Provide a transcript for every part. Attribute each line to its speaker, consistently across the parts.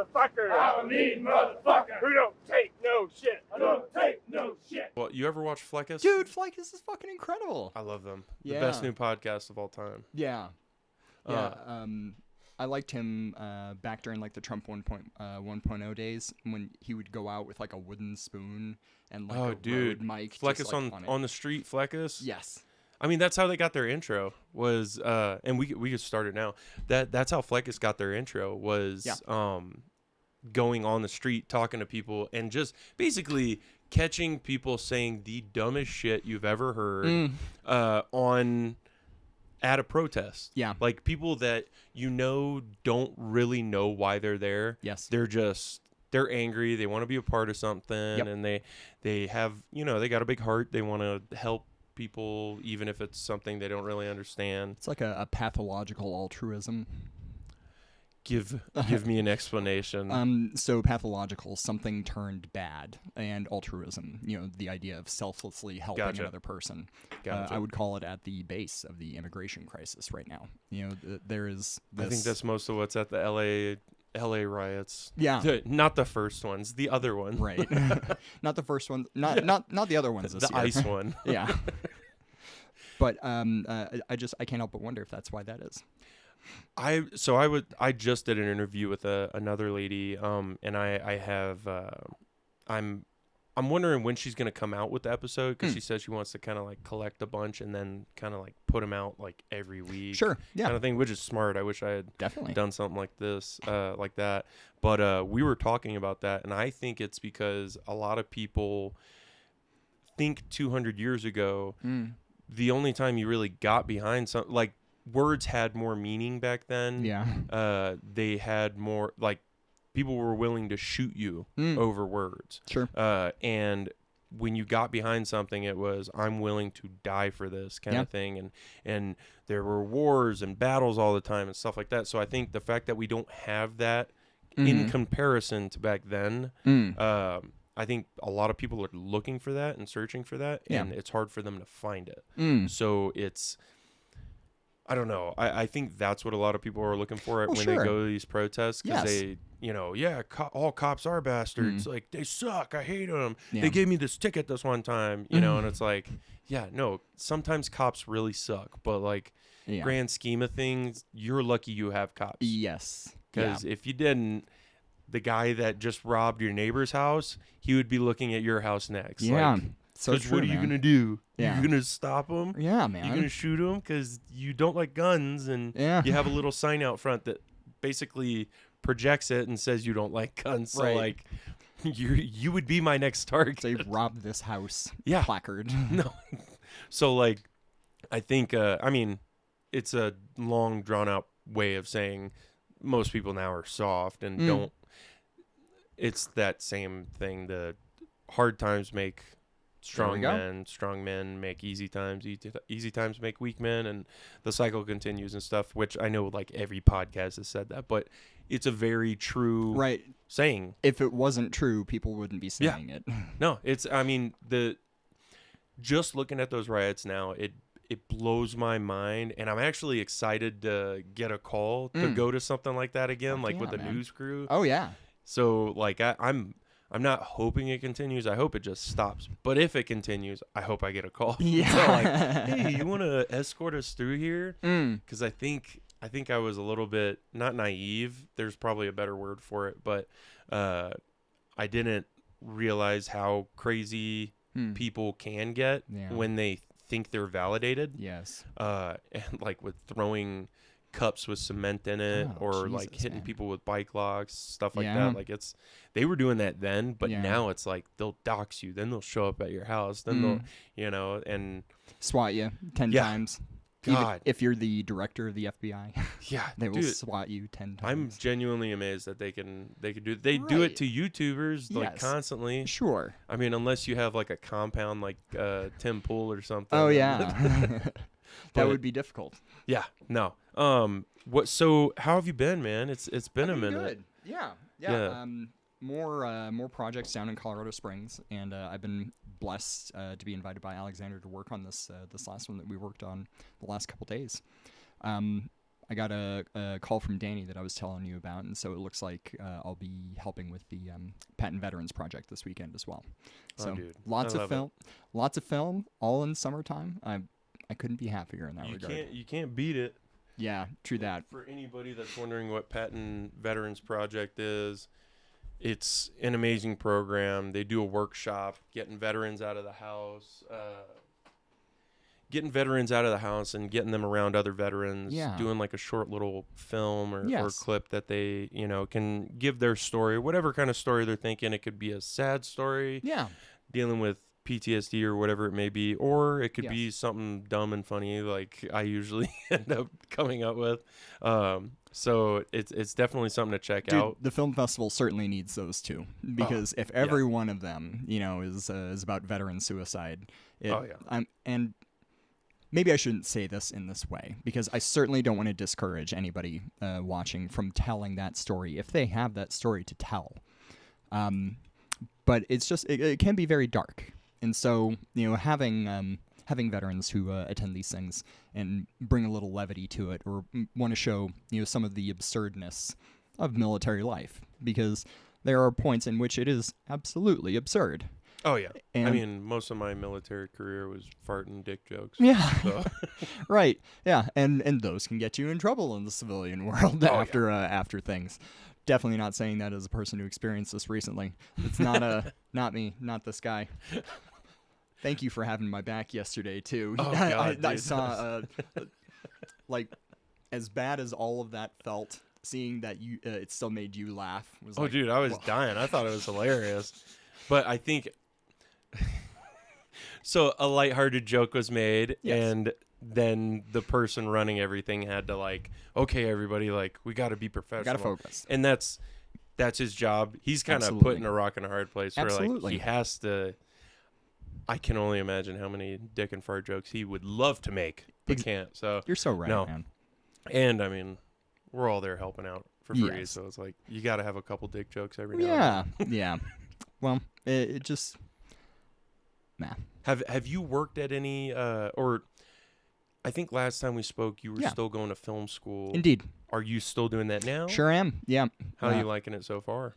Speaker 1: motherfucker. I'm a mean motherfucker. Who don't take no shit. I don't take no shit.
Speaker 2: Well, you ever watch Fleckus?
Speaker 3: Dude, Fleckus is fucking incredible.
Speaker 2: I love them.
Speaker 3: Yeah.
Speaker 2: The best new podcast of all time.
Speaker 3: Yeah. Yeah. I liked him back during like the Trump 1.0 days when he would go out with like a wooden spoon and like a road mic.
Speaker 2: Fleckus
Speaker 3: just, like,
Speaker 2: on the street, Fleckus.
Speaker 3: Yes.
Speaker 2: I mean, that's how they got their intro was, and we could start it now. That's how Fleckus got their intro was, going on the street, talking to people, and just basically catching people saying the dumbest shit you've ever heard at a protest.
Speaker 3: Yeah.
Speaker 2: Like people that don't really know why they're there.
Speaker 3: Yes.
Speaker 2: They're angry. They want to be a part of something, and they have, they got a big heart. They want to help people, even if it's something they don't really understand.
Speaker 3: It's like a pathological altruism.
Speaker 2: Give me an explanation.
Speaker 3: So pathological, something turned bad, and altruism, the idea of selflessly helping another person.
Speaker 2: Gotcha.
Speaker 3: I would call it at the base of the immigration crisis right now. There is this...
Speaker 2: I think that's most of what's at the LA riots.
Speaker 3: Yeah.
Speaker 2: Not the first ones, the other one.
Speaker 3: Right. Not the first one, not the other ones this
Speaker 2: the
Speaker 3: year.
Speaker 2: ice one.
Speaker 3: Yeah. But I can't help but wonder if that's why that is.
Speaker 2: I just did an interview with another lady, and I'm wondering when she's gonna come out with the episode, because she says she wants to kind of like collect a bunch and then kind of like put them out like every week.
Speaker 3: Sure, yeah,
Speaker 2: kind of thing, which is smart. I wish I had
Speaker 3: definitely
Speaker 2: done something like this, like that. But we were talking about that, and I think it's because a lot of people think 200 years ago, the only time you really got behind something, like, words had more meaning back then.
Speaker 3: Yeah.
Speaker 2: They had more, like, people were willing to shoot you over words.
Speaker 3: Sure.
Speaker 2: And when you got behind something, it was, I'm willing to die for this kind of thing. And there were wars and battles all the time and stuff like that. So I think the fact that we don't have that in comparison to back then, I think a lot of people are looking for that and searching for that, and it's hard for them to find it. So it's, I don't know. I think that's what a lot of people are looking for when they go to these protests, because they, all cops are bastards. Like, they suck. I hate them. They gave me this ticket this one time, and it's like, sometimes cops really suck, but like, grand scheme of things, you're lucky you have cops.
Speaker 3: Yes.
Speaker 2: Because if you didn't, the guy that just robbed your neighbor's house, he would be looking at your house next.
Speaker 3: Yeah.
Speaker 2: Like,
Speaker 3: so true,
Speaker 2: what are you going to do?
Speaker 3: Yeah.
Speaker 2: You're going to stop him?
Speaker 3: Yeah, man.
Speaker 2: You're going to shoot him because you don't like guns, and you have a little sign out front that basically projects it and says you don't like guns. So, like, you would be my next target.
Speaker 3: They robbed this house placard.
Speaker 2: No. So, like, I think, it's a long, drawn-out way of saying most people now are soft and don't. It's that same thing. The hard times make strong men make easy times. Easy times make weak men, and the cycle continues and stuff. Which I know, like, every podcast has said that, but it's a very true saying. If
Speaker 3: it wasn't true, people wouldn't be saying it.
Speaker 2: No, it's. I mean, just looking at those riots now, it blows my mind, and I'm actually excited to get a call to go to something like that again, with the news crew.
Speaker 3: Oh yeah.
Speaker 2: So, like, I'm not hoping it continues. I hope it just stops. But if it continues, I hope I get a call.
Speaker 3: Yeah.
Speaker 2: So, like, hey, you want to escort us through here? Because I think I was a little bit, not naive. There's probably a better word for it. But I didn't realize how crazy people can get when they think they're validated.
Speaker 3: Yes.
Speaker 2: And, like, with throwing cups with cement in it, like hitting people with bike locks, stuff like that. Like, they were doing that then, but now it's like they'll dox you, then they'll show up at your house, then they'll, and
Speaker 3: swat you 10 times.
Speaker 2: God.
Speaker 3: Even if you're the director of the FBI, they will swat you 10 times.
Speaker 2: I'm genuinely amazed that they do it to YouTubers like constantly.
Speaker 3: Sure.
Speaker 2: I mean, unless you have like a compound like Tim Pool or something.
Speaker 3: Oh yeah. That would be difficult.
Speaker 2: Yeah. No. So how have you been, man? It's been a minute.
Speaker 3: Good. Yeah. More projects down in Colorado Springs, and I've been blessed to be invited by Alexander to work on this last one that we worked on the last couple days. got a call from Danny that I was telling you about, and so it looks like I'll be helping with the Patent Veterans Project this weekend as well. So
Speaker 2: dude,
Speaker 3: lots of film, all in summertime. I couldn't be happier in that regard.
Speaker 2: You can't beat it.
Speaker 3: Yeah, true that.
Speaker 2: For anybody that's wondering what Patent Veterans Project is, it's an amazing program. They do a workshop getting veterans out of the house. Getting veterans out of the house and getting them around other veterans, doing like a short little film or clip that they, can give their story, whatever kind of story they're thinking. It could be a sad story, dealing with PTSD or whatever it may be, or it could be something dumb and funny like I usually end up coming up with. So it's definitely something to check out.
Speaker 3: The film festival certainly needs those too, because if every one of them, is about veteran suicide, and maybe I shouldn't say this in this way, because I certainly don't want to discourage anybody watching from telling that story if they have that story to tell. But it's just it can be very dark, and so having veterans who attend these things and bring a little levity to it, or want to show some of the absurdness of military life, because there are points in which it is absolutely absurd.
Speaker 2: Oh, yeah. And I mean, most of my military career was farting dick jokes.
Speaker 3: Yeah.
Speaker 2: So.
Speaker 3: Right. Yeah. And those can get you in trouble in the civilian world after things. Definitely not saying that as a person who experienced this recently. It's not not me, not this guy. Thank you for having my back yesterday, too.
Speaker 2: Oh, God,
Speaker 3: I saw, like, as bad as all of that felt, seeing that it still made you laugh. Was
Speaker 2: dude, I was dying. I thought it was hilarious. But I think... So a lighthearted joke was made, and then the person running everything had to okay, everybody, we got to be professional.
Speaker 3: Got to focus.
Speaker 2: And that's his job. He's kind of put in a rock and a hard place where he has to. I can only imagine how many dick and fart jokes he would love to make, but can't. So
Speaker 3: you're so right, man.
Speaker 2: And I mean, we're all there helping out for free, so it's like you got to have a couple dick jokes every now and then.
Speaker 3: Yeah. Well, it just. Nah.
Speaker 2: Have you worked at any or I think last time we spoke you were still going to film school.
Speaker 3: Indeed.
Speaker 2: Are you still doing that now?
Speaker 3: Sure am. Yeah.
Speaker 2: How are you liking it so far?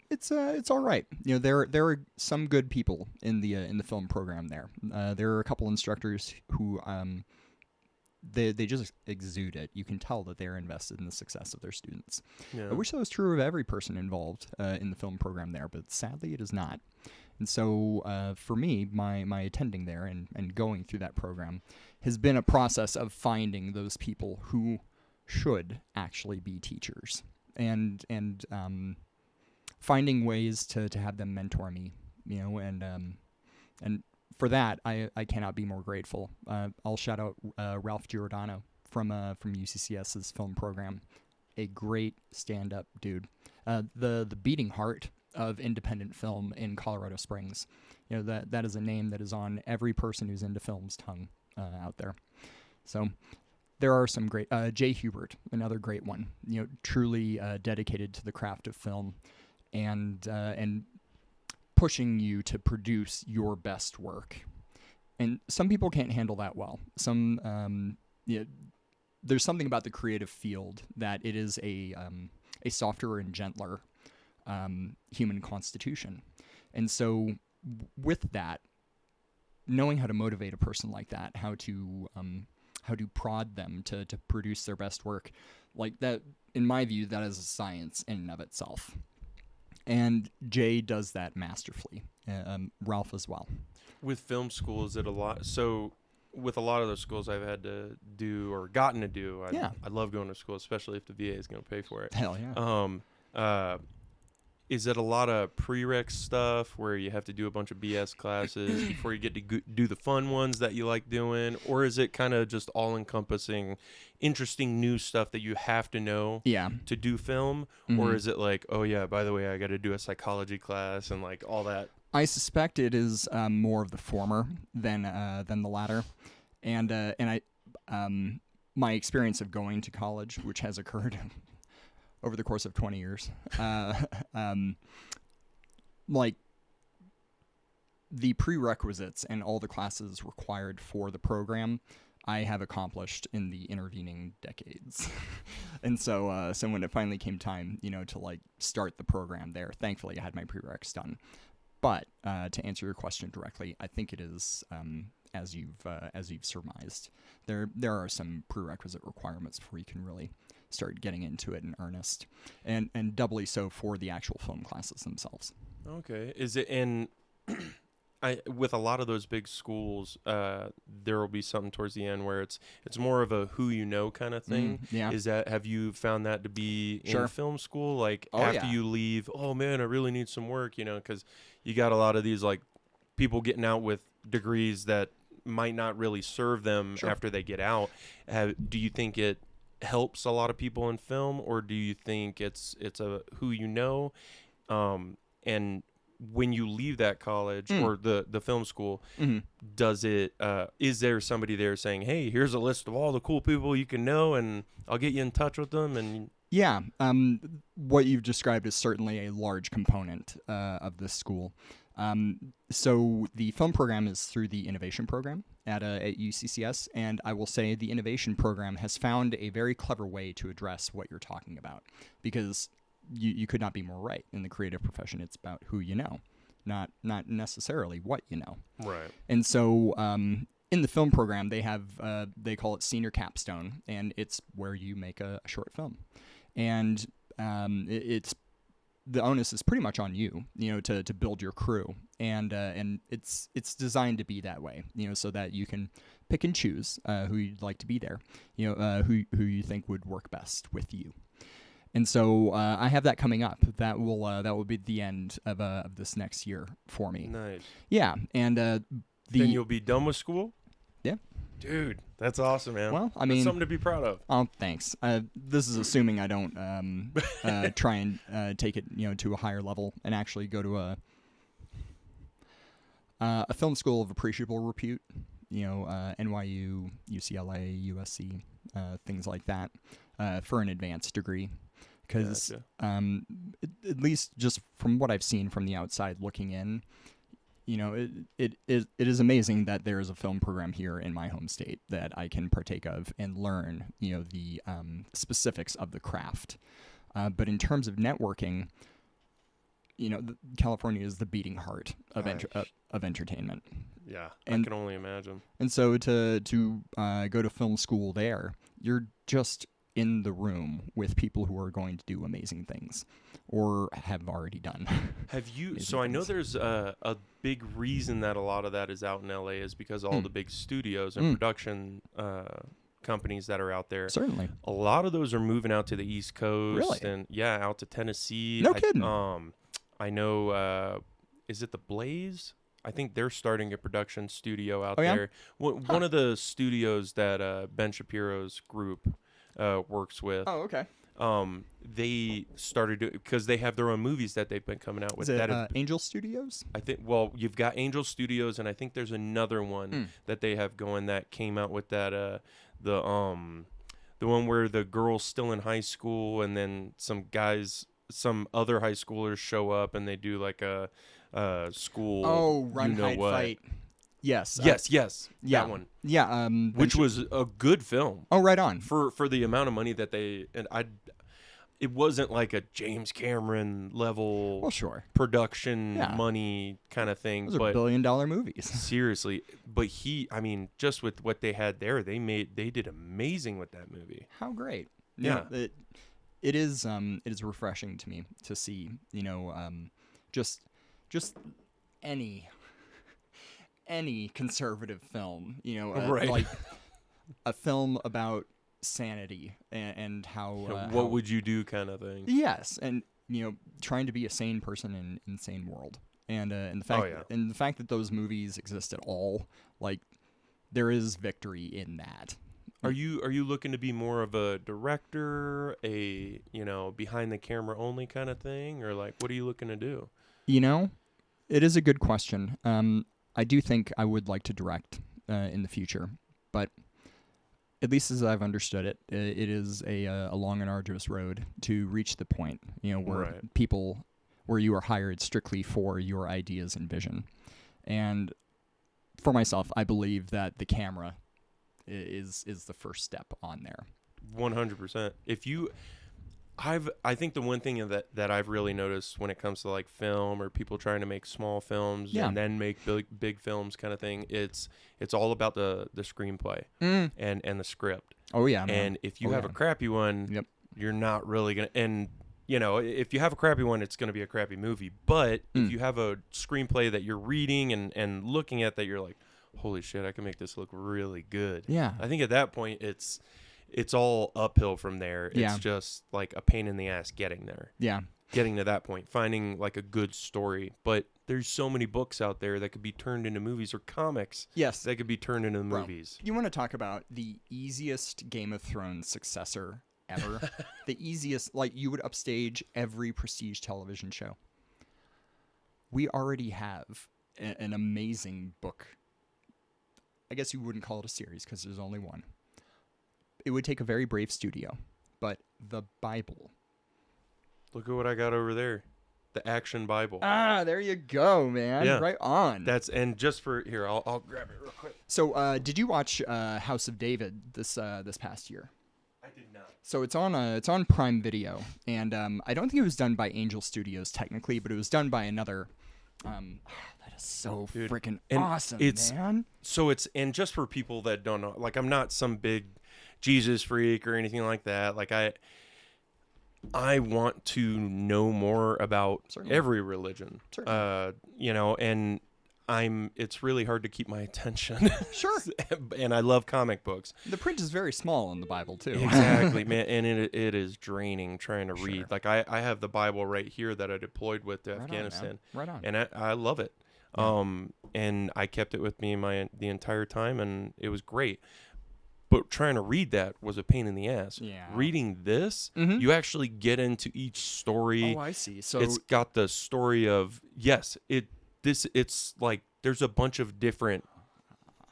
Speaker 3: It's all right. There are some good people in the film program there. There are a couple instructors who they just exude it. You can tell that they're invested in the success of their students. Yeah. I wish that was true of every person involved in the film program there, but sadly it is not. And so for me, my attending there and going through that program has been a process of finding those people who should actually be teachers and finding ways to have them mentor me, and for that, I cannot be more grateful. I'll shout out Ralph Giordano from UCCS's film program, a great stand-up dude. The beating heart of independent film in Colorado Springs. That is a name that is on every person who's into film's tongue out there. So there are some great Jay Hubert, another great one. Truly dedicated to the craft of film and pushing you to produce your best work. And some people can't handle that well. Some there's something about the creative field that it is a softer and gentler human constitution. And so with that, knowing how to motivate a person like that, how to prod them to produce their best work, like that, in my view, that is a science in and of itself. And Jay does that masterfully. Ralph as well.
Speaker 2: With film school, is it a lot? So with a lot of those schools I've had to do or gotten to do, I love going to school, especially if the VA is going to pay for it.
Speaker 3: Hell yeah.
Speaker 2: Is it a lot of prereq stuff where you have to do a bunch of BS classes before you get to do the fun ones that you like doing? Or is it kind of just all-encompassing, interesting new stuff that you have to know to do film? Mm-hmm. Or is it like, oh, yeah, by the way, I got to do a psychology class and like all that?
Speaker 3: I suspect it is more of the former than the latter. And I my experience of going to college, which has occurred over the course of 20 years, like the prerequisites and all the classes required for the program I have accomplished in the intervening decades. And so when it finally came time, to like start the program there, thankfully I had my prereqs done. But to answer your question directly, I think it is as you've surmised. There are some prerequisite requirements before you can really start getting into it in earnest, and doubly so for the actual film classes themselves.
Speaker 2: Okay. Is it in? With a lot of those big schools, there will be something towards the end where it's more of a who you know kind of thing.
Speaker 3: Yeah.
Speaker 2: Have you found that to be
Speaker 3: Sure.
Speaker 2: in film school? Like
Speaker 3: Oh,
Speaker 2: after
Speaker 3: yeah.
Speaker 2: you leave, oh man, I really need some work, because you got a lot of these like people getting out with degrees that might not really serve them
Speaker 3: Sure.
Speaker 2: after they get out. Do you think it helps a lot of people in film, or do you think it's a who you know, and when you leave that college or the film school, does it is there somebody there saying, hey, here's a list of all the cool people you can know and I'll get you in touch with them? And
Speaker 3: Yeah, what you've described is certainly a large component of this school. So the film program is through the innovation program at UCCS, and I will say the innovation program has found a very clever way to address what you're talking about, because you could not be more right. In the creative profession, it's about who you know, not necessarily what you know.
Speaker 2: right.
Speaker 3: And so in the film program, they have they call it senior capstone, and it's where you make a short film, and it's the onus is pretty much on you, to build your crew, and it's designed to be that way, so that you can pick and choose who you'd like to be there, who you think would work best with you. And so I have that coming up. That will be the end of this next year for me.
Speaker 2: Nice.
Speaker 3: Yeah, and
Speaker 2: Then you'll be done with school?
Speaker 3: Yeah.
Speaker 2: Dude, that's awesome, man.
Speaker 3: Well, I
Speaker 2: That's
Speaker 3: mean,
Speaker 2: something to be proud of.
Speaker 3: oh, thanks. This is assuming I don't try and take it, to a higher level and actually go to a film school of appreciable repute, NYU, UCLA, USC, things like that, for an advanced degree. Because
Speaker 2: Gotcha.
Speaker 3: at least just from what I've seen from the outside looking in, it is amazing that there is a film program here in my home state that I can partake of and learn, the specifics of the craft. But in terms of networking, California is the beating heart of entertainment.
Speaker 2: Yeah,
Speaker 3: And-
Speaker 2: I can only imagine.
Speaker 3: And so to go to film school there, you're just in the room with people who are going to do amazing things or have already done.
Speaker 2: Have you?
Speaker 3: amazing
Speaker 2: So I know
Speaker 3: things.
Speaker 2: there's a big reason that a lot of that is out in LA is because all the big studios and production companies that are out there.
Speaker 3: Certainly.
Speaker 2: A lot of those are moving out to the East Coast.
Speaker 3: Really?
Speaker 2: And yeah, out to Tennessee.
Speaker 3: No kidding.
Speaker 2: I know. Is it the Blaze? I think they're starting a production studio out
Speaker 3: yeah?
Speaker 2: there. One of the studios that Ben Shapiro's group works with.
Speaker 3: Oh, okay.
Speaker 2: They started because they have their own movies that they've been coming out with.
Speaker 3: Is it
Speaker 2: that have,
Speaker 3: Angel Studios?
Speaker 2: I think. Well, you've got Angel Studios, and I think there's another one that they have going that came out with that the one where the girl's still in high school, and then some other high schoolers show up, and they do like a school.
Speaker 3: Oh, Run,
Speaker 2: you know
Speaker 3: Hide,
Speaker 2: what.
Speaker 3: Fight. Yes.
Speaker 2: Yes,
Speaker 3: yeah.
Speaker 2: that one,
Speaker 3: Yeah.
Speaker 2: which was a good film.
Speaker 3: Oh, right on.
Speaker 2: For the amount of money that it wasn't like a James Cameron level
Speaker 3: Well, sure.
Speaker 2: production
Speaker 3: Yeah.
Speaker 2: money kind of thing,
Speaker 3: Those are
Speaker 2: but
Speaker 3: billion-dollar movies.
Speaker 2: seriously, but just with what they had there, they did amazing with that movie.
Speaker 3: How great.
Speaker 2: Yeah.
Speaker 3: It is refreshing to me to see, just any conservative film,
Speaker 2: Right.
Speaker 3: like a film about sanity and how
Speaker 2: What would you do kind of thing.
Speaker 3: yes, and trying to be a sane person in an insane world, and the fact that those movies exist at all, like there is victory in that.
Speaker 2: Are you looking to be more of a director, a behind the camera only kind of thing, or like what are you looking to do?
Speaker 3: It is a good question. I do think I would like to direct in the future, but at least as I've understood it, it is a long and arduous road to reach the point, where where you are hired strictly for your ideas and vision. And for myself, I believe that the camera is the first step on there.
Speaker 2: 100%. I think the one thing that I've really noticed when it comes to like film or people trying to make small films and then make big films kind of thing, it's all about the screenplay and the script.
Speaker 3: Oh yeah, man.
Speaker 2: And if you have a crappy one, you're not really gonna. And you know, if you have a crappy one, it's gonna be a crappy movie. But if you have a screenplay that you're reading and looking at that, you're like, holy shit, I can make this look really good.
Speaker 3: Yeah.
Speaker 2: I think at that point it's all uphill from there. It's just like a pain in the ass getting there.
Speaker 3: Yeah.
Speaker 2: Getting to that point, finding like a good story. But there's so many books out there that could be turned into movies, or comics that could be turned into movies.
Speaker 3: You want to talk about the easiest Game of Thrones successor ever? The easiest, like you would upstage every prestige television show. We already have an amazing book. I guess you wouldn't call it a series because there's only one. It would take a very brave studio, but the Bible.
Speaker 2: Look at what I got over there. The Action Bible.
Speaker 3: Ah, there you go, man.
Speaker 2: Yeah.
Speaker 3: Right on.
Speaker 2: And just for here, I'll grab it real quick.
Speaker 3: So, did you watch House of David this past year?
Speaker 2: I did not.
Speaker 3: So it's on Prime Video, and I don't think it was done by Angel Studios technically, but it was done by another. That is so freaking awesome, man.
Speaker 2: So and just for people that don't know, like I'm not some big Jesus freak or anything like that. Like I want to know more about every religion. You know, and it's really hard to keep my attention.
Speaker 3: Sure.
Speaker 2: And I love comic books.
Speaker 3: The print is very small in the Bible too.
Speaker 2: Exactly, man. And it is draining trying to read. Like I have the Bible right here that I deployed with to Afghanistan.
Speaker 3: Right on.
Speaker 2: And I love it. Yeah. And I kept it with me the entire time, and it was great. But trying to read that was a pain in the ass.
Speaker 3: Yeah.
Speaker 2: Reading this, you actually get into each story.
Speaker 3: Oh, I see. So
Speaker 2: it's got the story of it's like there's a bunch of different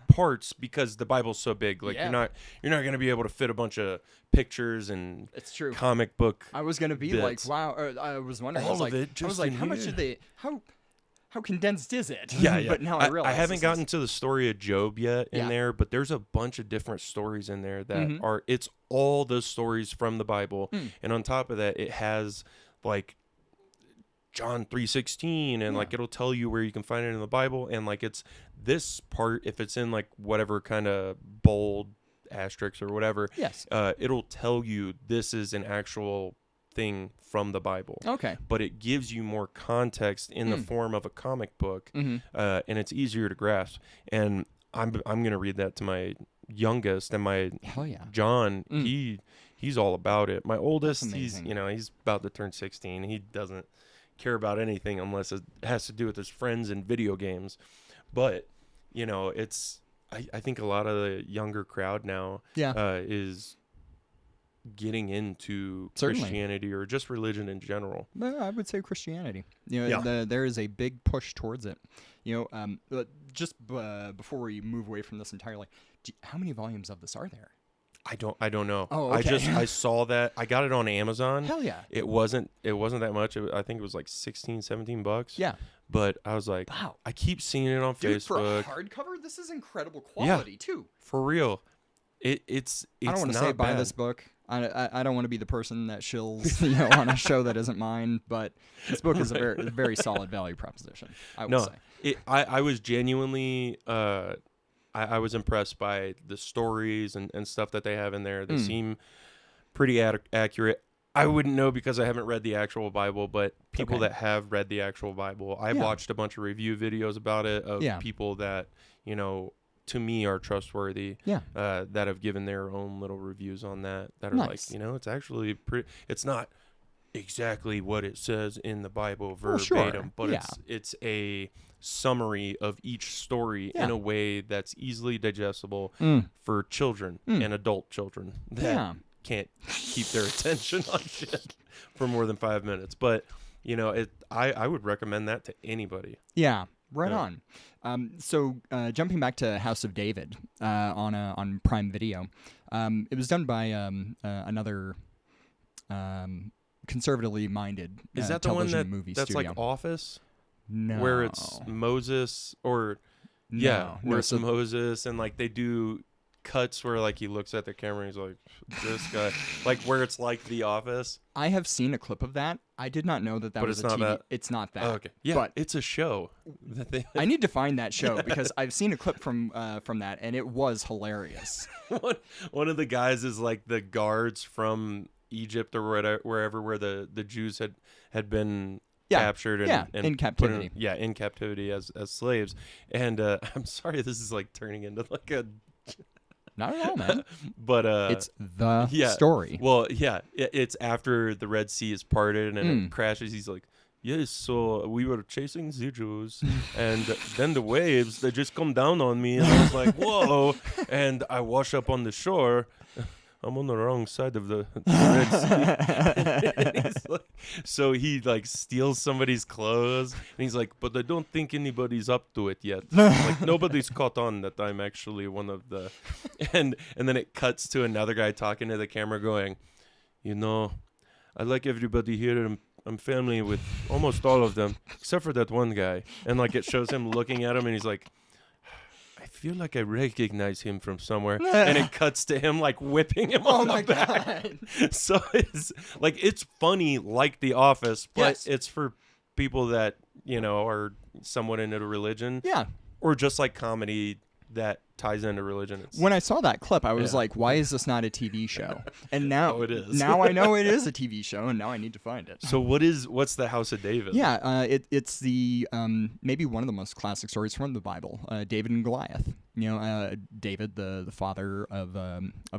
Speaker 2: parts because the Bible's so big. Like you're not gonna be able to fit a bunch of pictures and
Speaker 3: it's true
Speaker 2: comic book.
Speaker 3: I was gonna be
Speaker 2: bits.
Speaker 3: like, wow. I was wondering.
Speaker 2: All of it.
Speaker 3: I was like, how much did they? How condensed is it?
Speaker 2: Yeah.
Speaker 3: But now I realize
Speaker 2: I haven't gotten to the story of Job yet in there, but there's a bunch of different stories in there that it's all those stories from the Bible. And on top of that, it has like John 3:16 and like it'll tell you where you can find it in the Bible. And like it's this part, if it's in like whatever kind of bold asterisks or whatever, it'll tell you this is an actual thing from the Bible.
Speaker 3: Okay.
Speaker 2: But it gives you more context in the form of a comic book, and it's easier to grasp. And I'm gonna read that to my youngest, and my John, he's all about it. My oldest, he's about to turn 16. He doesn't care about anything unless it has to do with his friends and video games. But I think a lot of the younger crowd now is getting into Christianity or just religion in general.
Speaker 3: I would say Christianity. There is a big push towards it. But just before we move away from this entirely, how many volumes of this are there?
Speaker 2: I don't know.
Speaker 3: Oh, okay.
Speaker 2: I saw that. I got it on Amazon.
Speaker 3: Hell yeah.
Speaker 2: It wasn't that much. I think it was like $16-17.
Speaker 3: Yeah.
Speaker 2: But I was like, wow. I keep seeing it on Facebook.
Speaker 3: For a hardcover, this is incredible quality too.
Speaker 2: For real. It's
Speaker 3: I don't want to say buy this book. I don't want to be the person that shills on a show that isn't mine, but this book is a very solid value proposition. I will say.
Speaker 2: I was genuinely I was impressed by the stories and stuff that they have in there. They seem pretty accurate. I wouldn't know because I haven't read the actual Bible, but people that have read the actual Bible, I've watched a bunch of review videos about it of people that, to me are trustworthy, that have given their own little reviews on that are like, it's actually pretty, it's not exactly what it says in the Bible verbatim, but it's a summary of each story in a way that's easily digestible for children and adult children that can't keep their attention on shit for more than 5 minutes. But I would recommend that to anybody.
Speaker 3: Right on. So jumping back to House of David on Prime Video, it was done by another conservatively minded
Speaker 2: is that the one that's
Speaker 3: studio.
Speaker 2: like Office?
Speaker 3: No.
Speaker 2: Where it's Moses or where it's Moses and like they do cuts where like he looks at the camera and he's like, this guy, like where it's like The Office.
Speaker 3: I have seen a clip of that. I did not know that
Speaker 2: But
Speaker 3: was
Speaker 2: it's
Speaker 3: a
Speaker 2: not
Speaker 3: TV.
Speaker 2: that.
Speaker 3: It's not that.
Speaker 2: Oh, okay. Yeah,
Speaker 3: But
Speaker 2: it's a show. That they,
Speaker 3: I need to find that show because I've seen a clip from that, and it was hilarious.
Speaker 2: one of the guys is like the guards from Egypt or wherever where the Jews had been captured and
Speaker 3: in captivity.
Speaker 2: in captivity as slaves. And I'm sorry, this is like turning into like a.
Speaker 3: Not at all, man.
Speaker 2: But
Speaker 3: it's the story.
Speaker 2: Well, yeah, it's after the Red Sea is parted and it crashes. He's like, yes, so we were chasing the Jews, and then the waves, they just come down on me, and I was like, whoa, and I wash up on the shore. I'm on the wrong side of the Red Sea. So he like steals somebody's clothes, and he's like, but I don't think anybody's up to it yet. Like nobody's caught on that I'm actually one of the. And then it cuts to another guy talking to the camera, going, you know, I like everybody here. I'm family with almost all of them, except for that one guy. And like it shows him looking at him, and he's like, I feel like I recognize him from somewhere. And it cuts to him like whipping him on the back. God. So it's funny like The Office, but it's for people that, you know, are somewhat into religion.
Speaker 3: Yeah.
Speaker 2: Or just like comedy that ties into religion.
Speaker 3: When I saw that clip, I was like, why is this not a TV show? And now
Speaker 2: it is.
Speaker 3: Now I know it is a TV show, and now I need to find it.
Speaker 2: So what's the House of David?
Speaker 3: Yeah, it's the maybe one of the most classic stories from the Bible, David and Goliath. You know, David, the father of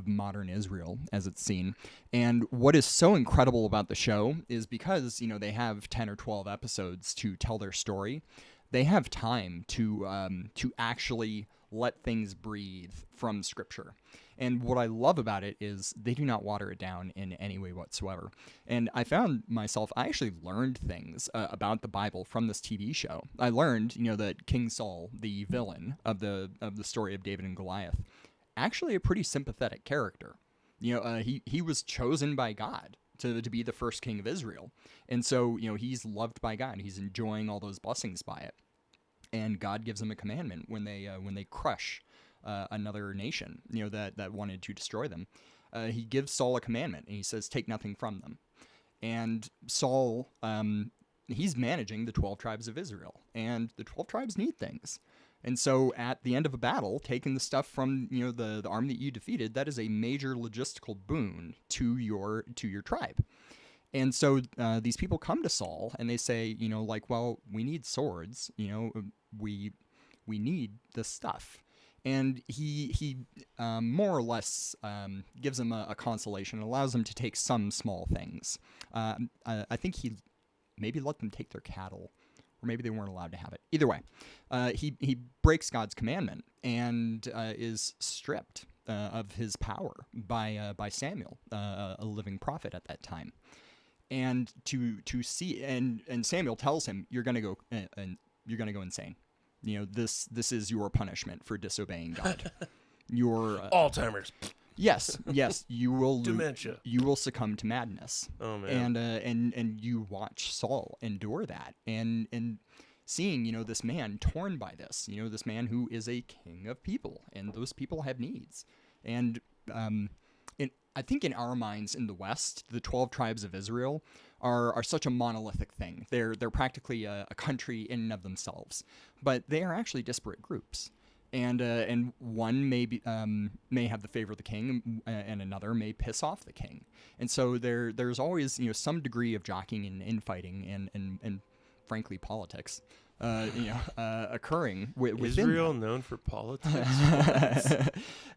Speaker 3: modern Israel, as it's seen. And what is so incredible about the show is because, you know, they have 10 or 12 episodes to tell their story, they have time to actually let things breathe from Scripture. And what I love about it is they do not water it down in any way whatsoever. And I found myself, I actually learned things about the Bible from this TV show. I learned, you know, that King Saul, the villain of the story of David and Goliath, actually a pretty sympathetic character. You know, he was chosen by God to be the first king of Israel. And so, you know, he's loved by God. He's enjoying all those blessings by it. And God gives them a commandment when they crush another nation, you know, that wanted to destroy them. He gives Saul a commandment, and he says, "Take nothing from them." And Saul, he's managing the 12 tribes of Israel, and the 12 tribes need things. And so, at the end of a battle, taking the stuff from, you know, the army that you defeated, that is a major logistical boon to your tribe. And so these people come to Saul and they say, you know, like, well, we need swords, you know, we need this stuff. And he more or less gives them a consolation and allows them to take some small things. I think he maybe let them take their cattle, or maybe they weren't allowed to have it. Either way, he breaks God's commandment and is stripped of his power by Samuel, a living prophet at that time. And to see, and Samuel tells him, you're gonna go insane. You know, this is your punishment for disobeying God. Your
Speaker 2: Alzheimer's.
Speaker 3: Yes, you will
Speaker 2: dementia.
Speaker 3: You will succumb to madness.
Speaker 2: Oh man.
Speaker 3: And you watch Saul endure that, and seeing, you know, this man torn by this, you know, this man who is a king of people, and those people have needs, and I think in our minds in the West, the 12 tribes of Israel are such a monolithic thing. They're practically a country in and of themselves, but they are actually disparate groups. And one may have the favor of the king, and another may piss off the king. And so there's always, you know, some degree of jockeying and infighting and frankly politics, occurring within
Speaker 2: Israel
Speaker 3: them.
Speaker 2: known for politics.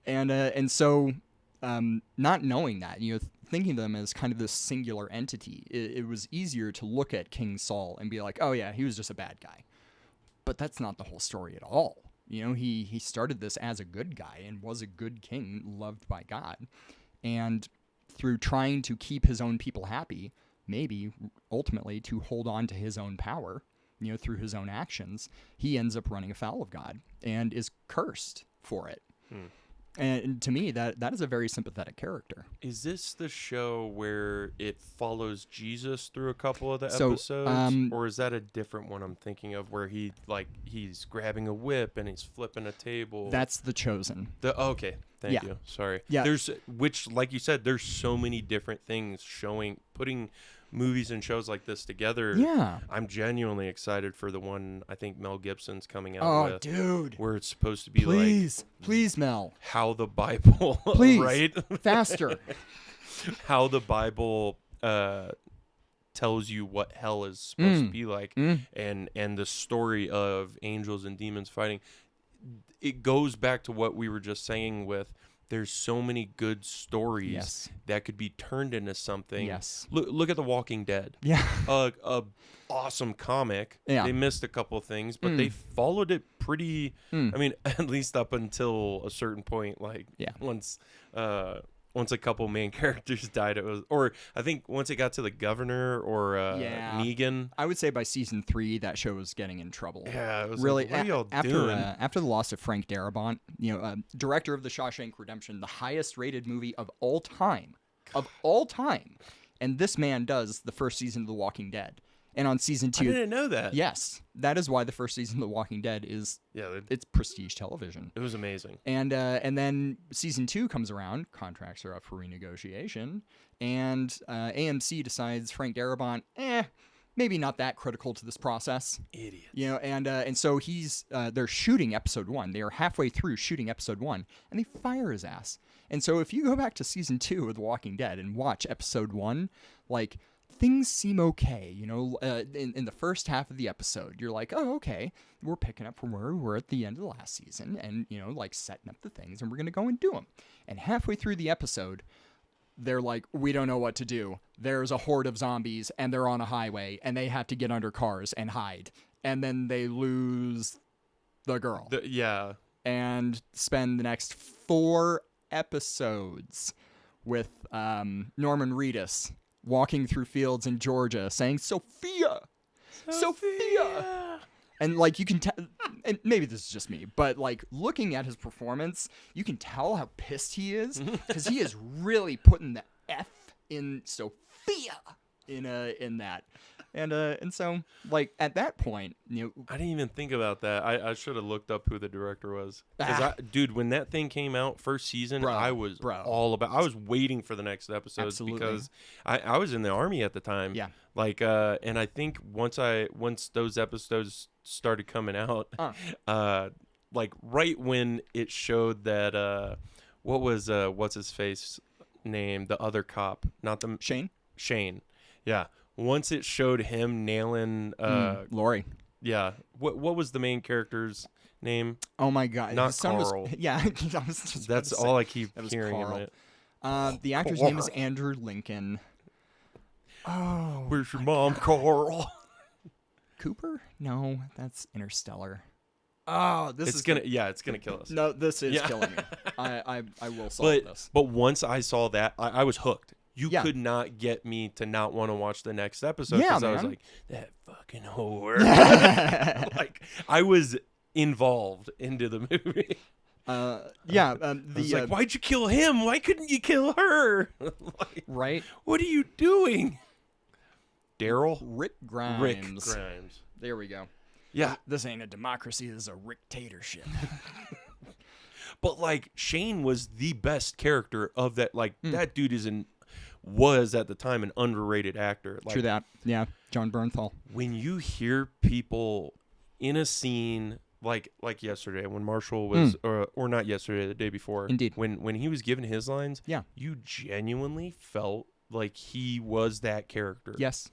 Speaker 3: And so. Not knowing that, you know, thinking of them as kind of this singular entity, it was easier to look at King Saul and be like, oh yeah, he was just a bad guy. But that's not the whole story at all. You know, he started this as a good guy and was a good king, loved by God. And through trying to keep his own people happy, maybe ultimately to hold on to his own power, you know, through his own actions, he ends up running afoul of God and is cursed for it. And to me, that is a very sympathetic character.
Speaker 2: Is this the show where it follows Jesus through a couple of the
Speaker 3: So,
Speaker 2: episodes, or is that a different one I'm thinking of where he's grabbing a whip and he's flipping a table?
Speaker 3: That's The Chosen.
Speaker 2: Okay, thank
Speaker 3: Yeah.
Speaker 2: you. Sorry.
Speaker 3: Yeah.
Speaker 2: Which, like you said, there's so many different things putting movies and shows like this together.
Speaker 3: Yeah.
Speaker 2: I'm genuinely excited for the one I think Mel Gibson's coming out
Speaker 3: Oh,
Speaker 2: with,
Speaker 3: dude.
Speaker 2: where it's supposed to be
Speaker 3: Please, Mel.
Speaker 2: how the Bible,
Speaker 3: Please.
Speaker 2: right?
Speaker 3: Faster.
Speaker 2: How the Bible tells you what hell is supposed to be like, and the story of angels and demons fighting. It goes back to what we were just saying with there's so many good stories that could be turned into something.
Speaker 3: Yes.
Speaker 2: Look at The Walking Dead.
Speaker 3: Yeah.
Speaker 2: A awesome comic.
Speaker 3: Yeah.
Speaker 2: They missed a couple things, but they followed it pretty. I mean, at least up until a certain point. Like once a couple main characters died, it was, or I think once it got to the governor or Negan.
Speaker 3: I would say by season 3, that show was getting in trouble.
Speaker 2: Yeah, it was
Speaker 3: really.
Speaker 2: Like, what are y'all
Speaker 3: after
Speaker 2: doing?
Speaker 3: After the loss of Frank Darabont, director of The Shawshank Redemption, the highest-rated movie of all time, and this man does the first season of The Walking Dead. And on season 2,
Speaker 2: I didn't know that.
Speaker 3: Yes, that is why the first season of The Walking Dead is it's prestige television.
Speaker 2: It was amazing.
Speaker 3: And then season 2 comes around, contracts are up for renegotiation, and AMC decides Frank Darabont, maybe not that critical to this process.
Speaker 2: Idiot.
Speaker 3: And so they're shooting episode 1. They are halfway through shooting episode 1, and they fire his ass. And so if you go back to season 2 of The Walking Dead and watch episode 1, like, things seem okay, in the first half of the episode. You're like, oh, okay, we're picking up from where we were at the end of the last season and, like setting up the things and we're going to go and do them. And halfway through the episode, they're like, we don't know what to do. There's a horde of zombies and they're on a highway and they have to get under cars and hide. And then they lose the girl. And spend the next 4 episodes with Norman Reedus walking through fields in Georgia saying, Sophia! And, like, you can tell, and maybe this is just me, but, like, looking at his performance, you can tell how pissed he is, because he is really putting the F in Sophia in that. And so, like, at that point,
Speaker 2: I didn't even think about that. I should have looked up who the director was. Dude, when that thing came out, first season, I was all about. I was waiting for the next episodes because I was in the Army at the time.
Speaker 3: Yeah.
Speaker 2: Like, and I think once those episodes started coming out, like right when it showed that, what was what's his face name, the other cop, not the Shane. Yeah. Once it showed him nailing
Speaker 3: Lori.
Speaker 2: Yeah. What was the main character's name?
Speaker 3: Oh my god.
Speaker 2: Not
Speaker 3: his son
Speaker 2: Carl.
Speaker 3: Was, yeah, I was just
Speaker 2: That's
Speaker 3: about to
Speaker 2: all
Speaker 3: say,
Speaker 2: I keep
Speaker 3: that was
Speaker 2: hearing
Speaker 3: Carl.
Speaker 2: in it.
Speaker 3: The actor's name is Andrew Lincoln. Oh.
Speaker 2: Where's your mom, Carl?
Speaker 3: Cooper? No, that's Interstellar. Oh,
Speaker 2: it's gonna kill us.
Speaker 3: No, this is killing me. I will solve this.
Speaker 2: But once I saw that, I was hooked. You could not get me to not want to watch the next episode because I was like, that fucking whore. Like, I was involved into the movie.
Speaker 3: I was
Speaker 2: like, why'd you kill him? Why couldn't you kill her? Like,
Speaker 3: right?
Speaker 2: What are you doing? Daryl?
Speaker 3: Rick Grimes. There we go.
Speaker 2: Yeah.
Speaker 3: This ain't a democracy. This is a Rick-tatorship.
Speaker 2: But, like, Shane was the best character of that. Like, that dude was at the time an underrated actor. Like,
Speaker 3: True that. Yeah. John Bernthal.
Speaker 2: When you hear people in a scene like yesterday when Marshall was or not yesterday, the day before.
Speaker 3: Indeed.
Speaker 2: When he was giving his lines, you genuinely felt like he was that character.
Speaker 3: Yes.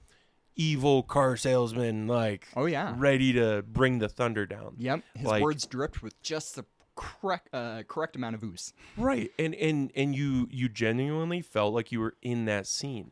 Speaker 2: Evil car salesman, like,
Speaker 3: oh yeah,
Speaker 2: ready to bring the thunder down.
Speaker 3: Yep. His words dripped with just the correct amount of ooze.
Speaker 2: Right. And you genuinely felt like you were in that scene.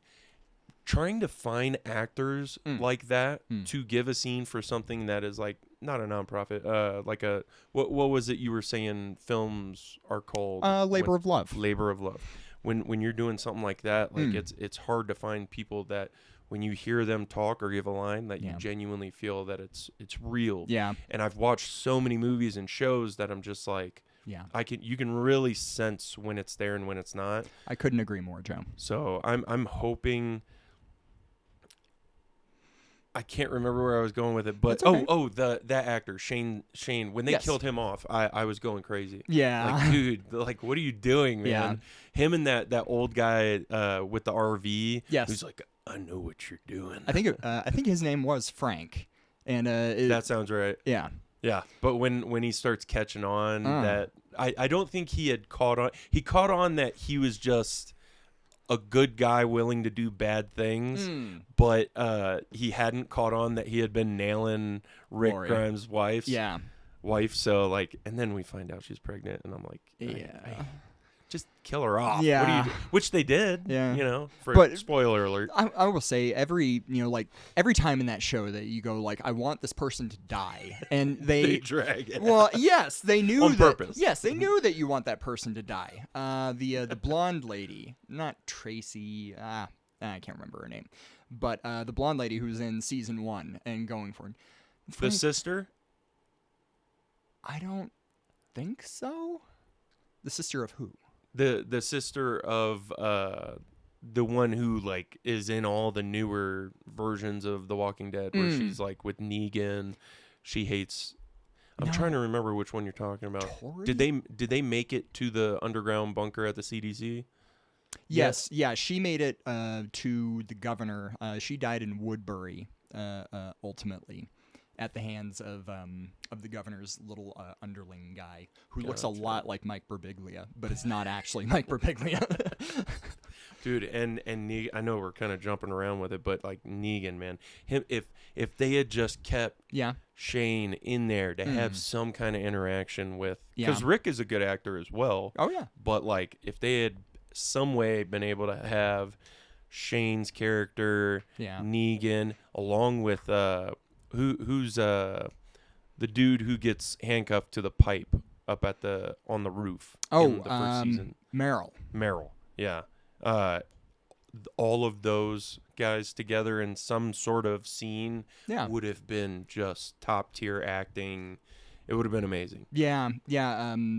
Speaker 2: Trying to find actors like that to give a scene for something that is like not a nonprofit, like a what was it you were saying films are called?
Speaker 3: Labor of Love.
Speaker 2: Labor of Love. When you're doing something like that, like it's hard to find people that when you hear them talk or give a line that you genuinely feel that it's real.
Speaker 3: Yeah.
Speaker 2: And I've watched so many movies and shows that I'm just like,
Speaker 3: Yeah.
Speaker 2: You can really sense when it's there and when it's not.
Speaker 3: I couldn't agree more, Joe.
Speaker 2: So I'm hoping. I can't remember where I was going with it, but
Speaker 3: That's okay.
Speaker 2: that actor Shane when they
Speaker 3: Yes.
Speaker 2: killed him off, I was going crazy.
Speaker 3: Yeah.
Speaker 2: Like, dude, like, what are you doing, man?
Speaker 3: Yeah.
Speaker 2: Him and that old guy with the RV.
Speaker 3: Yes.
Speaker 2: Who's like, I know what you're doing.
Speaker 3: I think his name was Frank, and
Speaker 2: that sounds right.
Speaker 3: yeah.
Speaker 2: Yeah, but when he starts catching on, that I don't think he had caught on. He caught on that he was just a good guy willing to do bad things, but he hadn't caught on that he had been nailing Rick
Speaker 3: Lori.
Speaker 2: Grimes' wife. So like, and then we find out she's pregnant, and I'm like, just kill her off.
Speaker 3: Yeah.
Speaker 2: What do you do? Which they did.
Speaker 3: Yeah.
Speaker 2: You know,
Speaker 3: But
Speaker 2: spoiler alert.
Speaker 3: I will say every time in that show that you go like, I want this person to die, and
Speaker 2: They drag it.
Speaker 3: well, yes, they knew
Speaker 2: On purpose.
Speaker 3: Yes, they knew that you want that person to die. The blonde lady, not Tracy. I can't remember her name, but the blonde lady who was in season 1 and going for
Speaker 2: The sister.
Speaker 3: I don't think so. The sister of who?
Speaker 2: The sister of the one who like is in all the newer versions of The Walking Dead, where she's like with Negan. She hates. I'm trying to remember which one you're talking about.
Speaker 3: Tori?
Speaker 2: Did they make it to the underground bunker at the CDC?
Speaker 3: Yes, yeah, she made it to the governor. She died in Woodbury, ultimately, at the hands of the governor's little underling guy, who looks a lot like Mike Birbiglia, but it's not actually Mike Birbiglia.
Speaker 2: Dude, and Negan, I know we're kind of jumping around with it, but like Negan, man, him if they had just kept Shane in there to have some kind of interaction with, because Rick is a good actor as well.
Speaker 3: Oh yeah,
Speaker 2: but like if they had some way been able to have Shane's character, Negan, along with who's the dude who gets handcuffed to the pipe up at on the roof in the first season. Merrill, yeah. All of those guys together in some sort of scene would have been just top tier acting. It would have been amazing.
Speaker 3: Yeah.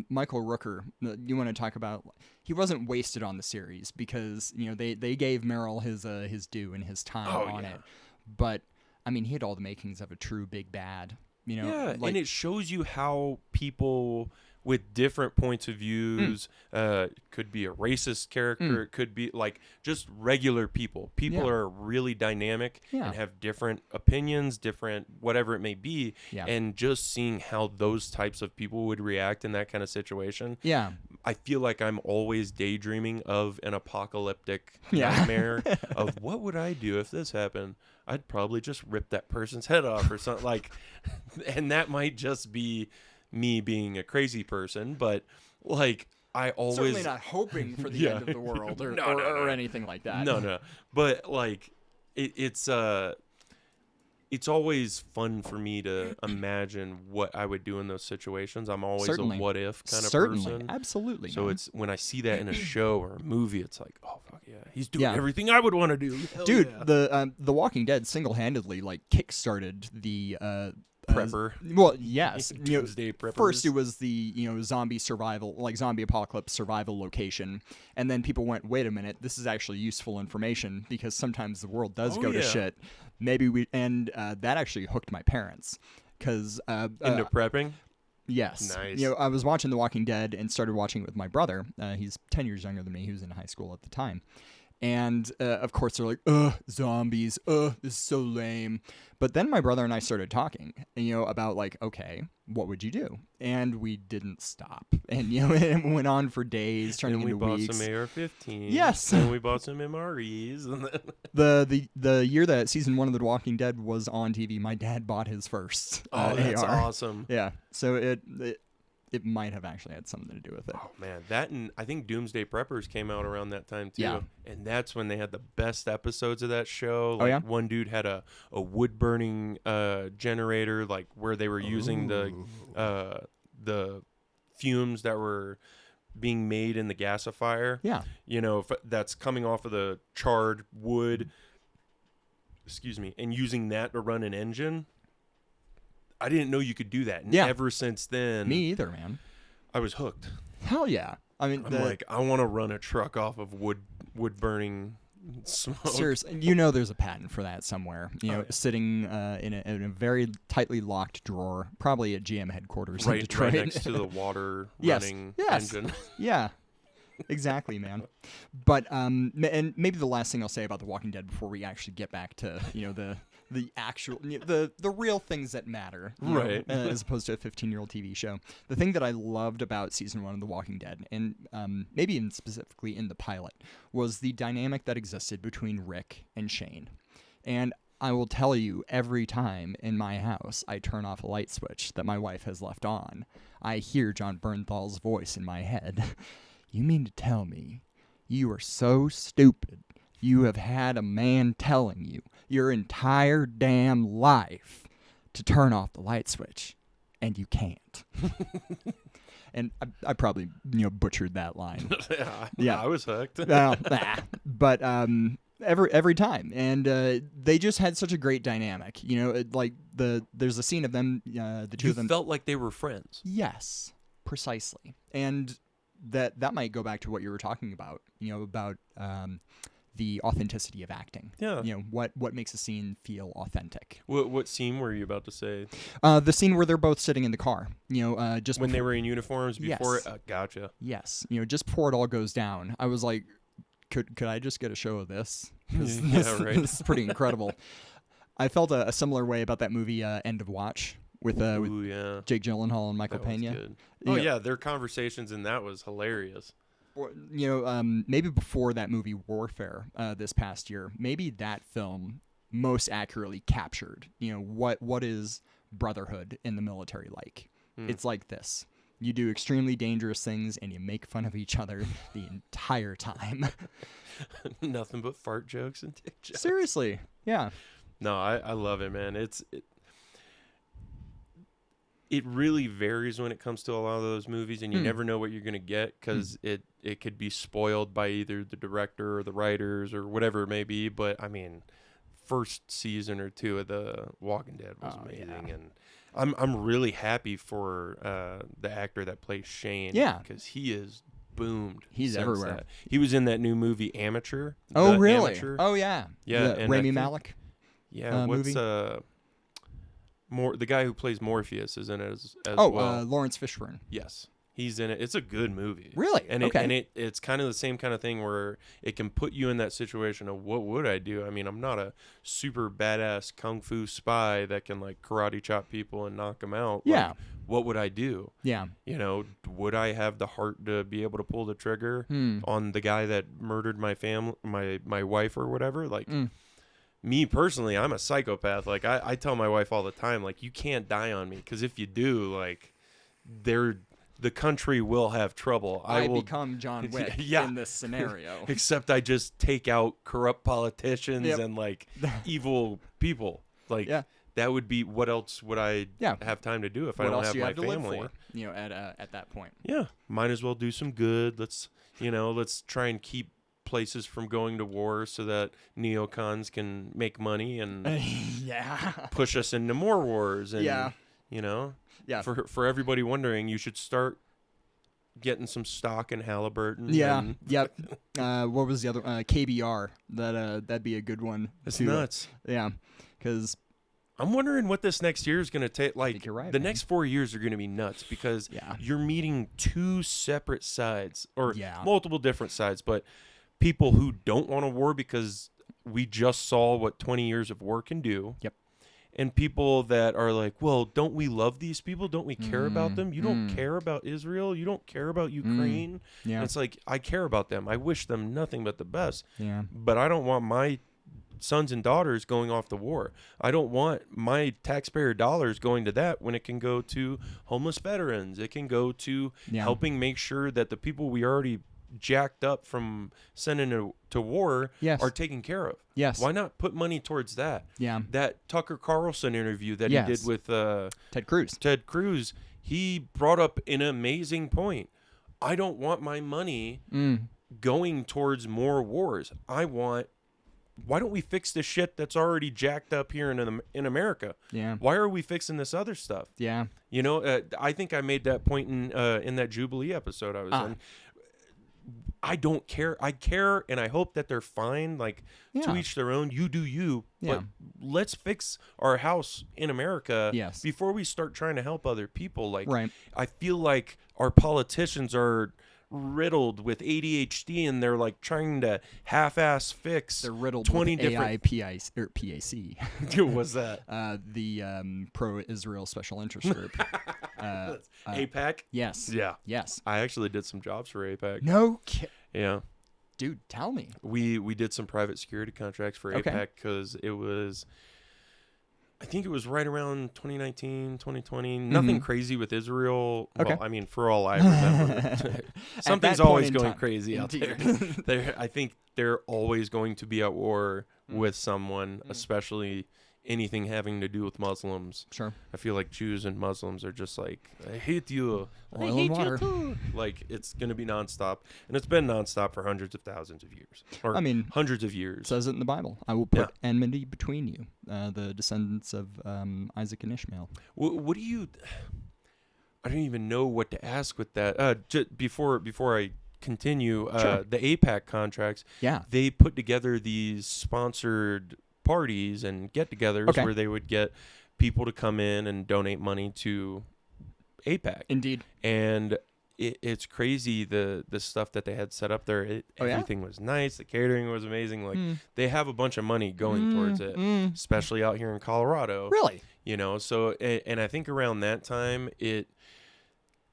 Speaker 3: Michael Rooker, you want to talk about? He wasn't wasted on the series because they gave Merrill his due and his time on it, but I mean he had all the makings of a true big bad.
Speaker 2: And it shows you how people with different points of views, could be a racist character, it could be like just regular people. People are really dynamic and have different opinions, different whatever it may be, and just seeing how those types of people would react in that kind of situation. I feel like I'm always daydreaming of an apocalyptic nightmare of what would I do if this happened? I'd probably just rip that person's head off or something like, and that might just be me being a crazy person, but like I always
Speaker 3: certainly not hoping for the end of the world or anything like that.
Speaker 2: No, but like it's always fun for me to imagine what I would do in those situations. I'm always a what if kind of person.
Speaker 3: Absolutely.
Speaker 2: So it's when I see that in a show or a movie, it's like, oh fuck yeah, he's doing everything I would want to do. Hell
Speaker 3: dude,
Speaker 2: yeah.
Speaker 3: The Walking Dead single-handedly like kickstarted the
Speaker 2: prepper.
Speaker 3: Well, yes.
Speaker 2: Doomsday preppers.
Speaker 3: First, it was the zombie survival, like zombie apocalypse survival location, and then people went, "Wait a minute, this is actually useful information because sometimes the world does go to shit." Maybe that actually hooked my parents because
Speaker 2: into prepping.
Speaker 3: Yes.
Speaker 2: Nice.
Speaker 3: I was watching The Walking Dead and started watching it with my brother. He's 10 years younger than me. He was in high school at the time. And, of course, they're like, zombies. This is so lame. But then my brother and I started talking, about, like, okay, what would you do? And we didn't stop. And, it went on for days, turning into weeks.
Speaker 2: And we bought some AR-15s.
Speaker 3: Yes.
Speaker 2: And we bought some MREs. And
Speaker 3: then the year that season 1 of The Walking Dead was on TV, my dad bought his first
Speaker 2: that's
Speaker 3: AR.
Speaker 2: awesome.
Speaker 3: Yeah. So it might have actually had something to do with it.
Speaker 2: Oh, man. That and I think Doomsday Preppers came out around that time, too.
Speaker 3: Yeah.
Speaker 2: And that's when they had the best episodes of that show. Like, one dude had a wood-burning generator, like, where they were using the fumes that were being made in the gasifier.
Speaker 3: Yeah.
Speaker 2: That's coming off of the charred wood, and using that to run an engine. I didn't know you could do that. And ever since then.
Speaker 3: Me either, man.
Speaker 2: I was hooked.
Speaker 3: Hell yeah. I mean,
Speaker 2: I'm like, I want to run a truck off of wood burning smoke.
Speaker 3: seriously, there's a patent for that somewhere. Sitting in a very tightly locked drawer, probably at GM headquarters in Detroit.
Speaker 2: Right next to the water
Speaker 3: Yes.
Speaker 2: running
Speaker 3: Yes.
Speaker 2: engine.
Speaker 3: Yeah. Exactly, man. But and maybe the last thing I'll say about The Walking Dead before we actually get back to the actual the real things that matter,
Speaker 2: right?
Speaker 3: As opposed to a 15-year-old TV show. The thing that I loved about season 1 of The Walking Dead, and maybe even specifically in the pilot, was the dynamic that existed between Rick and Shane. And I will tell you, every time in my house I turn off a light switch that my wife has left on, I hear John Bernthal's voice in my head. You mean to tell me you are so stupid you have had a man telling you your entire damn life to turn off the light switch, and you can't? And I probably butchered that line.
Speaker 2: Yeah, I was hooked.
Speaker 3: But every time, and they just had such a great dynamic. There's a scene of them, the two of them
Speaker 2: felt like they were friends.
Speaker 3: Yes, precisely, and that might go back to what you were talking about, about the authenticity of acting.
Speaker 2: Yeah.
Speaker 3: What makes a scene feel authentic.
Speaker 2: What scene were you about to say?
Speaker 3: The scene where they're both sitting in the car. Just
Speaker 2: when they were in uniforms before.
Speaker 3: Yes.
Speaker 2: Gotcha.
Speaker 3: Yes. Just before it all goes down, I was like, could I just get a show of this? This is pretty incredible. I felt a similar way about that movie End of Watch. With Jake Gyllenhaal and Michael Pena.
Speaker 2: Good. Oh yeah, their conversations in that was hilarious.
Speaker 3: Maybe before that movie Warfare this past year, maybe that film most accurately captured, what is brotherhood in the military like. It's like this. You do extremely dangerous things and you make fun of each other the entire time.
Speaker 2: Nothing but fart jokes and dick jokes.
Speaker 3: Seriously, yeah.
Speaker 2: No, I love it, man. It really varies when it comes to a lot of those movies, and you never know what you're going to get because it could be spoiled by either the director or the writers or whatever it may be. But, I mean, first season or two of The Walking Dead was amazing. Yeah. And I'm really happy for the actor that plays Shane.
Speaker 3: Yeah.
Speaker 2: Because he is boomed.
Speaker 3: He's everywhere.
Speaker 2: He was in that new movie, Amateur.
Speaker 3: Oh, really?
Speaker 2: Amateur.
Speaker 3: Oh, yeah.
Speaker 2: Yeah.
Speaker 3: Rami Malek.
Speaker 2: Yeah. What's
Speaker 3: movie?
Speaker 2: The guy who plays Morpheus is in it as well.
Speaker 3: Lawrence Fishburne.
Speaker 2: Yes, he's in it. It's a good movie.
Speaker 3: Really?
Speaker 2: And
Speaker 3: okay.
Speaker 2: it's kind of the same kind of thing where it can put you in that situation of what would I do? I mean, I'm not a super badass kung fu spy that can like karate chop people and knock them out.
Speaker 3: Yeah.
Speaker 2: Like, what would I do?
Speaker 3: Yeah.
Speaker 2: Would I have the heart to be able to pull the trigger on the guy that murdered my family, my wife or whatever? Like. Me personally, I'm a psychopath. Like I tell my wife all the time, like you can't die on me because if you do, like, the country will have trouble. I will
Speaker 3: become John Wick in this scenario.
Speaker 2: Except I just take out corrupt politicians and like evil people. Like that would be what else would I have time to do if I don't have my family?
Speaker 3: Live for, at that point.
Speaker 2: Yeah, might as well do some good. Let's try and keep places from going to war so that neocons can make money and push us into more wars and for everybody wondering, you should start getting some stock in Halliburton.
Speaker 3: What was the other KBR? That'd be a good one.
Speaker 2: It's nuts.
Speaker 3: Yeah, because
Speaker 2: I'm wondering what this next year is going to take. Like,
Speaker 3: you're right,
Speaker 2: the next 4 years are going to be nuts because you're meeting two separate sides or multiple different sides, but people who don't want a war because we just saw what 20 years of war can do.
Speaker 3: Yep.
Speaker 2: And people that are like, well, don't we love these people? Don't we care about them? You don't care about Israel? You don't care about Ukraine?
Speaker 3: Yeah.
Speaker 2: And it's like, I care about them. I wish them nothing but the best.
Speaker 3: Yeah.
Speaker 2: But I don't want my sons and daughters going off to war. I don't want my taxpayer dollars going to that when it can go to homeless veterans. It can go to helping make sure that the people we already jacked up from sending to war are taken care of.
Speaker 3: Yes.
Speaker 2: Why not put money towards that?
Speaker 3: Yeah.
Speaker 2: That Tucker Carlson interview that he did with
Speaker 3: Ted Cruz.
Speaker 2: Ted Cruz, he brought up an amazing point. I don't want my money going towards more wars. I want why don't we fix the shit that's already jacked up here in America?
Speaker 3: Yeah.
Speaker 2: Why are we fixing this other stuff?
Speaker 3: Yeah.
Speaker 2: You know, I think I made that point in that Jubilee episode I was in. I don't care. I care, and I hope that they're fine. Like, to each their own. You do you.
Speaker 3: Yeah.
Speaker 2: But let's fix our house in America before we start trying to help other people. Like, I feel like our politicians are riddled with ADHD, and they're like trying to half-ass fix.
Speaker 3: They're riddled
Speaker 2: 20
Speaker 3: with
Speaker 2: different
Speaker 3: PAC.
Speaker 2: What's that?
Speaker 3: The pro-Israel special interest group.
Speaker 2: APAC.
Speaker 3: Yes.
Speaker 2: Yeah.
Speaker 3: Yes.
Speaker 2: I actually did some jobs for APAC.
Speaker 3: No.
Speaker 2: Yeah.
Speaker 3: Dude, tell me.
Speaker 2: We did some private security contracts for APAC because it was, I think it was right around 2019, 2020. Nothing crazy with Israel. Well, I mean, for all I remember. Something's always going crazy out there. I think they're always going to be at war with someone, especially anything having to do with Muslims.
Speaker 3: Sure. I
Speaker 2: feel like Jews and Muslims are just like, I hate you. I
Speaker 3: Oil
Speaker 2: hate
Speaker 3: and water.
Speaker 2: you too. Like, it's going to be nonstop. And it's been nonstop for hundreds of thousands of years. Or hundreds of years.
Speaker 3: It says it in the Bible. I will put enmity between you, the descendants of Isaac and Ishmael.
Speaker 2: What do you... I don't even know what to ask with that. Just before I continue, the APAC contracts, they put together these sponsored parties and get-togethers where they would get people to come in and donate money to APAC.
Speaker 3: Indeed.
Speaker 2: And it's crazy the stuff that they had set up there. Everything was nice. The catering was amazing. Like they have a bunch of money going towards it, especially out here in Colorado.
Speaker 3: Really?
Speaker 2: You know, so and I think around that time it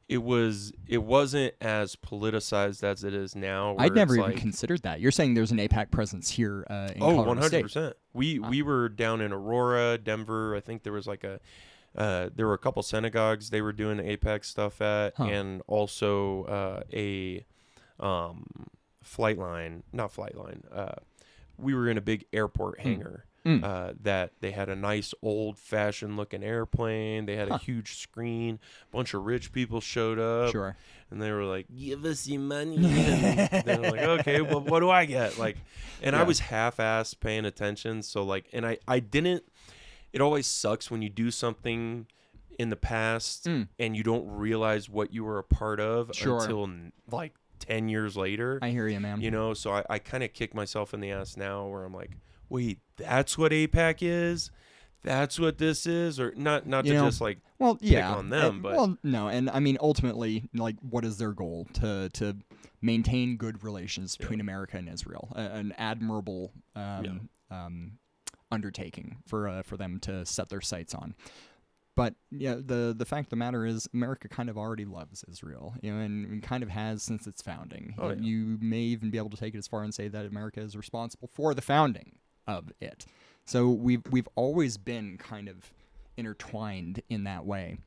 Speaker 2: wasn't as politicized as it is now.
Speaker 3: I'd never even considered that. You're saying there's an APAC presence here in Colorado 100%.
Speaker 2: State. We were down in Aurora, Denver. I think there was like there were a couple synagogues they were doing the APAC stuff at, and also a flight line. We were in a big airport hangar. That they had a nice old-fashioned looking airplane. They had a huge screen. A bunch of rich people showed up.
Speaker 3: Sure.
Speaker 2: And they were like, "Give us your money." And they were like, "Okay, well, what do I get?" Like, and I was half-assed paying attention. So like, and I didn't. It always sucks when you do something in the past and you don't realize what you were a part of until like 10 years later.
Speaker 3: I hear you, man.
Speaker 2: You know, so I kind of kick myself in the ass now, where I'm like, wait, that's what APAC is? That's what this is? Or not to just like pick on them, but
Speaker 3: well, no, and I mean ultimately, like, what is their goal? To maintain good relations between America and Israel. An admirable undertaking for them to set their sights on. But the fact of the matter is, America kind of already loves Israel, and kind of has since its founding. You may even be able to take it as far and say that America is responsible for the founding of it. So we've always been kind of intertwined in that way.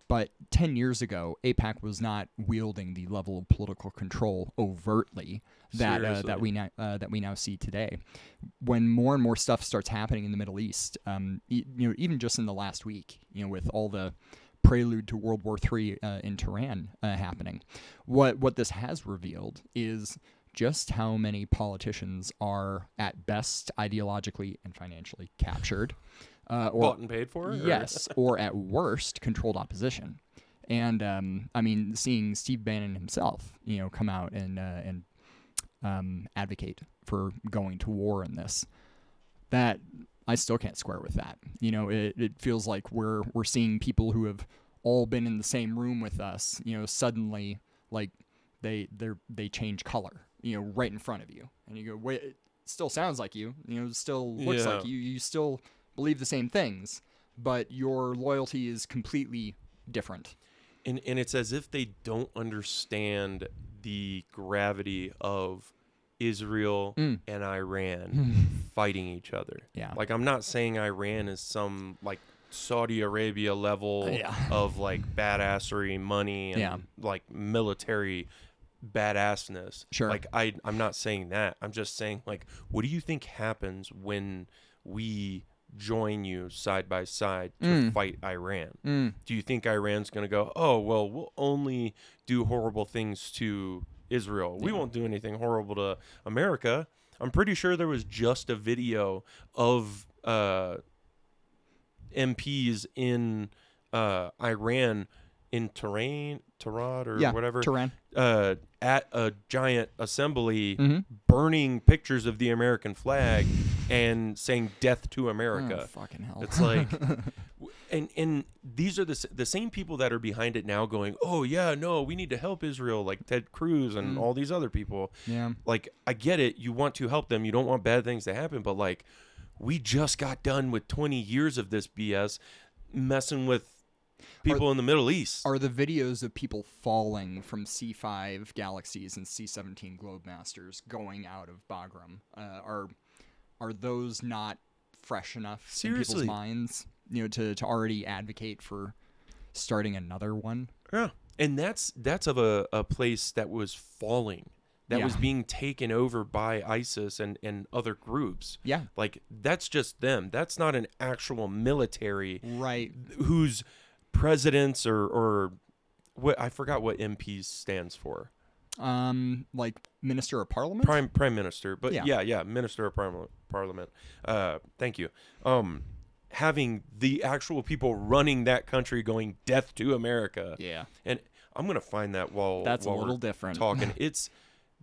Speaker 3: But 10 years ago, AIPAC was not wielding the level of political control overtly that we now see today. When more and more stuff starts happening in the Middle East, even just in the last week, with all the prelude to World War III in Tehran happening, what this has revealed is just how many politicians are at best ideologically and financially captured. Or
Speaker 2: bought and paid for?
Speaker 3: Yes, or at worst, controlled opposition. And, I mean, seeing Steve Bannon himself, come out and advocate for going to war in this, that I still can't square with that. It feels like we're seeing people who have all been in the same room with us, suddenly, like, they change color, right in front of you. And you go, wait, it still sounds like you, it still looks like you. You still believe the same things, but your loyalty is completely different.
Speaker 2: And it's as if they don't understand the gravity of Israel and Iran fighting each other.
Speaker 3: Yeah.
Speaker 2: Like, I'm not saying Iran is some, like, Saudi Arabia level of, like, badassery, money, and, like, military badassness.
Speaker 3: Sure.
Speaker 2: Like, I'm not saying that. I'm just saying, like, what do you think happens when we join you side by side to fight Iran? Do you think Iran's going to go, oh, well, we'll only do horrible things to Israel. We won't do anything horrible to America. I'm pretty sure there was just a video of MPs in Iran in Tehran or whatever.
Speaker 3: Tehran.
Speaker 2: At a giant assembly
Speaker 3: Mm-hmm.
Speaker 2: burning pictures of the American flag and saying death to America.
Speaker 3: Oh, fucking hell.
Speaker 2: It's like, and these are the same people that are behind it now going, oh yeah, no, we need to help Israel, like Ted Cruz and all these other people.
Speaker 3: Yeah.
Speaker 2: Like, I get it. You want to help them. You don't want bad things to happen. But like, we just got done with 20 years of this BS messing with people in the Middle East.
Speaker 3: Are the videos of people falling from C5 Galaxies and C17 Globemasters going out of Bagram, are those not fresh enough in people's minds, to already advocate for starting another one?
Speaker 2: Yeah. And that's of a place that was falling, that was being taken over by ISIS and other groups.
Speaker 3: Yeah.
Speaker 2: Like, that's just them. That's not an actual military.
Speaker 3: Right.
Speaker 2: Whose presidents or what, I forgot what MPs stands for.
Speaker 3: Like Minister of Parliament?
Speaker 2: Prime Minister. But yeah, Minister of Parliament. Thank you. Having the actual people running that country going death to America.
Speaker 3: Yeah.
Speaker 2: And I'm going to find that while
Speaker 3: That's
Speaker 2: while
Speaker 3: a little
Speaker 2: we're
Speaker 3: different.
Speaker 2: Talking.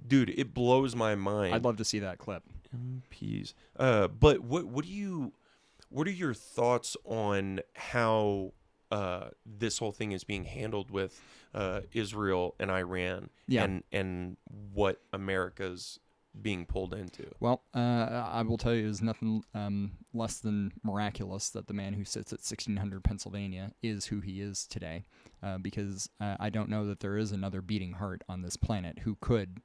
Speaker 2: Dude, it blows my mind.
Speaker 3: I'd love to see that clip.
Speaker 2: MPs. But what are your thoughts on how this whole thing is being handled with Israel and Iran, and what America's being pulled into?
Speaker 3: Well, I will tell you, there's nothing less than miraculous that the man who sits at 1600 Pennsylvania is who he is today, because I don't know that there is another beating heart on this planet who could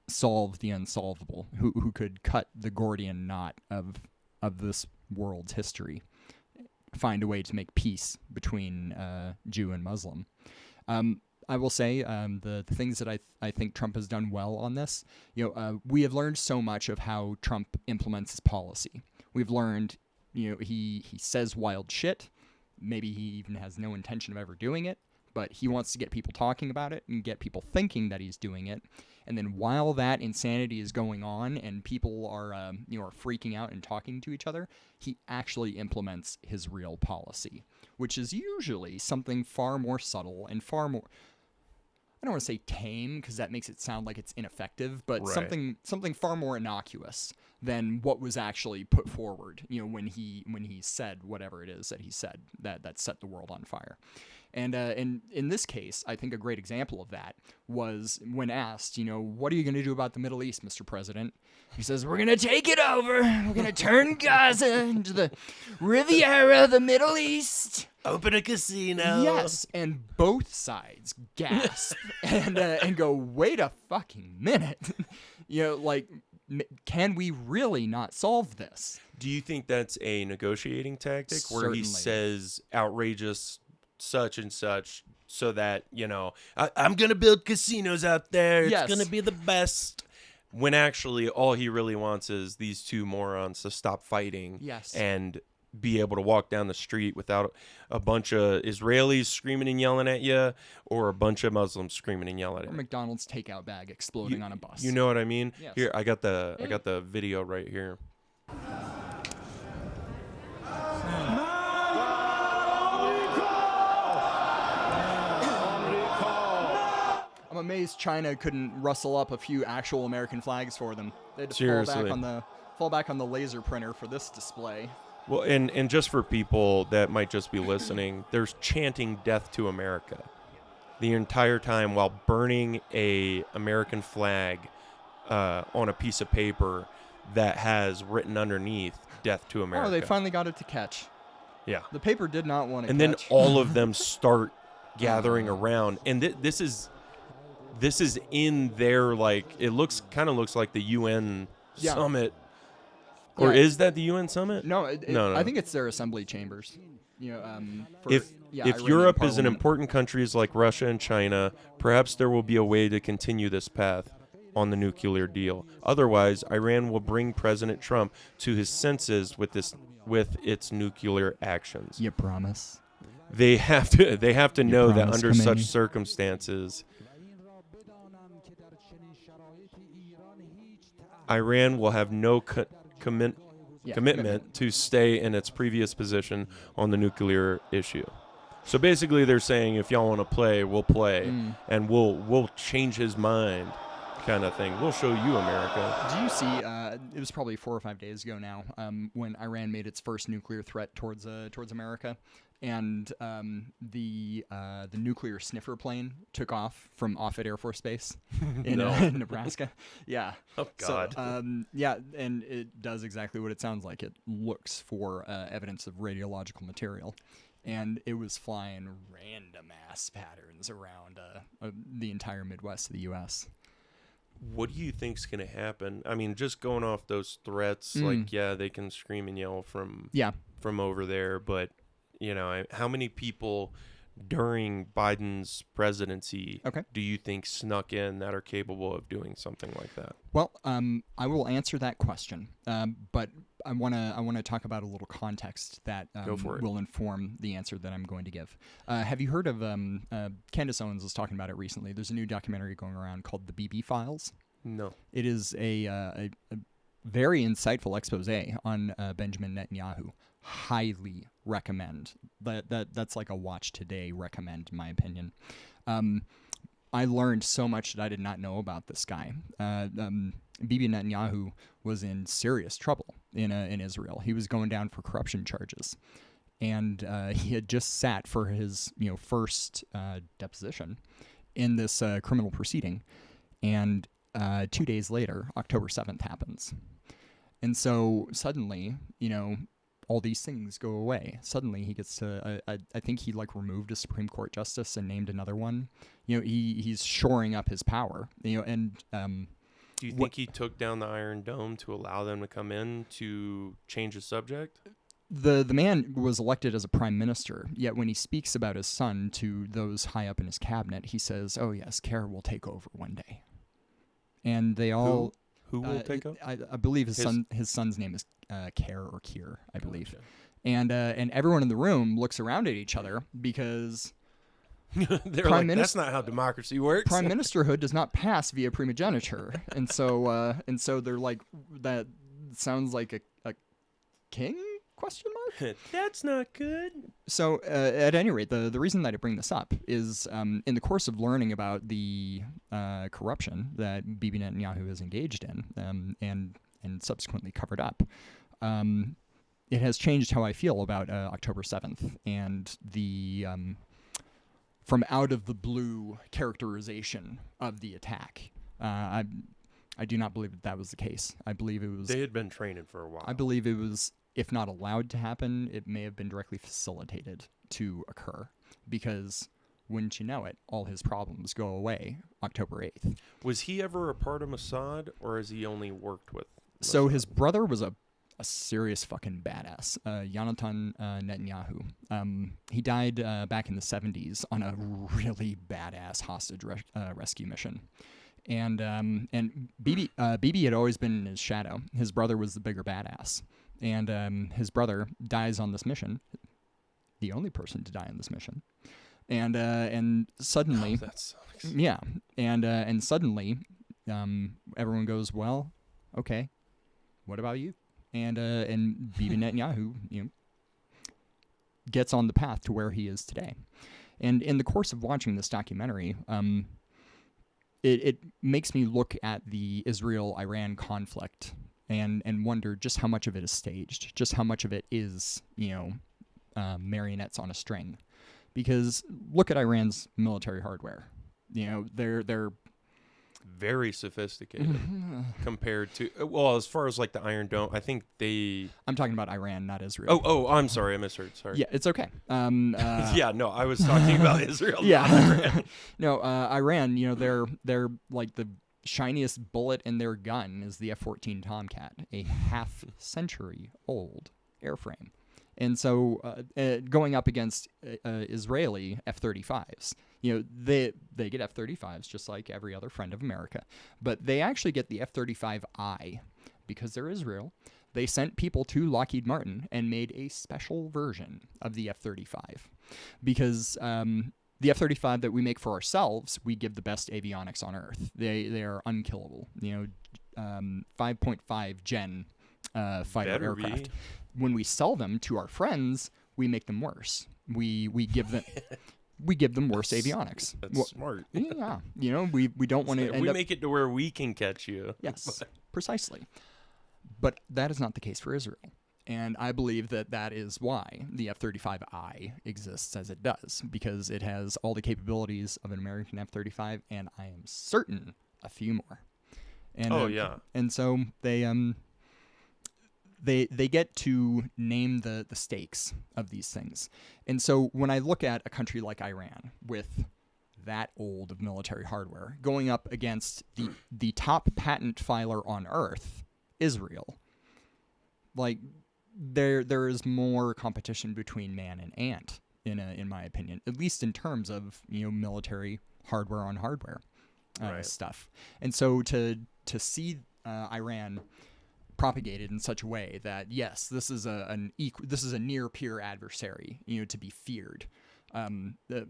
Speaker 3: solve the unsolvable, who could cut the Gordian knot of this world's history, find a way to make peace between Jew and Muslim. I will say the things that I think Trump has done well on this. We have learned so much of how Trump implements his policy. We've learned, he says wild shit. Maybe he even has no intention of ever doing it, but he wants to get people talking about it and get people thinking that he's doing it. And then while that insanity is going on and people are are freaking out and talking to each other, he actually implements his real policy, which is usually something far more subtle and far more, I don't want to say tame because that makes it sound like it's ineffective, but something far more innocuous than what was actually put forward, when he said whatever it is that he said that set the world on fire. And in this case, I think a great example of that was when asked, what are you going to do about the Middle East, Mr. President? He says, we're going to take it over. We're going to turn Gaza into the Riviera of the Middle East.
Speaker 2: Open a casino.
Speaker 3: Yes, and both sides gasp and go, wait a fucking minute. Can we really not solve this?
Speaker 2: Do you think that's a negotiating tactic where he says outrageous such and such so that, I'm going to build casinos out there. It's going to be the best. When actually all he really wants is these two morons to stop fighting and be able to walk down the street without a bunch of Israelis screaming and yelling at you or a bunch of Muslims screaming and yelling at you.
Speaker 3: Or McDonald's takeout bag exploding on a bus.
Speaker 2: You know what I mean?
Speaker 3: Yes.
Speaker 2: Here, I got the video right here.
Speaker 3: I'm amazed China couldn't rustle up a few actual American flags for them. They had to fall back on the laser printer for this display.
Speaker 2: Well, and just for people that might just be listening, there's chanting death to America the entire time while burning a American flag on a piece of paper that has written underneath death to America.
Speaker 3: Oh, they finally got it to catch.
Speaker 2: Yeah.
Speaker 3: The paper did not want to
Speaker 2: catch. And then all of them start gathering around. And this is in their, it kind of looks like the UN summit. Or is that the UN summit?
Speaker 3: No,
Speaker 2: no.
Speaker 3: I think it's their assembly chambers.
Speaker 2: If Europe is an important countries like Russia and China, perhaps there will be a way to continue this path on the nuclear deal. Otherwise, Iran will bring President Trump to his senses with its nuclear actions.
Speaker 3: You promise?
Speaker 2: They have to know that under such circumstances, Iran will have no commitment to stay in its previous position on the nuclear issue. So basically, they're saying if y'all want to play, we'll play, and we'll change his mind, kind of thing. We'll show you America.
Speaker 3: Do you see? It was probably 4 or 5 days ago now when Iran made its first nuclear threat towards America, and the nuclear sniffer plane took off from Offutt Air Force Base in Nebraska. Yeah.
Speaker 2: Oh God.
Speaker 3: So yeah, and it does exactly what it sounds like. It looks for evidence of radiological material. And it was flying random ass patterns around the entire Midwest of the U.S.
Speaker 2: What do you think's going to happen? I mean, just going off those threats, like, yeah, they can scream and yell from over there, but, you know, how many people during Biden's presidency do you think snuck in that are capable of doing something like that?
Speaker 3: Well, I will answer that question, but I want to talk about a little context that will inform the answer that I'm going to give. Have you heard of Candace Owens was talking about it recently? There's a new documentary going around called The BB Files.
Speaker 2: No.
Speaker 3: It is a very insightful expose on Benjamin Netanyahu. Highly recommend. That's like a watch today recommend, in my opinion. I learned so much that I did not know about this guy. Bibi Netanyahu was in serious trouble in Israel. He was going down for corruption charges, and he had just sat for his first deposition in this criminal proceeding, and 2 days later, October 7th happens, and so suddenly, all these things go away. Suddenly he gets to, I think he removed a Supreme Court justice and named another one. He's shoring up his power, and
Speaker 2: do you think he took down the Iron Dome to allow them to come in to change the subject?
Speaker 3: The man was elected as a prime minister, yet when he speaks about his son to those high up in his cabinet, he says, "Oh yes, Kerr will take over one day." And they all
Speaker 2: who will take over?
Speaker 3: I believe his son's name is Kerr or Keir, I believe. And everyone in the room looks around at each other because
Speaker 2: they're like, that's not how democracy works.
Speaker 3: Prime ministerhood does not pass via primogeniture, and so they're like, that sounds like a king? Question mark?
Speaker 2: That's not good.
Speaker 3: So at any rate, the reason that I bring this up is in the course of learning about the corruption that Bibi Netanyahu is engaged in and subsequently covered up, it has changed how I feel about October 7th and the from out of the blue characterization of the attack. I do not believe that was the case. I believe it was...
Speaker 2: They had been training for a while.
Speaker 3: I believe it was, if not allowed to happen, it may have been directly facilitated to occur. Because, wouldn't you know it, all his problems go away October 8th.
Speaker 2: Was he ever a part of Mossad, or has he only worked with Mossad?
Speaker 3: So his brother was a serious fucking badass, Yonatan Netanyahu. He died back in the 70s on a really badass hostage rescue mission. And Bibi had always been in his shadow. His brother was the bigger badass. And his brother dies on this mission, the only person to die on this mission. And suddenly,
Speaker 2: that sucks.
Speaker 3: Yeah, and suddenly, everyone goes, well, okay, what about you? And Bibi Netanyahu, gets on the path to where he is today. And in the course of watching this documentary, it makes me look at the Israel-Iran conflict and wonder just how much of it is staged, just how much of it is, marionettes on a string. Because look at Iran's military hardware. They're
Speaker 2: very sophisticated compared to, well, as far as like the Iron Dome, I think
Speaker 3: I'm talking about Iran, not Israel.
Speaker 2: Oh, I'm sorry, I misheard. Sorry.
Speaker 3: Yeah, it's okay.
Speaker 2: Yeah, no, I was talking about Israel.
Speaker 3: Yeah,
Speaker 2: not Iran.
Speaker 3: No, Iran. They're like the shiniest bullet in their gun is the F-14 Tomcat, a half-century-old airframe. And so going up against Israeli F-35s, they get F-35s just like every other friend of America. But they actually get the F-35I because they're Israel. They sent people to Lockheed Martin and made a special version of the F-35 because the F-35 that we make for ourselves, we give the best avionics on Earth. They are unkillable. 5.5 gen fighter
Speaker 2: Better
Speaker 3: aircraft.
Speaker 2: be.
Speaker 3: When we sell them to our friends, we make them worse. We give them we give them worse avionics.
Speaker 2: That's smart.
Speaker 3: Yeah, we don't want to end
Speaker 2: we
Speaker 3: up.
Speaker 2: make it to where we can catch you.
Speaker 3: Yes, precisely. But that is not the case for Israel. And I believe that is why the F-35I exists as it does, because it has all the capabilities of an American F-35, and I am certain a few more. And,
Speaker 2: yeah.
Speaker 3: And so they get to name the stakes of these things. And so when I look at a country like Iran with that old of military hardware going up against the top patent filer on earth, Israel, like there is more competition between man and ant in my opinion, at least in terms of military hardware on hardware stuff. And so to see Iran propagated in such a way that yes, this is a near peer adversary, to be feared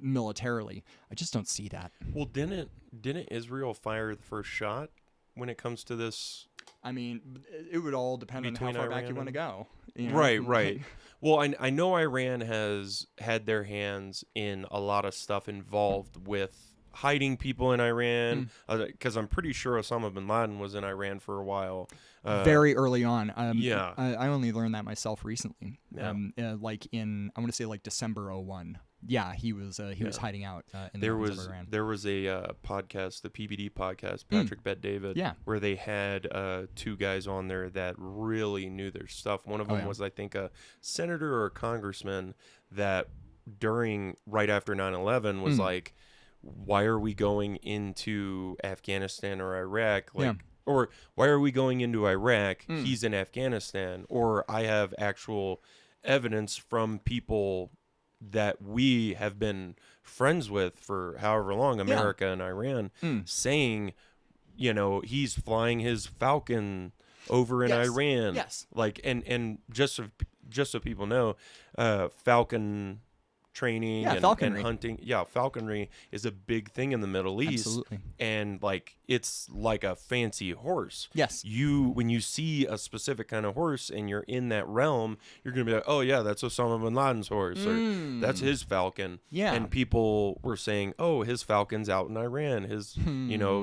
Speaker 3: militarily. I just don't see that.
Speaker 2: Well, didn't Israel fire the first shot when it comes to this?
Speaker 3: I mean, it would all depend on how far back you want to go.
Speaker 2: Right. Well, I know Iran has had their hands in a lot of stuff involved with hiding people in Iran, because I'm pretty sure Osama bin Laden was in Iran for a while.
Speaker 3: Very early on.
Speaker 2: Yeah.
Speaker 3: I only learned that myself recently.
Speaker 2: Yeah.
Speaker 3: Like in, I want to say like December 2001. Yeah, he was hiding out in the mountains of Iran.
Speaker 2: There was a podcast, the PBD podcast, Patrick Bet David, where they had two guys on there that really knew their stuff. One of them was, I think, a senator or a congressman that right after 9/11 was like, why are we going into Afghanistan or Iraq? Or why are we going into Iraq? He's in Afghanistan. Or I have actual evidence from people that we have been friends with for however long, America and Iran, saying, he's flying his Falcon over in Iran.
Speaker 3: Yes.
Speaker 2: Like, and just so people know, Falcon training and hunting. Yeah, falconry is a big thing in the Middle East.
Speaker 3: Absolutely.
Speaker 2: And it's like a fancy horse.
Speaker 3: Yes.
Speaker 2: When you see a specific kind of horse and you're in that realm, you're going to be like, oh yeah, that's Osama bin Laden's horse, or that's his falcon.
Speaker 3: Yeah.
Speaker 2: And people were saying, oh, his falcon's out in Iran. His,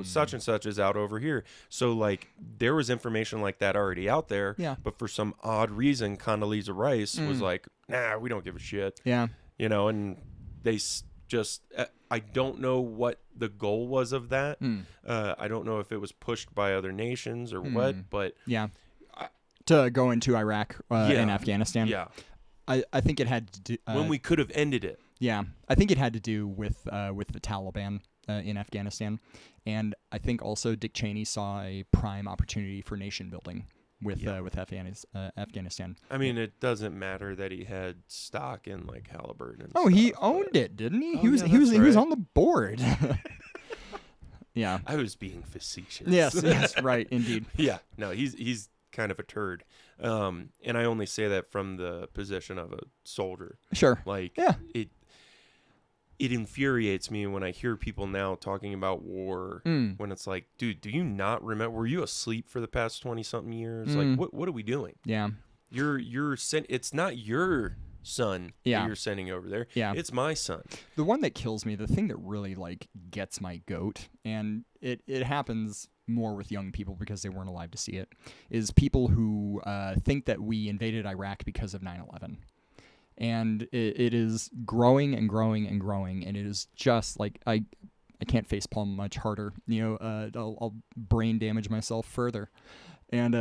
Speaker 2: such and such is out over here. So there was information like that already out there.
Speaker 3: Yeah.
Speaker 2: But for some odd reason, Condoleezza Rice was like, nah, we don't give a shit.
Speaker 3: Yeah.
Speaker 2: And they just, I don't know what the goal was of that. I don't know if it was pushed by other nations or what, but
Speaker 3: yeah, to go into Iraq and Afghanistan.
Speaker 2: Yeah,
Speaker 3: I think it had to do
Speaker 2: when we could have ended it.
Speaker 3: Yeah, I think it had to do with the Taliban in Afghanistan, and I think also Dick Cheney saw a prime opportunity for nation building with Afghanistan.
Speaker 2: I mean, it doesn't matter that he had stock in Halliburton. And
Speaker 3: stuff, he owned it, didn't he? He was on the board. Yeah,
Speaker 2: I was being facetious.
Speaker 3: Yes, right, indeed.
Speaker 2: Yeah, no, he's kind of a turd, and I only say that from the position of a soldier.
Speaker 3: Sure.
Speaker 2: It infuriates me when I hear people now talking about war, when it's like, dude, do you not remember? Were you asleep for the past 20-something years? What are we doing?
Speaker 3: Yeah.
Speaker 2: It's not your son that you're sending over there.
Speaker 3: Yeah.
Speaker 2: It's my son.
Speaker 3: The one that kills me, the thing that really gets my goat, and it happens more with young people because they weren't alive to see it, is people who think that we invaded Iraq because of 9/11. And it is growing and growing and growing, and it is just I can't facepalm much harder. I'll brain damage myself further, and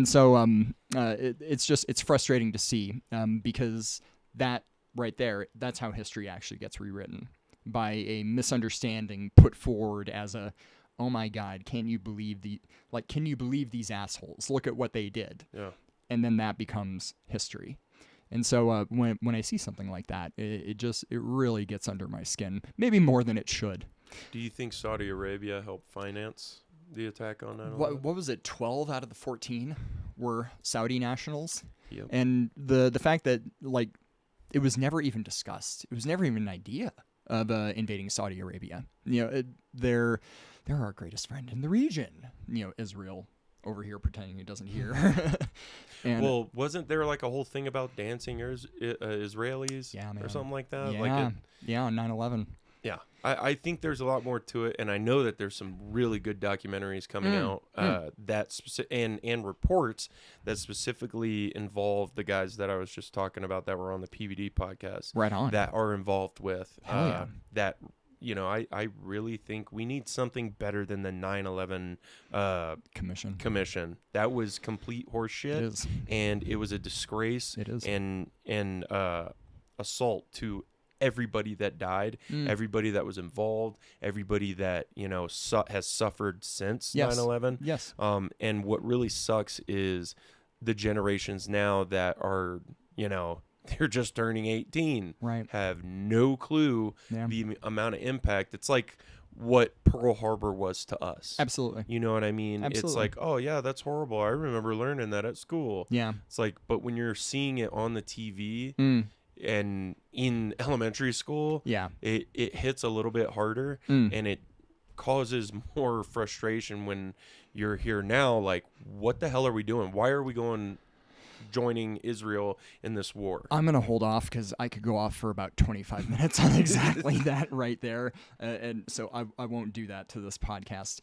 Speaker 3: so it's frustrating to see because that right there, that's how history actually gets rewritten, by a misunderstanding put forward as a, oh my God, can you believe these assholes? Look at what they did.
Speaker 2: Yeah.
Speaker 3: And then that becomes history. And so when I see something like that, it really gets under my skin, maybe more than it should.
Speaker 2: Do you think Saudi Arabia helped finance the attack on 9/11?
Speaker 3: What was it? 12 out of the 14 were Saudi nationals.
Speaker 2: Yep.
Speaker 3: And the fact that it was never even discussed. It was never even an idea of invading Saudi Arabia. they're our greatest friend in the region. Israel over here pretending he doesn't hear. And
Speaker 2: well, wasn't there like a whole thing about dancing Israelis
Speaker 3: man.
Speaker 2: or something like that?
Speaker 3: Yeah, on 9/11.
Speaker 2: Yeah, I think there's a lot more to it, and I know that there's some really good documentaries coming out and reports that specifically involve the guys that I was just talking about that were on the PVD podcast.
Speaker 3: Right on.
Speaker 2: That are involved with
Speaker 3: Hell
Speaker 2: that. I really think we need something better than the 9/11 commission. That was complete horseshit.
Speaker 3: It is.
Speaker 2: And it was a disgrace.
Speaker 3: It is.
Speaker 2: And assault to everybody that died, everybody that was involved, everybody that has suffered since 9/11.
Speaker 3: Yes.
Speaker 2: And what really sucks is the generations now that are they're just turning 18,
Speaker 3: right?
Speaker 2: Have no clue the amount of impact. It's like what Pearl Harbor was to us.
Speaker 3: Absolutely.
Speaker 2: You know what I mean?
Speaker 3: Absolutely.
Speaker 2: It's like, oh yeah, that's horrible. I remember learning that at school.
Speaker 3: Yeah.
Speaker 2: It's like, but when you're seeing it on the TV and in elementary school, it hits a little bit harder and it causes more frustration when you're here now. Like, what the hell are we doing? Why are we joining Israel in this war?
Speaker 3: I'm going to hold off because I could go off for about 25 minutes on exactly that right there. And so I won't do that to this podcast.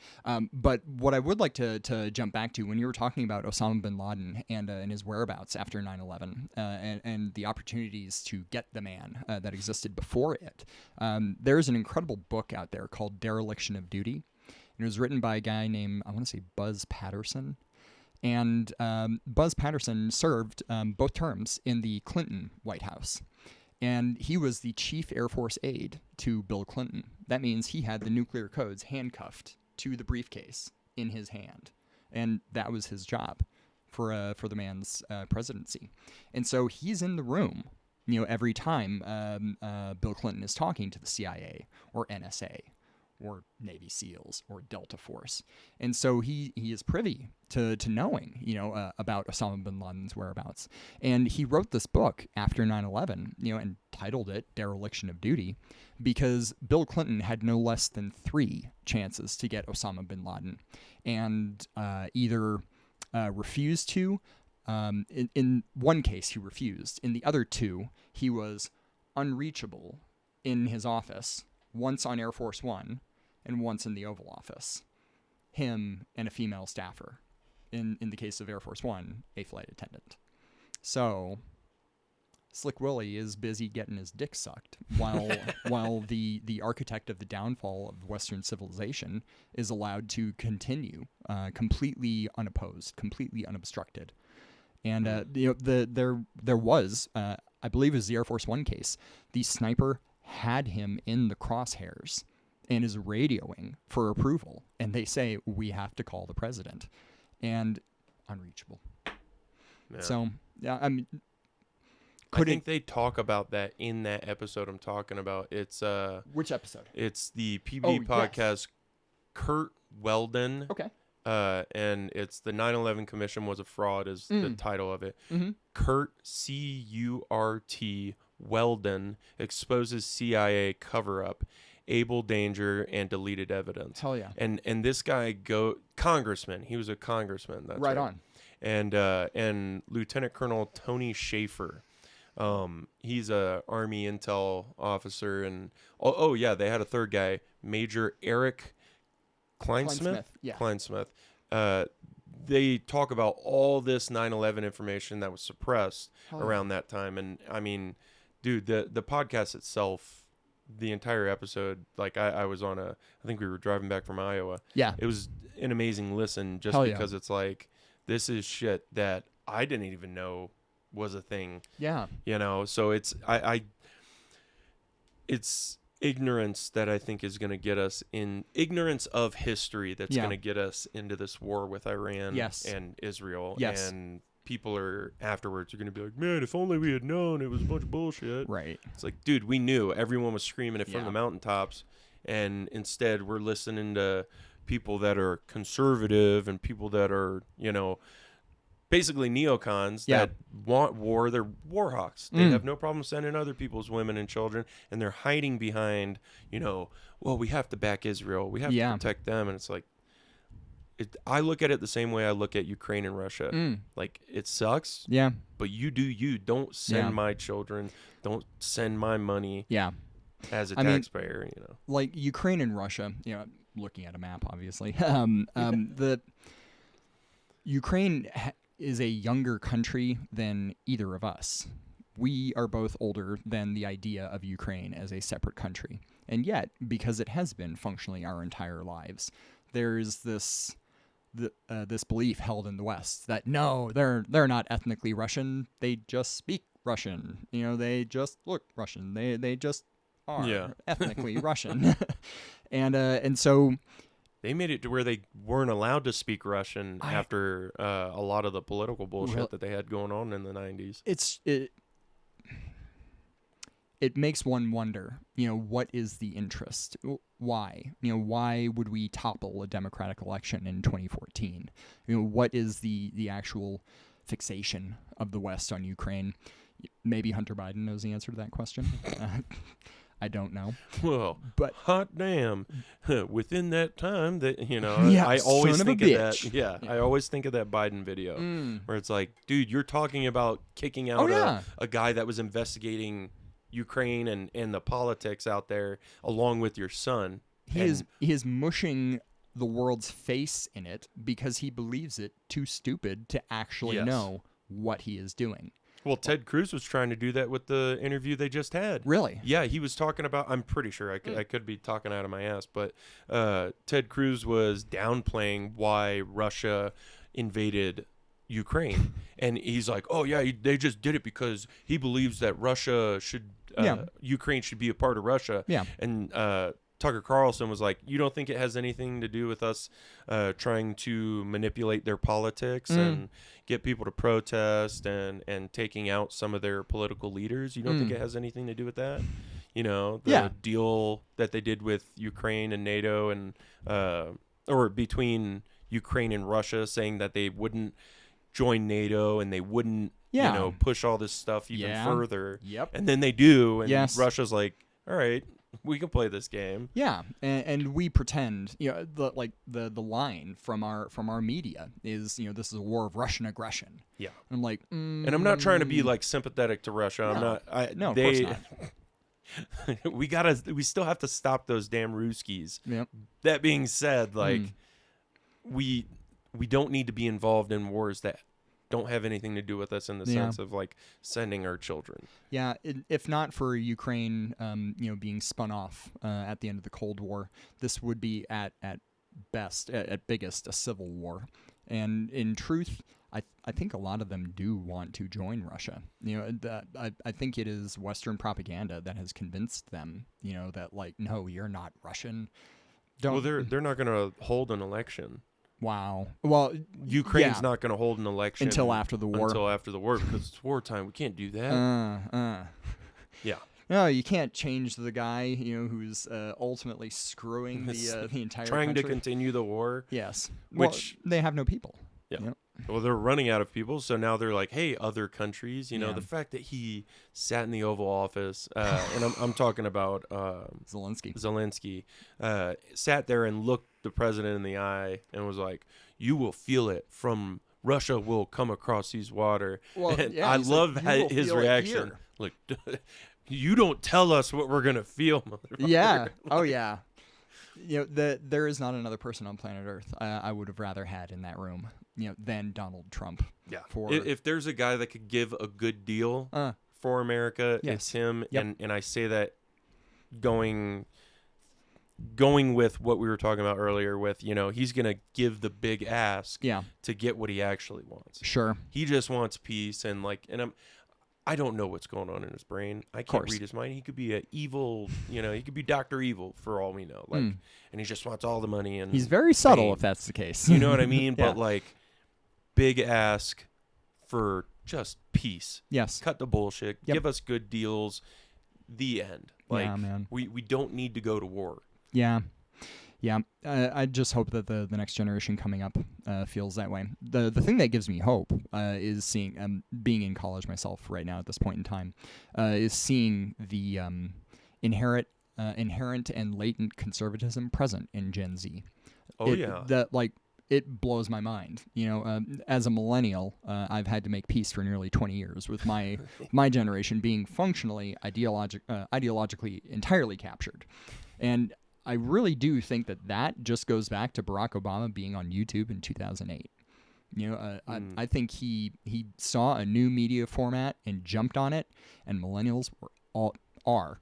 Speaker 3: But what I would like to jump back to when you were talking about Osama bin Laden and his whereabouts after 9/11 and the opportunities to get the man that existed before it, there's an incredible book out there called Dereliction of Duty. And it was written by a guy named, I want to say Buzz Patterson. And Buzz Patterson served both terms in the Clinton White House. And he was the chief Air Force aide to Bill Clinton. That means he had the nuclear codes handcuffed to the briefcase in his hand. And that was his job for the man's presidency. And so he's in the room, every time Bill Clinton is talking to the CIA or NSA or Navy SEALs or Delta Force. And so he is privy to knowing, about Osama bin Laden's whereabouts. And he wrote this book after 9/11, and titled it Dereliction of Duty, because Bill Clinton had no less than 3 chances to get Osama bin Laden and either refused to. In one case, he refused. In the other 2, he was unreachable in his office, once on Air Force One and once in the Oval Office. Him and a female staffer. In the case of Air Force One, a flight attendant. So Slick Willie is busy getting his dick sucked while the architect of the downfall of Western civilization is allowed to continue completely unopposed, completely unobstructed. And there was, I believe it was the Air Force One case, the sniper had him in the crosshairs and is radioing for approval. And they say, we have to call the president. And unreachable.
Speaker 2: Yeah.
Speaker 3: So, yeah, I mean...
Speaker 2: I think they talk about that in that episode I'm talking about. It's
Speaker 3: which episode?
Speaker 2: It's the PBD podcast, yes. Kurt Weldon.
Speaker 3: Okay.
Speaker 2: And it's the 9/11 Commission was a fraud is the title of it. Mm-hmm. Kurt C-U-R-T Weldon exposes CIA cover-up, able danger, and deleted evidence.
Speaker 3: Hell yeah.
Speaker 2: And this guy congressman. He was a congressman. That's
Speaker 3: right on.
Speaker 2: And Lieutenant Colonel Tony Schaefer. He's a Army intel officer, and yeah, they had a third guy, Major Eric Kleinsmith. Yeah. Kleinsmith. They talk about all this 9/11 information that was suppressed around that time, and I mean, dude, the podcast itself, the entire episode, like I was on I think we were driving back from Iowa. Yeah. It was an amazing listen just because it's like, this is shit that I didn't even know was a thing. Yeah. So it's it's ignorance that I think is going to get us in ignorance of history that's going to get us into this war with Iran and Israel. Yes. And people are afterwards are going to be like, man, if only we had known it was a bunch of bullshit. Right. It's like, dude, we knew. Everyone was screaming it from the mountaintops, and instead we're listening to people that are conservative and people that are, basically neocons
Speaker 3: Yeah.
Speaker 2: that want war. They're war hawks. They have no problem sending other people's women and children, and they're hiding behind, well, we have to back Israel. We have to protect them. And it's like, I look at it the same way I look at Ukraine and Russia. Like, it sucks.
Speaker 3: Yeah.
Speaker 2: But you do you. Don't send my children. Don't send my money.
Speaker 3: Yeah.
Speaker 2: As a taxpayer,
Speaker 3: Like Ukraine and Russia, looking at a map, obviously. The Ukraine is a younger country than either of us. We are both older than the idea of Ukraine as a separate country. And yet, because it has been functionally our entire lives, there's this belief held in the West that no, they're not ethnically Russian. They just speak Russian. They just look Russian. They just are ethnically Russian. And so
Speaker 2: they made it to where they weren't allowed to speak Russian after a lot of the political bullshit that they had going on in the 90s.
Speaker 3: It makes one wonder, what is the interest? Why? Why would we topple a democratic election in 2014? What is the actual fixation of the West on Ukraine? Maybe Hunter Biden knows the answer to that question. I don't know.
Speaker 2: Well,
Speaker 3: but
Speaker 2: hot damn! Within that time, that
Speaker 3: I
Speaker 2: always
Speaker 3: son
Speaker 2: think
Speaker 3: of a
Speaker 2: of that.
Speaker 3: bitch.
Speaker 2: Yeah, I always think of that Biden video where it's like, dude, you're talking about kicking out a guy that was investigating Ukraine and the politics out there, along with your son.
Speaker 3: He is mushing the world's face in it because he believes it too stupid to actually know what he is doing.
Speaker 2: Well, Ted Cruz was trying to do that with the interview they just had.
Speaker 3: Really?
Speaker 2: Yeah, he was talking about, I'm pretty sure, I could be talking out of my ass, but Ted Cruz was downplaying why Russia invaded Ukraine. And he's like, oh, yeah, they just did it because he believes that Ukraine should be a part of Russia.
Speaker 3: Yeah.
Speaker 2: And Tucker Carlson was like, you don't think it has anything to do with us trying to manipulate their politics and get people to protest and taking out some of their political leaders? You don't think it has anything to do with that? The deal that they did with Ukraine and NATO and or between Ukraine and Russia, saying that they wouldn't join NATO and they wouldn't push all this stuff even further.
Speaker 3: Yep.
Speaker 2: And then they do, and Russia's like, all right, we can play this game.
Speaker 3: Yeah, and we pretend, the line from our media is, this is a war of Russian aggression.
Speaker 2: Yeah.
Speaker 3: I'm like,
Speaker 2: and I'm not trying to be like sympathetic to Russia. I'm not.
Speaker 3: No, of course not.
Speaker 2: we still have to stop those damn Ruskies.
Speaker 3: Yep.
Speaker 2: That being said, we don't need to be involved in wars that don't have anything to do with us in the sense of like sending our children.
Speaker 3: Yeah, if not for Ukraine, being spun off at the end of the Cold War, this would be at best, at biggest, a civil war. And in truth, I think a lot of them do want to join Russia. I think it is Western propaganda that has convinced them, that like, no, you're not Russian.
Speaker 2: Well, they're not going to hold an election.
Speaker 3: Wow. Well,
Speaker 2: Ukraine's not going to hold an election
Speaker 3: until after the war.
Speaker 2: Because it's wartime. We can't do that. Yeah.
Speaker 3: No, you can't change the guy, who's ultimately screwing the entire
Speaker 2: trying
Speaker 3: country.
Speaker 2: to continue the war.
Speaker 3: Yes.
Speaker 2: Which
Speaker 3: they have no people.
Speaker 2: Yeah.
Speaker 3: Yep.
Speaker 2: Well, they're running out of people, so now they're like, hey, other countries, the fact that he sat in the Oval Office, and I'm talking about Zelensky, sat there and looked the president in the eye and was like, you will feel it from Russia will come across these water.
Speaker 3: Well,
Speaker 2: and I love his reaction. Like, you don't tell us what we're going to feel, motherfucker.
Speaker 3: Yeah. Oh, yeah. There is not another person on planet Earth I would have rather had in that room, than Donald Trump.
Speaker 2: Yeah. If there's a guy that could give a good deal for America, it's him.
Speaker 3: Yep.
Speaker 2: And I say that going with what we were talking about earlier with, he's going to give the big ask to get what he actually wants.
Speaker 3: Sure.
Speaker 2: He just wants peace and I don't know what's going on in his brain. I can't read his mind. He could be an evil, he could be Dr. Evil for all we know. And he just wants all the money and
Speaker 3: he's very subtle
Speaker 2: fame.
Speaker 3: If that's the case.
Speaker 2: You know what I mean?
Speaker 3: Yeah.
Speaker 2: But big ask for just peace.
Speaker 3: Yes.
Speaker 2: Cut the bullshit.
Speaker 3: Yep.
Speaker 2: Give us good deals. The end.
Speaker 3: Yeah, man.
Speaker 2: We don't need to go to war.
Speaker 3: Yeah. Yeah, I just hope that the next generation coming up feels that way. The thing that gives me hope is seeing, being in college myself right now at this point in time, is seeing the inherent and latent conservatism present in Gen Z.
Speaker 2: Oh, yeah.
Speaker 3: That it blows my mind. As a millennial, I've had to make peace for nearly 20 years with my generation being functionally ideologically entirely captured, and I really do think that just goes back to Barack Obama being on YouTube in 2008. I think he saw a new media format and jumped on it, and millennials are.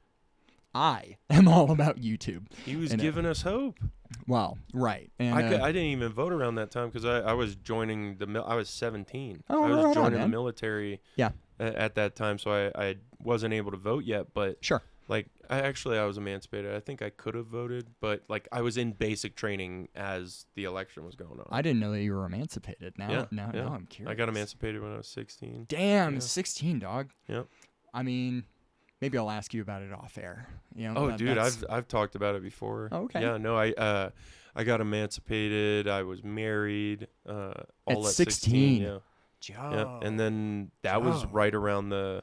Speaker 3: I am all about YouTube.
Speaker 2: He was giving us hope.
Speaker 3: Well, right. And
Speaker 2: I didn't even vote around that time because I was joining I was 17.
Speaker 3: Oh,
Speaker 2: I was
Speaker 3: right
Speaker 2: joining
Speaker 3: on,
Speaker 2: the military.
Speaker 3: Yeah.
Speaker 2: At that time, so I wasn't able to vote yet. But
Speaker 3: sure.
Speaker 2: Like, I was emancipated. I think I could have voted, but like I was in basic training as the election was going on.
Speaker 3: I didn't know that you were emancipated. Now
Speaker 2: Yeah.
Speaker 3: I'm curious.
Speaker 2: I got emancipated when I was 16.
Speaker 3: Damn,
Speaker 2: Yeah.
Speaker 3: 16, dog.
Speaker 2: Yep.
Speaker 3: I mean, maybe I'll ask you about it off air.
Speaker 2: Dude, I've talked about it before.
Speaker 3: Oh, okay.
Speaker 2: Yeah, no, I got emancipated. I was married. All at
Speaker 3: 16.
Speaker 2: Yeah.
Speaker 3: Joe.
Speaker 2: Yeah. And then that was right around the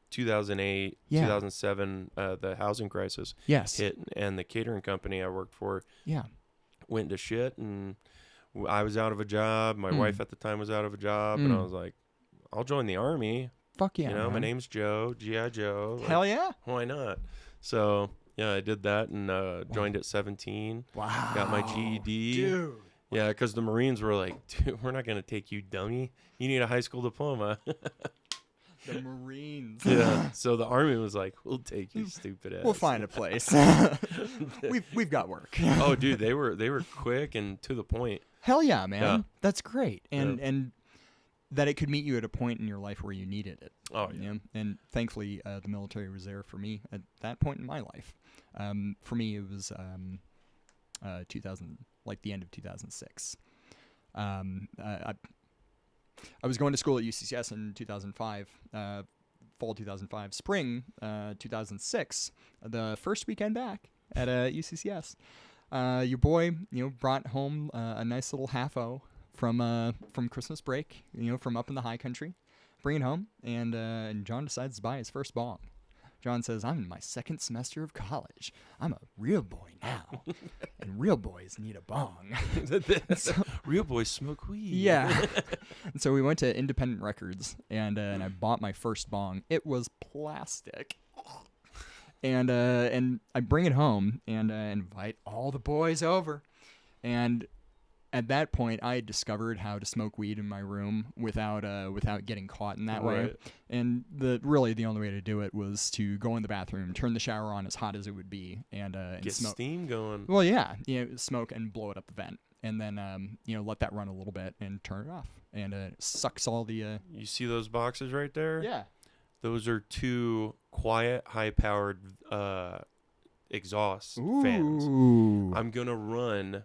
Speaker 2: 2008, 2007, the housing crisis hit, and the catering company I worked for went into shit, and I was out of a job. My wife at the time was out of a job, and I was like, I'll join the Army.
Speaker 3: Fuck yeah,
Speaker 2: my name's Joe, G.I. Joe.
Speaker 3: Hell yeah.
Speaker 2: Why not? So, yeah, I did that and joined at 17.
Speaker 3: Wow.
Speaker 2: Got my GED.
Speaker 3: Dude.
Speaker 2: Yeah, because the Marines were like, dude, we're not going to take you, dummy. You need a high school diploma.
Speaker 3: The Marines.
Speaker 2: Yeah. So the Army was like, we'll take you, stupid ass.
Speaker 3: We'll find a place. We've got work.
Speaker 2: Oh, dude, they were quick and to the point.
Speaker 3: Hell yeah, man.
Speaker 2: Yeah.
Speaker 3: That's great. And that it could meet you at a point in your life where you needed it.
Speaker 2: Oh, yeah.
Speaker 3: And thankfully, the military was there for me at that point in my life. For me, it was 2000, like the end of 2006. I was going to school at UCCS in 2005, fall 2005, spring 2006, the first weekend back at UCCS. Your boy, brought home a nice little half-o from Christmas break, from up in the high country, bring it home, and John decides to buy his first bong. John says, I'm in my second semester of college. I'm a real boy now, and real boys need a bong.
Speaker 2: Real boys smoke weed.
Speaker 3: Yeah. And so we went to Independent Records, and I bought my first bong. It was plastic. And I bring it home, and invite all the boys over. And at that point, I had discovered how to smoke weed in my room without getting caught in that way. And the only way to do it was to go in the bathroom, turn the shower on as hot as it would be, and
Speaker 2: get
Speaker 3: smoke.
Speaker 2: Steam going.
Speaker 3: Well, yeah, smoke and blow it up the vent, and then let that run a little bit and turn it off, and it sucks all the.
Speaker 2: You see those boxes right there?
Speaker 3: Yeah.
Speaker 2: Those are two quiet, high-powered exhaust fans. I'm gonna run.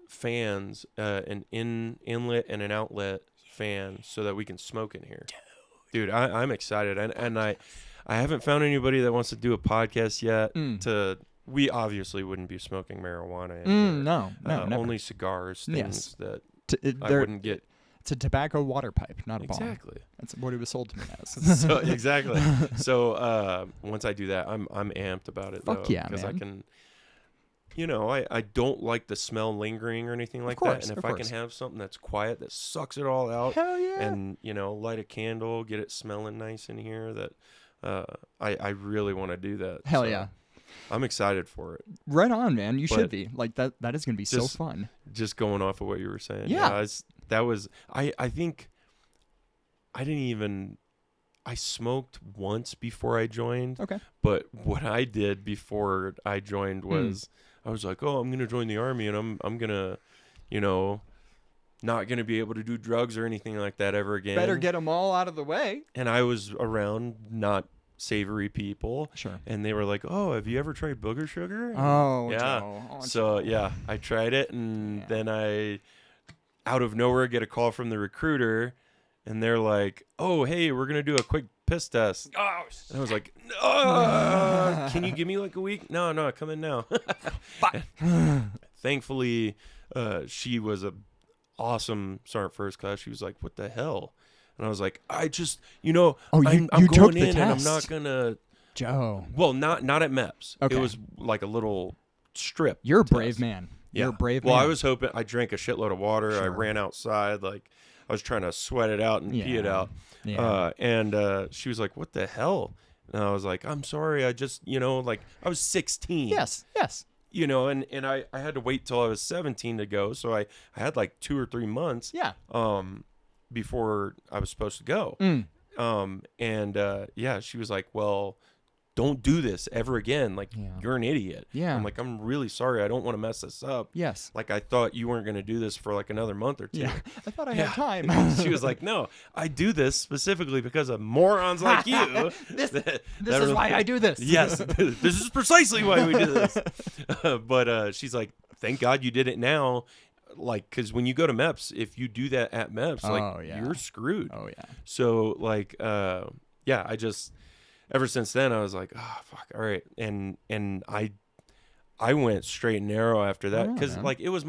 Speaker 2: Fans, an inlet and an outlet fan, so that we can smoke in here. Dude, I'm excited, and I haven't found anybody that wants to do a podcast yet. We obviously wouldn't be smoking marijuana.
Speaker 3: No, never.
Speaker 2: Only cigars, things that I wouldn't get.
Speaker 3: It's a tobacco water pipe, not a bong.
Speaker 2: Exactly.
Speaker 3: That's what it was sold to me as.
Speaker 2: So exactly. So once I do that, I'm amped about it.
Speaker 3: Fuck
Speaker 2: though,
Speaker 3: yeah,
Speaker 2: because
Speaker 3: man.
Speaker 2: I can. I don't like the smell lingering or anything like that. And if I can have something that's quiet that sucks it all out,
Speaker 3: hell yeah.
Speaker 2: And light a candle, get it smelling nice in here, that I really want to do that.
Speaker 3: Hell yeah.
Speaker 2: I'm excited for it.
Speaker 3: Right on, man. You should be. Like that is going to be so fun.
Speaker 2: Just going off of what you were saying.
Speaker 3: Yeah.
Speaker 2: I think I didn't even I smoked once before I joined.
Speaker 3: Okay.
Speaker 2: But what I did before I joined was I was like, oh, I'm going to join the Army, and I'm going to, not going to be able to do drugs or anything like that ever again.
Speaker 3: Better get them all out of the way.
Speaker 2: And I was around not savory people.
Speaker 3: Sure.
Speaker 2: And they were like, oh, have you ever tried booger sugar?
Speaker 3: Oh,
Speaker 2: yeah.
Speaker 3: Joe. Oh,
Speaker 2: so, yeah, I tried it, and then I, out of nowhere, get a call from the recruiter, and they're like, oh, hey, we're going to do a quick piss test.
Speaker 1: Oh,
Speaker 2: And I was like, can you give me like a week? No, come in now. Thankfully, she was a awesome sergeant first class. She was like, what the hell? And I was like, I just, I'm
Speaker 3: you
Speaker 2: going
Speaker 3: took the
Speaker 2: in and I'm not
Speaker 3: test.
Speaker 2: going to.
Speaker 3: Joe.
Speaker 2: Well, not at MEPS.
Speaker 3: Okay.
Speaker 2: It was like a little strip.
Speaker 3: You're a
Speaker 2: test.
Speaker 3: brave man.
Speaker 2: Yeah.
Speaker 3: You're a brave
Speaker 2: well,
Speaker 3: man.
Speaker 2: I was hoping. I drank a shitload of water. I
Speaker 3: Sure.
Speaker 2: ran outside. Like, I was trying to sweat it out and pee it out.
Speaker 3: Yeah.
Speaker 2: And she was like, what the hell? And I was like, I'm sorry. I just, like, I was 16.
Speaker 3: Yes.
Speaker 2: And I had to wait till I was 17 to go. So I had like 2 or 3 months.
Speaker 3: Yeah.
Speaker 2: Before I was supposed to go. She was like, well, don't do this ever again. Like, you're an idiot.
Speaker 3: Yeah.
Speaker 2: I'm like, I'm really sorry. I don't want to mess this up.
Speaker 3: Yes.
Speaker 2: Like, I thought you weren't going to do this for like another month or 2.
Speaker 3: Yeah. I thought I had time.
Speaker 2: She was like, no, I do this specifically because of morons like you.
Speaker 3: This is why I do this.
Speaker 2: Yes. This is precisely why we do this. But she's like, thank God you did it now. Like, because when you go to MEPS, if you do that at MEPS, you're screwed.
Speaker 3: Oh, yeah.
Speaker 2: So, like, I just, ever since then, I was like, oh, fuck, all right. And I went straight and narrow after that because, like, it was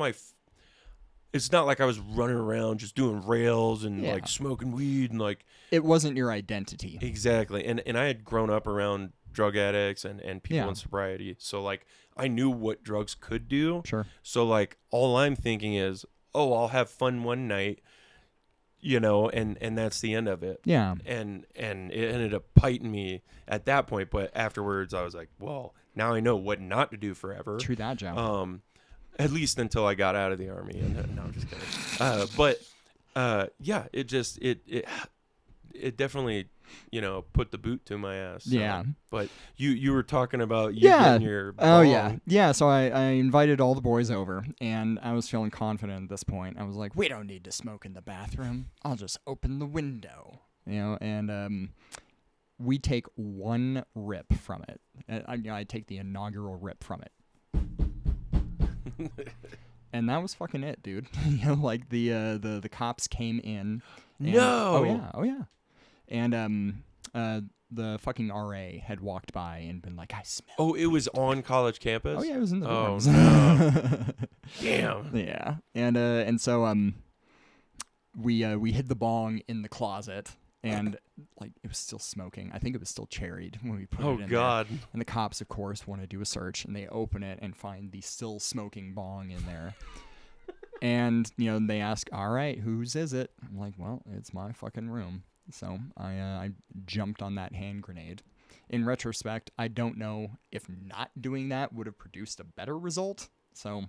Speaker 2: it's not like I was running around just doing rails and, like, smoking weed and, like.
Speaker 3: It wasn't your identity.
Speaker 2: Exactly. And I had grown up around drug addicts and people in sobriety. So, like, I knew what drugs could do.
Speaker 3: Sure.
Speaker 2: So, like, all I'm thinking is, oh, I'll have fun one night, and that's the end of it.
Speaker 3: Yeah.
Speaker 2: And it ended up biting me at that point. But afterwards, I was like, well, now I know what not to do forever.
Speaker 3: True that, Joe.
Speaker 2: At least until I got out of the Army. And no, I'm just kidding. It definitely, put the boot to my ass. So.
Speaker 3: Yeah.
Speaker 2: But you were talking about getting your bong.
Speaker 3: Oh, yeah. Yeah, so I invited all the boys over, and I was feeling confident at this point. I was like, we don't need to smoke in the bathroom. I'll just open the window. And we take one rip from it. I take the inaugural rip from it. And that was fucking it, dude. Like the cops came in. And,
Speaker 2: No.
Speaker 3: Oh yeah. And the fucking RA had walked by and been like, I smell.
Speaker 2: Oh, it was on college campus?
Speaker 3: Oh yeah, it was in the dorms.
Speaker 2: No. Damn.
Speaker 3: Yeah. And so we hid the bong in the closet, and like it was still smoking. I think it was still cherried when we put it in there.
Speaker 2: Oh God.
Speaker 3: And the cops, of course, want to do a search, and they open it and find the still smoking bong in there. And, they ask, all right, whose is it? I'm like, well, it's my fucking room. So I jumped on that hand grenade. In retrospect, I don't know if not doing that would have produced a better result. So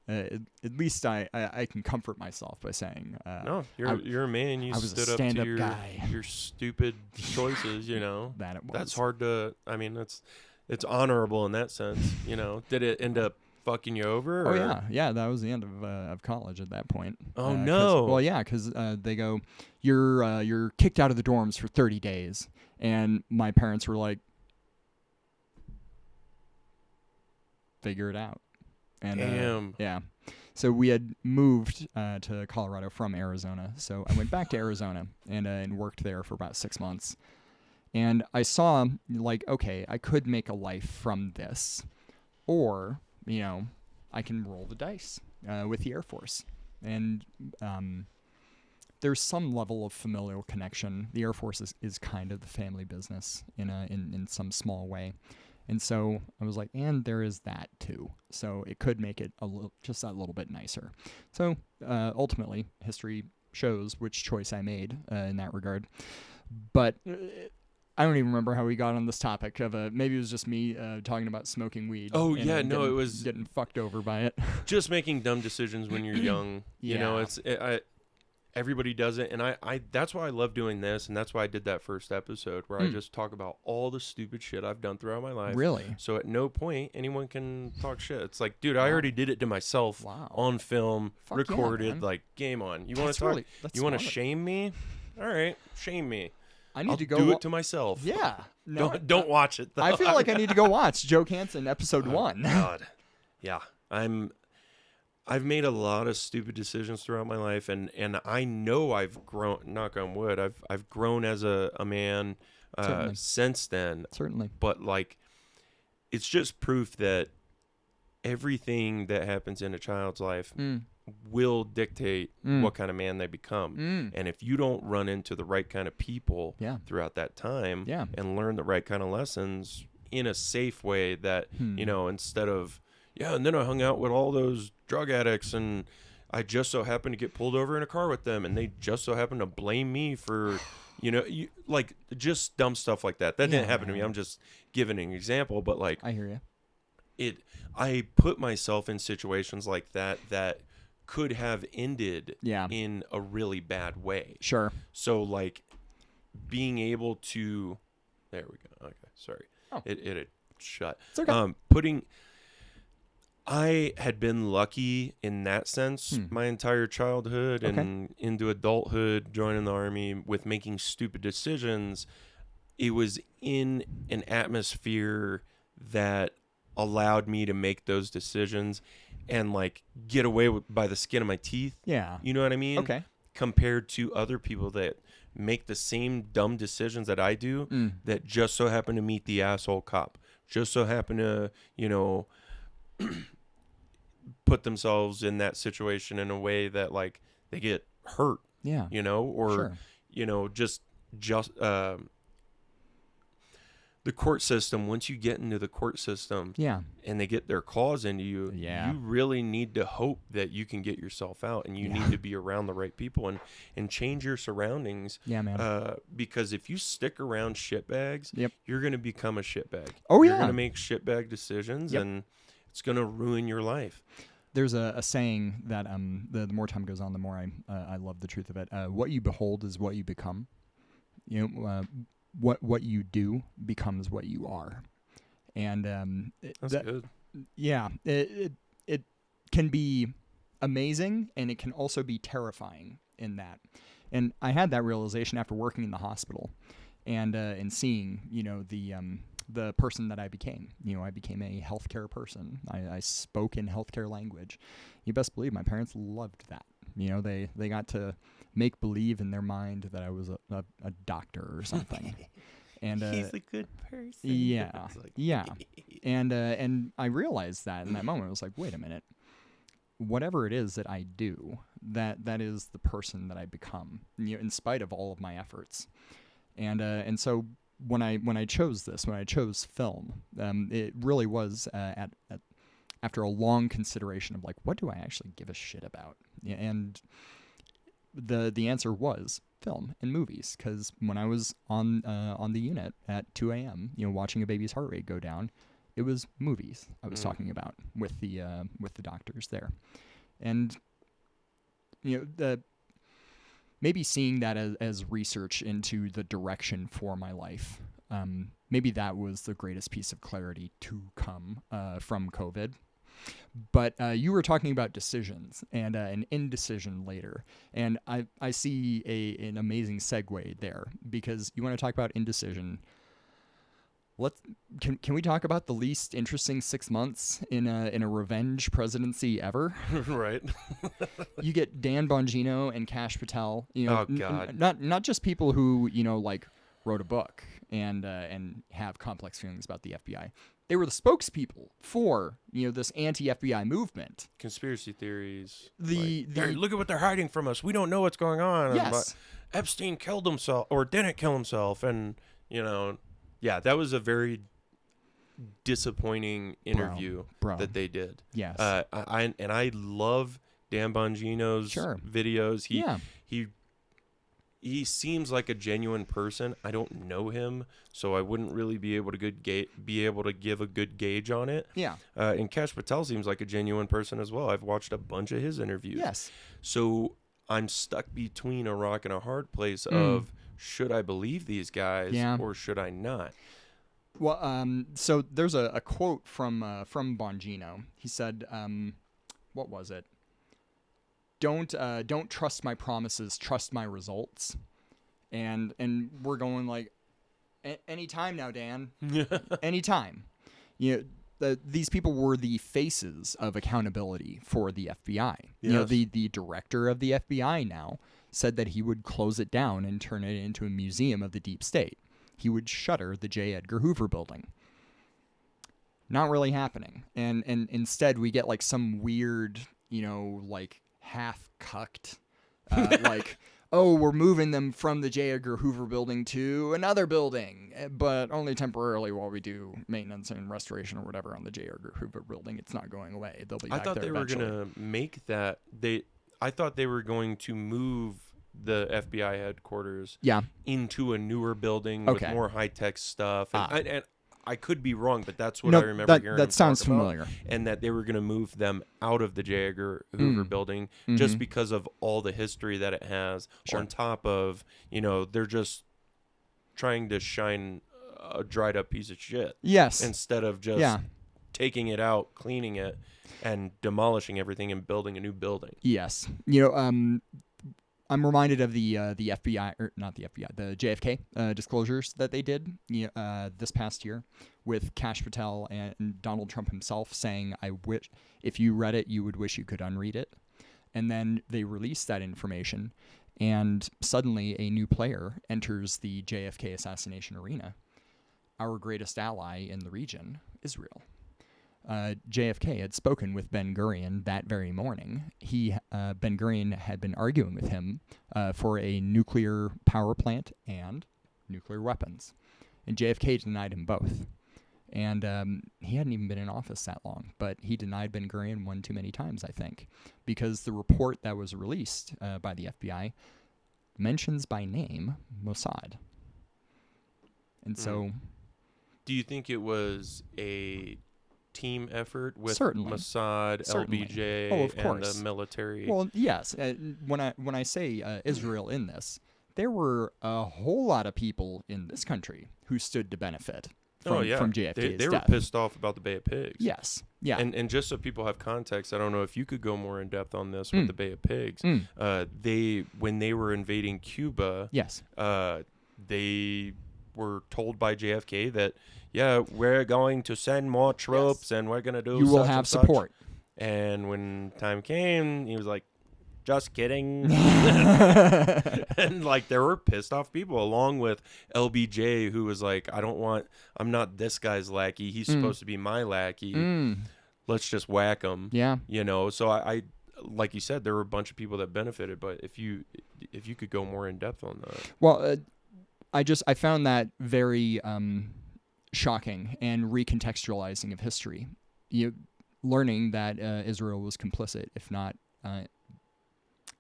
Speaker 3: at least I can comfort myself by saying,
Speaker 2: no, you're a man. You
Speaker 3: I was a
Speaker 2: stood up to
Speaker 3: guy.
Speaker 2: your stupid choices.
Speaker 3: That it was.
Speaker 2: That's hard to. I mean, it's honorable in that sense. Did it end up fucking you over?
Speaker 3: Oh
Speaker 2: or?
Speaker 3: yeah, that was the end of college at that point.
Speaker 2: Oh no.
Speaker 3: Well, yeah, because they go, you're kicked out of the dorms for 30 days, and my parents were like, figure it out. And
Speaker 2: damn.
Speaker 3: Yeah. So we had moved to Colorado from Arizona, so I went back to Arizona and worked there for about 6 months, and I saw like, okay, I could make a life from this, or I can roll the dice with the Air Force. And there's some level of familial connection. The Air Force is kind of the family business in some small way. And so I was like, and there is that too. So it could make it just that little bit nicer. So ultimately, history shows which choice I made in that regard. But I don't even remember how we got on this topic of maybe it was just me talking about smoking weed.
Speaker 2: Oh,
Speaker 3: and,
Speaker 2: yeah, no, it was
Speaker 3: getting fucked over by it.
Speaker 2: Just making dumb decisions when you're young. Everybody does it, and I that's why I love doing this, and that's why I did that first episode where I just talk about all the stupid shit I've done throughout my life.
Speaker 3: Really?
Speaker 2: So at no point anyone can talk shit. It's like, dude, I already did it to myself on film, recorded, like, game on. You want to talk? You want to shame me? All right, shame me.
Speaker 3: I'll
Speaker 2: to go do it to myself.
Speaker 3: Yeah. No,
Speaker 2: don't watch it, though.
Speaker 3: I feel like I need to go watch Joe Canson episode 1.
Speaker 2: God. Yeah. I've made a lot of stupid decisions throughout my life, and I know I've grown. Knock on wood, I've grown as a man since then.
Speaker 3: Certainly.
Speaker 2: But like, it's just proof that everything that happens in a child's life will dictate what kind of man they become. And if you don't run into the right kind of people throughout that time and learn the right kind of lessons in a safe way, that instead of and then I hung out with all those drug addicts and I just so happened to get pulled over in a car with them and they just so happened to blame me for like just dumb stuff like that didn't happen to me. I'm just giving an example, but like,
Speaker 3: I hear you.
Speaker 2: I put myself in situations like that could have ended in a really bad way.
Speaker 3: Sure.
Speaker 2: So like being able to, there we go. Okay. Sorry.
Speaker 3: Oh.
Speaker 2: It had shut.
Speaker 3: It's okay.
Speaker 2: I had been lucky in that sense my entire childhood and into adulthood, joining the Army, with making stupid decisions. It was in an atmosphere that allowed me to make those decisions and like get away by the skin of my teeth.
Speaker 3: Yeah.
Speaker 2: You know what I mean?
Speaker 3: Okay.
Speaker 2: Compared to other people that make the same dumb decisions that I do, that just so happen to meet the asshole cop, just so happen to, put themselves in that situation in a way that like they get hurt.
Speaker 3: Yeah.
Speaker 2: Or, just the court system. Once you get into the court system and they get their claws into you, you really need to hope that you can get yourself out, and you need to be around the right people and change your surroundings.
Speaker 3: Yeah, man.
Speaker 2: Because if you stick around shitbags, you're going to become a shitbag.
Speaker 3: Oh,
Speaker 2: You're going to make shitbag decisions and it's going to ruin your life.
Speaker 3: There's a saying that the more time goes on, the more I love the truth of it. What you behold is what you become. What you do becomes what you are, and
Speaker 2: that's good.
Speaker 3: Yeah, it can be amazing, and it can also be terrifying in that. And I had that realization after working in the hospital, and seeing the person that I became. I became a healthcare person. I spoke in healthcare language. You best believe my parents loved that. They got to make believe in their mind that I was a doctor or something. And
Speaker 2: he's a good person.
Speaker 3: Yeah, yeah. And I realized that in that moment. I was like, wait a minute. Whatever it is that I do, that is the person that I become. In spite of all of my efforts. And so when I chose film, it really was after a long consideration of like, what do I actually give a shit about? And the answer was film and movies, because when I was on the unit at 2 a.m., watching a baby's heart rate go down, it was movies I was talking about with the doctors there, and maybe seeing that as research into the direction for my life. Maybe that was the greatest piece of clarity to come from COVID. But you were talking about decisions and an indecision later, and I see an amazing segue there, because you want to talk about indecision. Can we talk about the least interesting 6 months in a revenge presidency ever?
Speaker 2: Right.
Speaker 3: You get Dan Bongino and Kash Patel.
Speaker 2: Oh God.
Speaker 3: Not just people who like wrote a book and have complex feelings about the FBI. They were the spokespeople for this anti-FBI movement.
Speaker 2: Conspiracy theories.
Speaker 3: Look
Speaker 2: at what they're hiding from us. We don't know what's going on.
Speaker 3: Yes.
Speaker 2: Epstein killed himself or didn't kill himself, and that was a very disappointing interview that they did.
Speaker 3: Yes.
Speaker 2: I love Dan Bongino's videos. He seems like a genuine person. I don't know him, so I wouldn't really be able to give a good gauge on it.
Speaker 3: Yeah.
Speaker 2: And Kash Patel seems like a genuine person as well. I've watched a bunch of his interviews.
Speaker 3: Yes.
Speaker 2: So I'm stuck between a rock and a hard place of, should I believe these guys or should I not?
Speaker 3: Well, so there's a quote from Bongino. He said, what was it? Don't trust my promises, trust my results. And we're going like, anytime now, Dan. Anytime. these people were the faces of accountability for the FBI. You know,
Speaker 2: Yes.
Speaker 3: the director of the FBI now said that he would close it down and turn it into a museum of the deep state. He would shutter the J. Edgar Hoover building. Not really happening. And instead we get like some weird, you know, like half-cucked, like, oh, we're moving them from the J. Edgar Hoover building to another building, but only temporarily while we do maintenance and restoration or whatever on the J. Edgar Hoover building. It's not going away. They'll be back there
Speaker 2: they
Speaker 3: eventually.
Speaker 2: were going to make that. I thought they were going to move the FBI headquarters into a newer building with more high-tech stuff. And I could be wrong, but that's what I remember hearing.
Speaker 3: That sounds
Speaker 2: talk about,
Speaker 3: familiar.
Speaker 2: and that they were going to move them out of the J. Edgar Hoover building just because of all the history that it has.
Speaker 3: Sure.
Speaker 2: On top of, you know, they're just trying to shine a dried up piece of shit.
Speaker 3: Yes.
Speaker 2: Instead of just taking it out, cleaning it, and demolishing everything and building a new building.
Speaker 3: Yes. You know, I'm reminded of the FBI, or not the FBI, the JFK disclosures that they did this past year with Kash Patel and Donald Trump himself saying, I wish, if you read it, you would wish you could unread it. And then they released that information, and suddenly a new player enters the JFK assassination arena. Our greatest ally in the region, Israel. JFK had spoken with Ben-Gurion that very morning. Ben-Gurion had been arguing with him for a nuclear power plant and nuclear weapons. And JFK denied him both. And he hadn't even been in office that long, but he denied Ben-Gurion one too many times, I think, because the report that was released by the FBI mentions by name Mossad. And so...
Speaker 2: Do you think it was a team effort with
Speaker 3: Certainly.
Speaker 2: Mossad, LBJ,
Speaker 3: of course.
Speaker 2: and the military?
Speaker 3: Well, yes. When I say Israel in this, there were a whole lot of people in this country who stood to benefit from JFK's
Speaker 2: they were
Speaker 3: death.
Speaker 2: pissed off about the Bay of Pigs.
Speaker 3: Yes. Yeah.
Speaker 2: And just so people have context, I don't know if you could go more in depth on this with the Bay of Pigs. When they were invading Cuba,
Speaker 3: yes.
Speaker 2: They were told by JFK that, we're going to send more troops and we're going to do
Speaker 3: you will
Speaker 2: such
Speaker 3: have
Speaker 2: and such.
Speaker 3: support.
Speaker 2: And when time came, he was like, just kidding. And like there were pissed off people, along with LBJ, who was like, I'm not this guy's lackey. He's supposed to be my lackey. Let's just whack him.
Speaker 3: Yeah.
Speaker 2: You know, so I like you said, there were a bunch of people that benefited, but if you could go more in depth on that.
Speaker 3: Well, I found that very shocking and recontextualizing of history. Learning that Israel was complicit, if not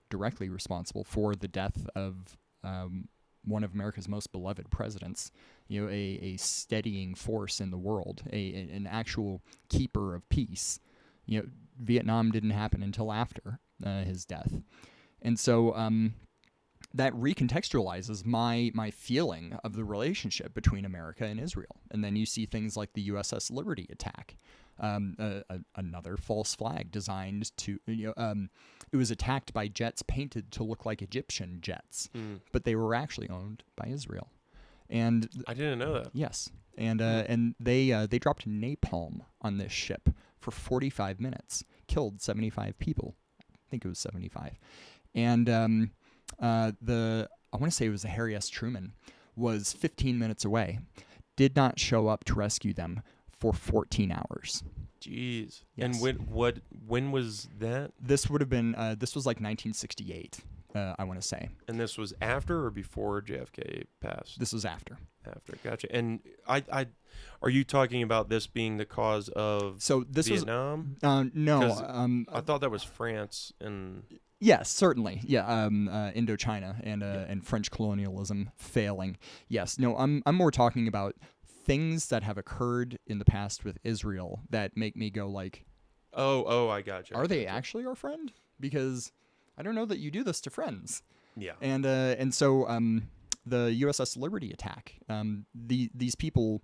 Speaker 3: directly responsible for the death of one of America's most beloved presidents, a steadying force in the world, an actual keeper of peace. Vietnam didn't happen until after his death. And so that recontextualizes my feeling of the relationship between America and Israel. And then you see things like the USS Liberty attack, another false flag designed to, it was attacked by jets painted to look like Egyptian jets, but they were actually owned by Israel. And
Speaker 2: I didn't know that.
Speaker 3: Yes. And they dropped napalm on this ship for 45 minutes, killed 75 people. I think it was 75. And I want to say it was the Harry S. Truman, was 15 minutes away, did not show up to rescue them for 14 hours.
Speaker 2: Jeez.
Speaker 3: Yes.
Speaker 2: And when was that?
Speaker 3: This would have been this was like 1968, I want to say.
Speaker 2: And this was after or before JFK passed?
Speaker 3: This was after.
Speaker 2: After, gotcha. And I are you talking about this being the cause of Vietnam?
Speaker 3: No.
Speaker 2: I thought that was France and.
Speaker 3: Yes, certainly. Yeah, Indochina and French colonialism failing. Yes. No, I'm more talking about things that have occurred in the past with Israel that make me go like,
Speaker 2: oh, I got you.
Speaker 3: Are they actually our friend? Because I don't know that you do this to friends.
Speaker 2: Yeah.
Speaker 3: And so the USS Liberty attack, these people,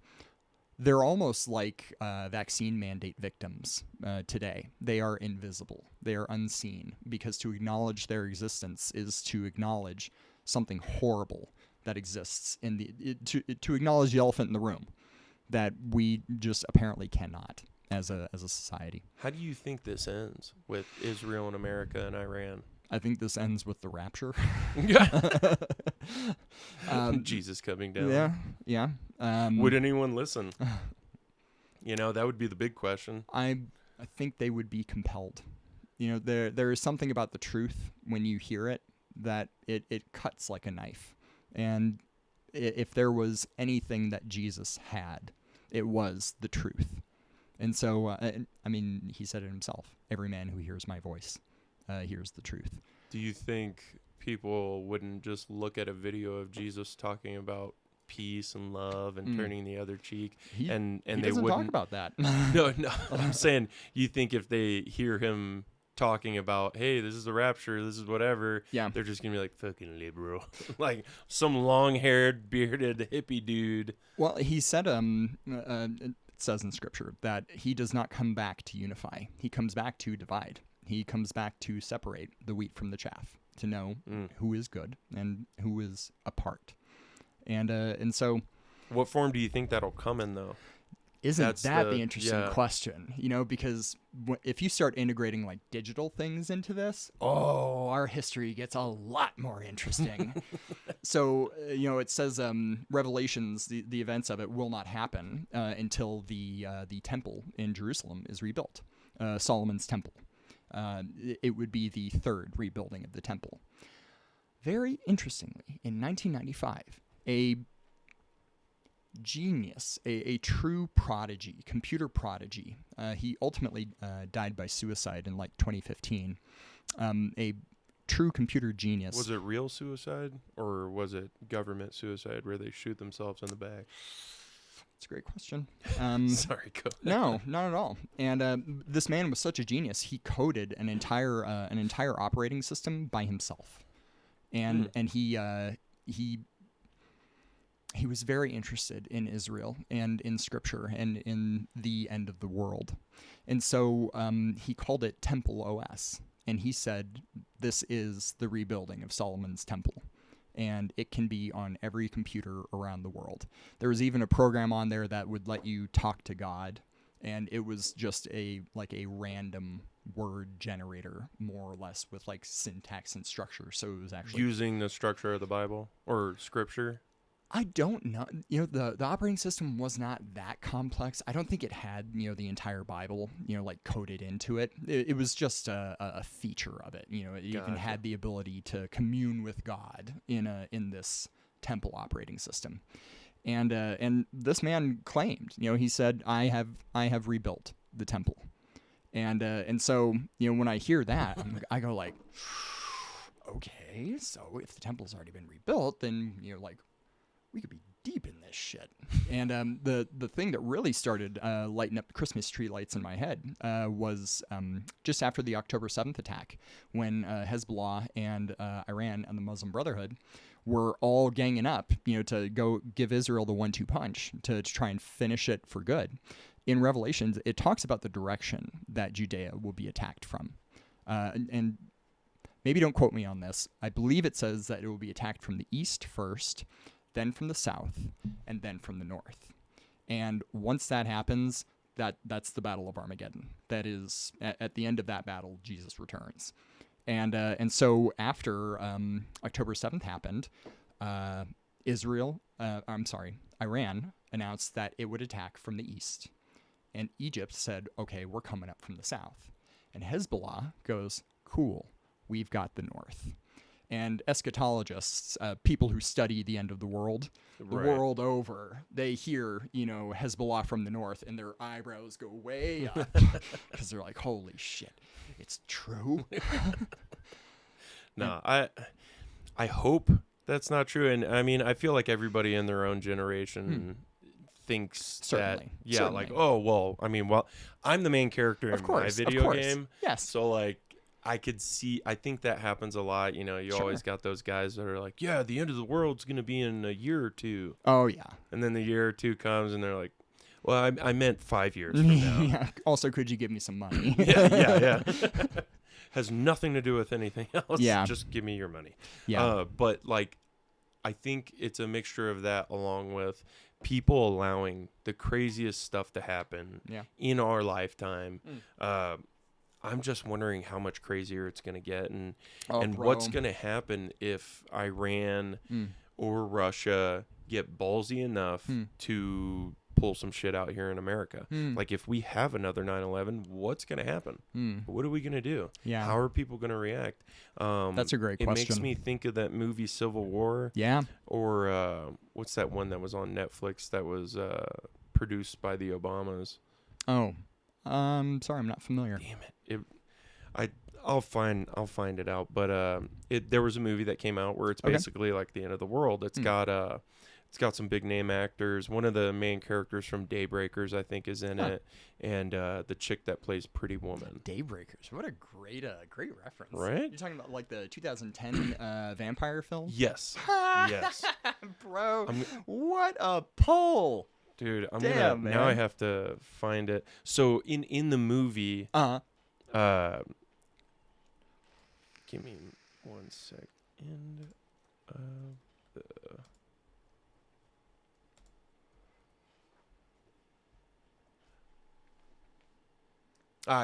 Speaker 3: they're almost like vaccine mandate victims today. They are invisible. They are unseen, because to acknowledge their existence is to acknowledge something horrible that exists to acknowledge the elephant in the room that we just apparently cannot. as a society.
Speaker 2: How do you think this ends with Israel and America and Iran?
Speaker 3: I think this ends with the rapture.
Speaker 2: Jesus coming down.
Speaker 3: Yeah.
Speaker 2: Would anyone listen? That would be the big question.
Speaker 3: I think they would be compelled. There is something about the truth when you hear it that it cuts like a knife. And if there was anything that Jesus had, it was the truth. And so, he said it himself. Every man who hears my voice hears the truth.
Speaker 2: Do you think people wouldn't just look at a video of Jesus talking about peace and love and turning the other cheek, and
Speaker 3: he
Speaker 2: they
Speaker 3: doesn't
Speaker 2: wouldn't
Speaker 3: talk about that?
Speaker 2: No, I'm saying, you think if they hear him talking about, hey, this is the rapture, this is whatever, they're just gonna be like, fucking liberal, like some long-haired, bearded hippie dude.
Speaker 3: Well, he said, it says in Scripture that he does not come back to unify. He comes back to divide. He comes back to separate the wheat from the chaff, to know who is good and who is apart. And so,
Speaker 2: what form do you think that'll come in, though?
Speaker 3: Isn't that the interesting question? Because if you start integrating like digital things into this, our history gets a lot more interesting. So, it says Revelations, the events of it will not happen until the temple in Jerusalem is rebuilt, Solomon's temple. It would be the third rebuilding of the temple. Very interestingly, in 1995, a genius, a true prodigy, computer prodigy. He ultimately died by suicide in like 2015. A true computer genius.
Speaker 2: Was it real suicide or was it government suicide where they shoot themselves in the back?
Speaker 3: That's a great question.
Speaker 2: Sorry, go ahead.
Speaker 3: No, not at all. And this man was such a genius. He coded an entire operating system by himself, and he was very interested in Israel and in Scripture and in the end of the world. And so he called it Temple OS. And he said, this is the rebuilding of Solomon's temple. And it can be on every computer around the world. There was even a program on there that would let you talk to God. And it was just a random word generator, more or less, with like syntax and structure. So it was actually
Speaker 2: using the structure of the Bible or Scripture.
Speaker 3: I don't know. The operating system was not that complex. I don't think it had, the entire Bible, like coded into it. It was just a feature of it. It even had the ability to commune with God in this temple operating system. And this man claimed, he said, I have rebuilt the temple. And so, when I hear that, I go like, okay, so if the temple's already been rebuilt, then, we could be deep in this shit. And the thing that really started lighting up the Christmas tree lights in my head was just after the October 7th attack, when Hezbollah and Iran and the Muslim Brotherhood were all ganging up, to go give Israel the 1-2 punch to try and finish it for good. In Revelations, it talks about the direction that Judea will be attacked from. And maybe don't quote me on this. I believe it says that it will be attacked from the east first, then from the south, and then from the north. And once that happens, that's the Battle of Armageddon. That is, at the end of that battle, Jesus returns. And so after October 7th happened, Iran announced that it would attack from the east. And Egypt said, okay, we're coming up from the south. And Hezbollah goes, cool, we've got the north. And eschatologists, people who study the end of the world, the world over, they hear, Hezbollah from the north, and their eyebrows go way up because they're like, holy shit, it's true.
Speaker 2: No, I hope that's not true. And I mean, I feel like everybody in their own generation thinks
Speaker 3: Certainly.
Speaker 2: like, oh, well, I mean, I'm the main character in my video game.
Speaker 3: Yes.
Speaker 2: So like, I think that happens a lot. You always got those guys that are like, yeah, the end of the world's going to be in a year or two.
Speaker 3: Oh, yeah.
Speaker 2: And then the year or two comes and they're like, well, I meant 5 years from now.
Speaker 3: Yeah. Also, could you give me some money?
Speaker 2: yeah. Has nothing to do with anything else.
Speaker 3: Yeah.
Speaker 2: Just give me your money.
Speaker 3: Yeah.
Speaker 2: But like, I think it's a mixture of that along with people allowing the craziest stuff to happen in our lifetime. I'm just wondering how much crazier it's going to get and what's going to happen if Iran or Russia get ballsy enough to pull some shit out here in America. Like if we have another 9/11, what's going to happen? What are we going to do?
Speaker 3: Yeah.
Speaker 2: How are people going to react?
Speaker 3: That's a great question.
Speaker 2: It makes me think of that movie Civil War.
Speaker 3: Yeah.
Speaker 2: Or what's that one that was on Netflix that was produced by the Obamas?
Speaker 3: Oh, sorry, I'm not familiar.
Speaker 2: Damn it! I'll find it out. But there was a movie that came out where it's basically like the end of the world. It's got some big name actors. One of the main characters from Daybreakers, I think, is in it, and the chick that plays Pretty Woman.
Speaker 3: Daybreakers, what a great reference,
Speaker 2: right?
Speaker 3: You're talking about like the 2010 vampire film.
Speaker 2: Yes, yes,
Speaker 3: bro. What a pull,
Speaker 2: dude!
Speaker 3: Damn, man.
Speaker 2: Now I have to find it. So in the movie, give me 1 second.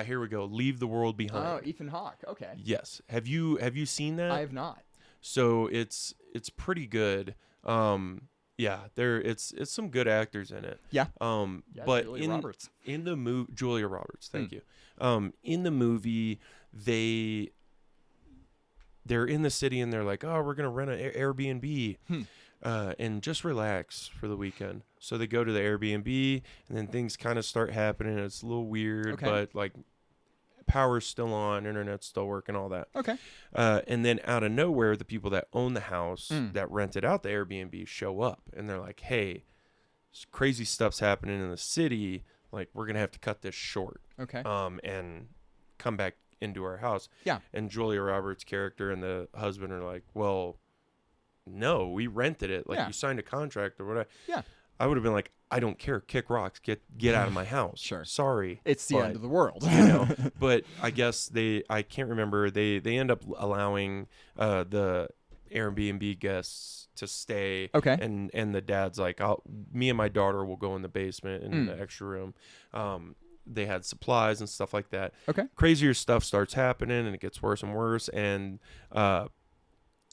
Speaker 2: Here we go. Leave the World Behind.
Speaker 3: Oh, Ethan Hawke. Okay.
Speaker 2: Yes. Have you seen that?
Speaker 3: I have not.
Speaker 2: So it's pretty good. Yeah, it's some good actors in it.
Speaker 3: Yeah.
Speaker 2: But
Speaker 3: Julia Roberts.
Speaker 2: In the movie, Julia Roberts. Thank you. In the movie, they're in the city and they're like, oh, we're gonna rent an Airbnb. And just relax for the weekend. So they go to the Airbnb, and then things kind of start happening. It's a little weird, but like power's still on, internet's still working, all that.
Speaker 3: Okay.
Speaker 2: And then out of nowhere, the people that own the house that rented out the Airbnb show up, and they're like, "Hey, crazy stuff's happening in the city. Like, we're gonna have to cut this short."
Speaker 3: Okay.
Speaker 2: And come back into our house.
Speaker 3: Yeah.
Speaker 2: And Julia Roberts' character and the husband are like, "Well, no, we rented it. Like you signed a contract or whatever."
Speaker 3: Yeah.
Speaker 2: I would have been like, "I don't care. Kick rocks. Get out of my house."
Speaker 3: Sure.
Speaker 2: Sorry.
Speaker 3: It's the end of the world.
Speaker 2: But I guess I can't remember. They end up allowing the Airbnb guests to stay.
Speaker 3: Okay.
Speaker 2: And the dad's like, me and my daughter will go in the basement in the extra room. They had supplies and stuff like that.
Speaker 3: Okay.
Speaker 2: Crazier stuff starts happening and it gets worse and worse. And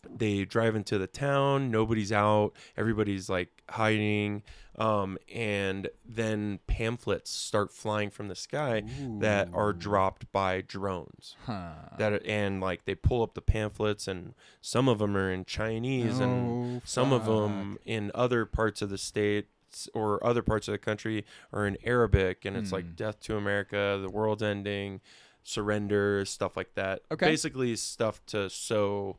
Speaker 2: they drive into the town. Nobody's out. Everybody's like hiding. And then pamphlets start flying from the sky that are dropped by drones. And like they pull up the pamphlets, and some of them are in Chinese, and some of them in other parts of the state or other parts of the country are in Arabic, and it's like "Death to America," "The world's ending," "Surrender," stuff like that.
Speaker 3: Okay.
Speaker 2: Basically stuff to sow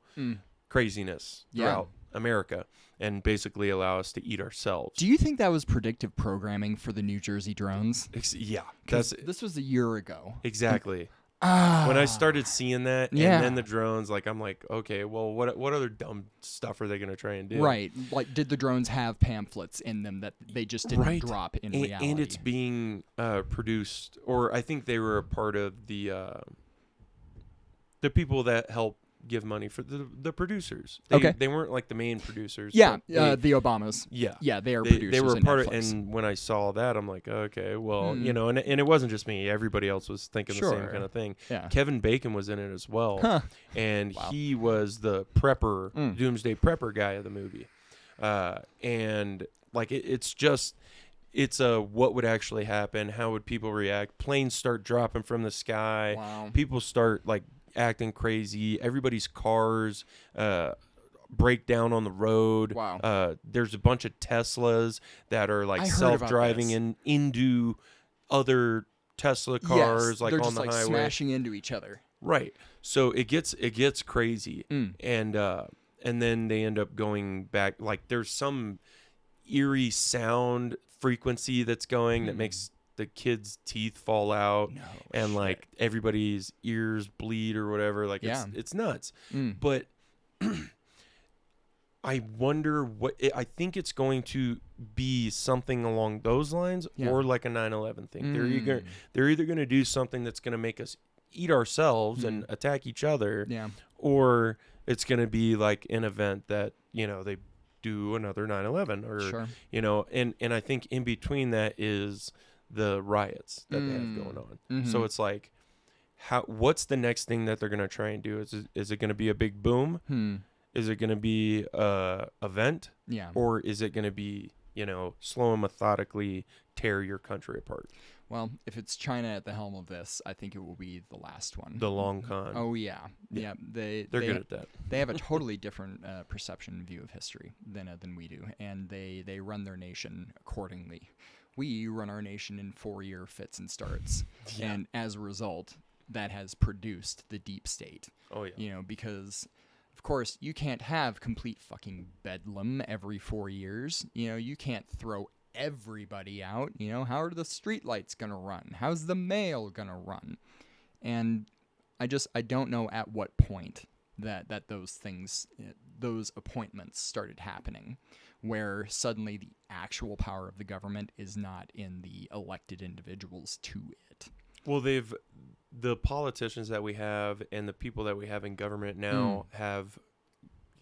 Speaker 2: craziness throughout America and basically allow us to eat ourselves.
Speaker 3: Do you think that was predictive programming for the New Jersey drones?
Speaker 2: Yeah.
Speaker 3: This was a year ago.
Speaker 2: Exactly. When I started seeing that and then the drones, like I'm like, okay, well, what other dumb stuff are they going to try and do?
Speaker 3: Right. Like, did the drones have pamphlets in them that they just didn't drop in reality?
Speaker 2: And it's being produced, or I think they were a part of the people that help give money for the producers. They weren't like the main producers.
Speaker 3: Yeah, the Obamas. Yeah, they are producers.
Speaker 2: They were
Speaker 3: in
Speaker 2: part
Speaker 3: Netflix.
Speaker 2: of, and when I saw that, I'm like, okay, well, you know, and it wasn't just me. Everybody else was thinking the same kind of thing.
Speaker 3: Yeah.
Speaker 2: Kevin Bacon was in it as well, and he was the prepper, doomsday prepper guy of the movie, and like it's what would actually happen? How would people react? Planes start dropping from the sky.
Speaker 3: Wow.
Speaker 2: People start like acting crazy. Everybody's cars break down on the road.
Speaker 3: Wow.
Speaker 2: There's a bunch of Teslas that are like self-driving into other Tesla cars, like
Speaker 3: they're
Speaker 2: on
Speaker 3: just
Speaker 2: the
Speaker 3: like
Speaker 2: highway,
Speaker 3: smashing into each other.
Speaker 2: Right. So it gets crazy, and then they end up going back. Like there's some eerie sound frequency that's going that makes the kids' teeth fall out, and like everybody's ears bleed or whatever. Like it's nuts. But I wonder I think it's going to be something along those lines, or like a 9/11 thing. They're either going to do something that's going to make us eat ourselves and attack each other, or it's going to be like an event that, you know, they do another 9/11 or
Speaker 3: Sure.
Speaker 2: and I think in between that is the riots that they have going on.
Speaker 3: Mm-hmm.
Speaker 2: So it's like, what's the next thing that they're going to try and do? Is it going to be a big boom? Is it going to be a event?
Speaker 3: Yeah.
Speaker 2: Or is it going to be, slow and methodically tear your country apart?
Speaker 3: Well, if it's China at the helm of this, I think it will be the last one.
Speaker 2: The long con.
Speaker 3: Oh yeah. They're
Speaker 2: good at that.
Speaker 3: They have a totally different perception and view of history than we do, and they run their nation accordingly. We run our nation in 4-year fits and starts, and as a result, that has produced the deep state.
Speaker 2: Oh yeah.
Speaker 3: Because of course you can't have complete fucking bedlam every 4 years. You can't throw everybody out. How are the streetlights gonna run? How's the mail gonna run? And I don't know at what point that those appointments started happening, where suddenly the actual power of the government is not in the elected individuals to it.
Speaker 2: Well, the politicians that we have and the people that we have in government now have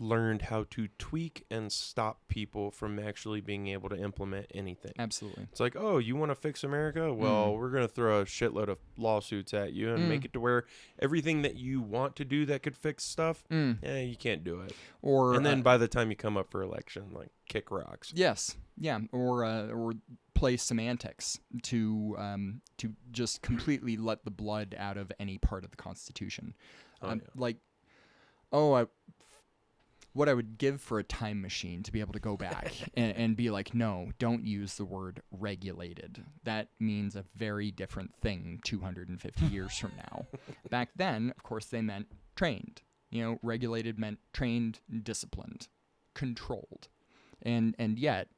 Speaker 2: learned how to tweak and stop people from actually being able to implement anything.
Speaker 3: Absolutely.
Speaker 2: It's like, oh, you want to fix America? Well, we're going to throw a shitload of lawsuits at you and make it to where everything that you want to do that could fix stuff, you can't do it. And then by the time you come up for election, like, kick rocks.
Speaker 3: Yes. Yeah. Or play semantics to just completely let the blood out of any part of the Constitution. What I would give for a time machine to be able to go back and be like, no, don't use the word regulated. That means a very different thing 250 years from now. Back then, of course, they meant trained. Regulated meant trained, disciplined, controlled. And yet,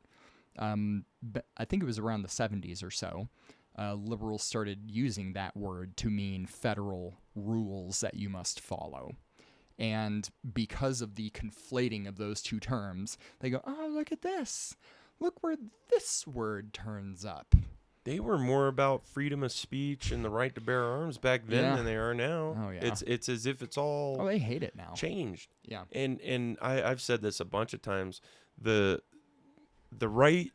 Speaker 3: I think it was around the 70s or so, liberals started using that word to mean federal rules that you must follow. And because of the conflating of those two terms, they go, oh, look at this. Look where this word turns up.
Speaker 2: They were more about freedom of speech and the right to bear arms back then than they are now.
Speaker 3: Oh, yeah.
Speaker 2: It's as if it's all
Speaker 3: they hate it now.
Speaker 2: Changed.
Speaker 3: Yeah.
Speaker 2: And I've said this a bunch of times. The right,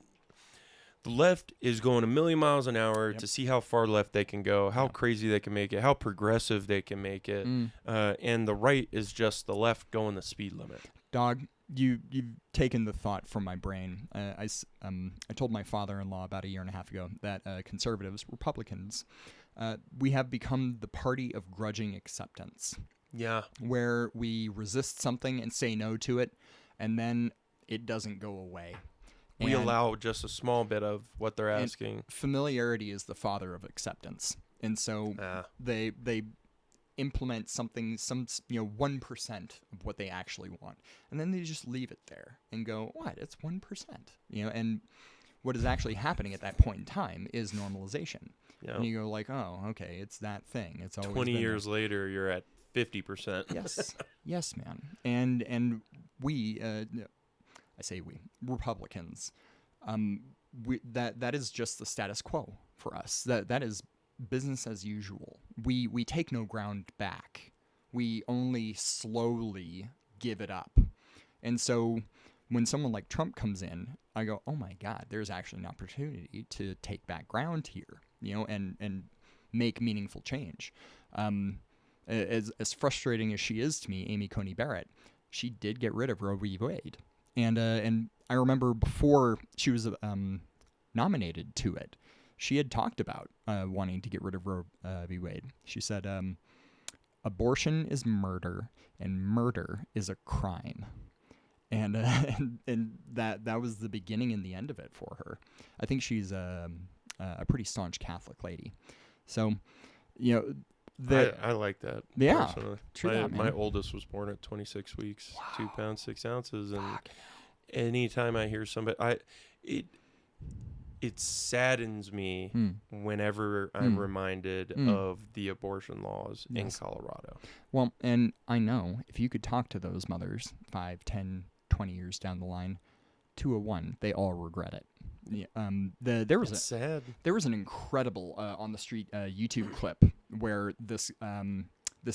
Speaker 2: the left is going 1,000,000 miles an hour to see how far left they can go, how crazy they can make it, how progressive they can make it. And the right is just the left going the speed limit.
Speaker 3: Dog, you've taken the thought from my brain. I told my father-in-law about 1.5 years ago that conservatives, Republicans, we have become the party of grudging acceptance.
Speaker 2: Yeah.
Speaker 3: Where we resist something and say no to it, and then it doesn't go away.
Speaker 2: We allow just a small bit of what they're asking.
Speaker 3: Familiarity is the father of acceptance, and so they implement something, 1% of what they actually want, and then they just leave it there and go, "What? It's 1%." And what is actually happening at that point in time is normalization. Yeah. And you go like, "Oh, okay, it's that thing. It's always
Speaker 2: 20 years later, you're at 50%."
Speaker 3: Yes, yes, man. And we. I say we, Republicans, that is just the status quo for us. That is business as usual. We take no ground back. We only slowly give it up. And so when someone like Trump comes in, I go, oh my God, there's actually an opportunity to take back ground here, and make meaningful change. As frustrating as she is to me, Amy Coney Barrett, she did get rid of Roe v. Wade. And I remember before she was nominated to it, she had talked about wanting to get rid of Roe v. Wade. She said, abortion is murder, and murder is a crime. And that was the beginning and the end of it for her. I think she's a pretty staunch Catholic lady. So,
Speaker 2: I like that.
Speaker 3: Yeah,
Speaker 2: personally.
Speaker 3: True
Speaker 2: My oldest was born at 26 weeks, 2 pounds 6 ounces, and anytime I hear somebody, it saddens me whenever I'm reminded of the abortion laws in Colorado.
Speaker 3: Well, and I know if you could talk to those mothers 5, 10, 20 years down the line, 201, they all regret it. There was
Speaker 2: sad.
Speaker 3: There was an incredible on the street YouTube clip where this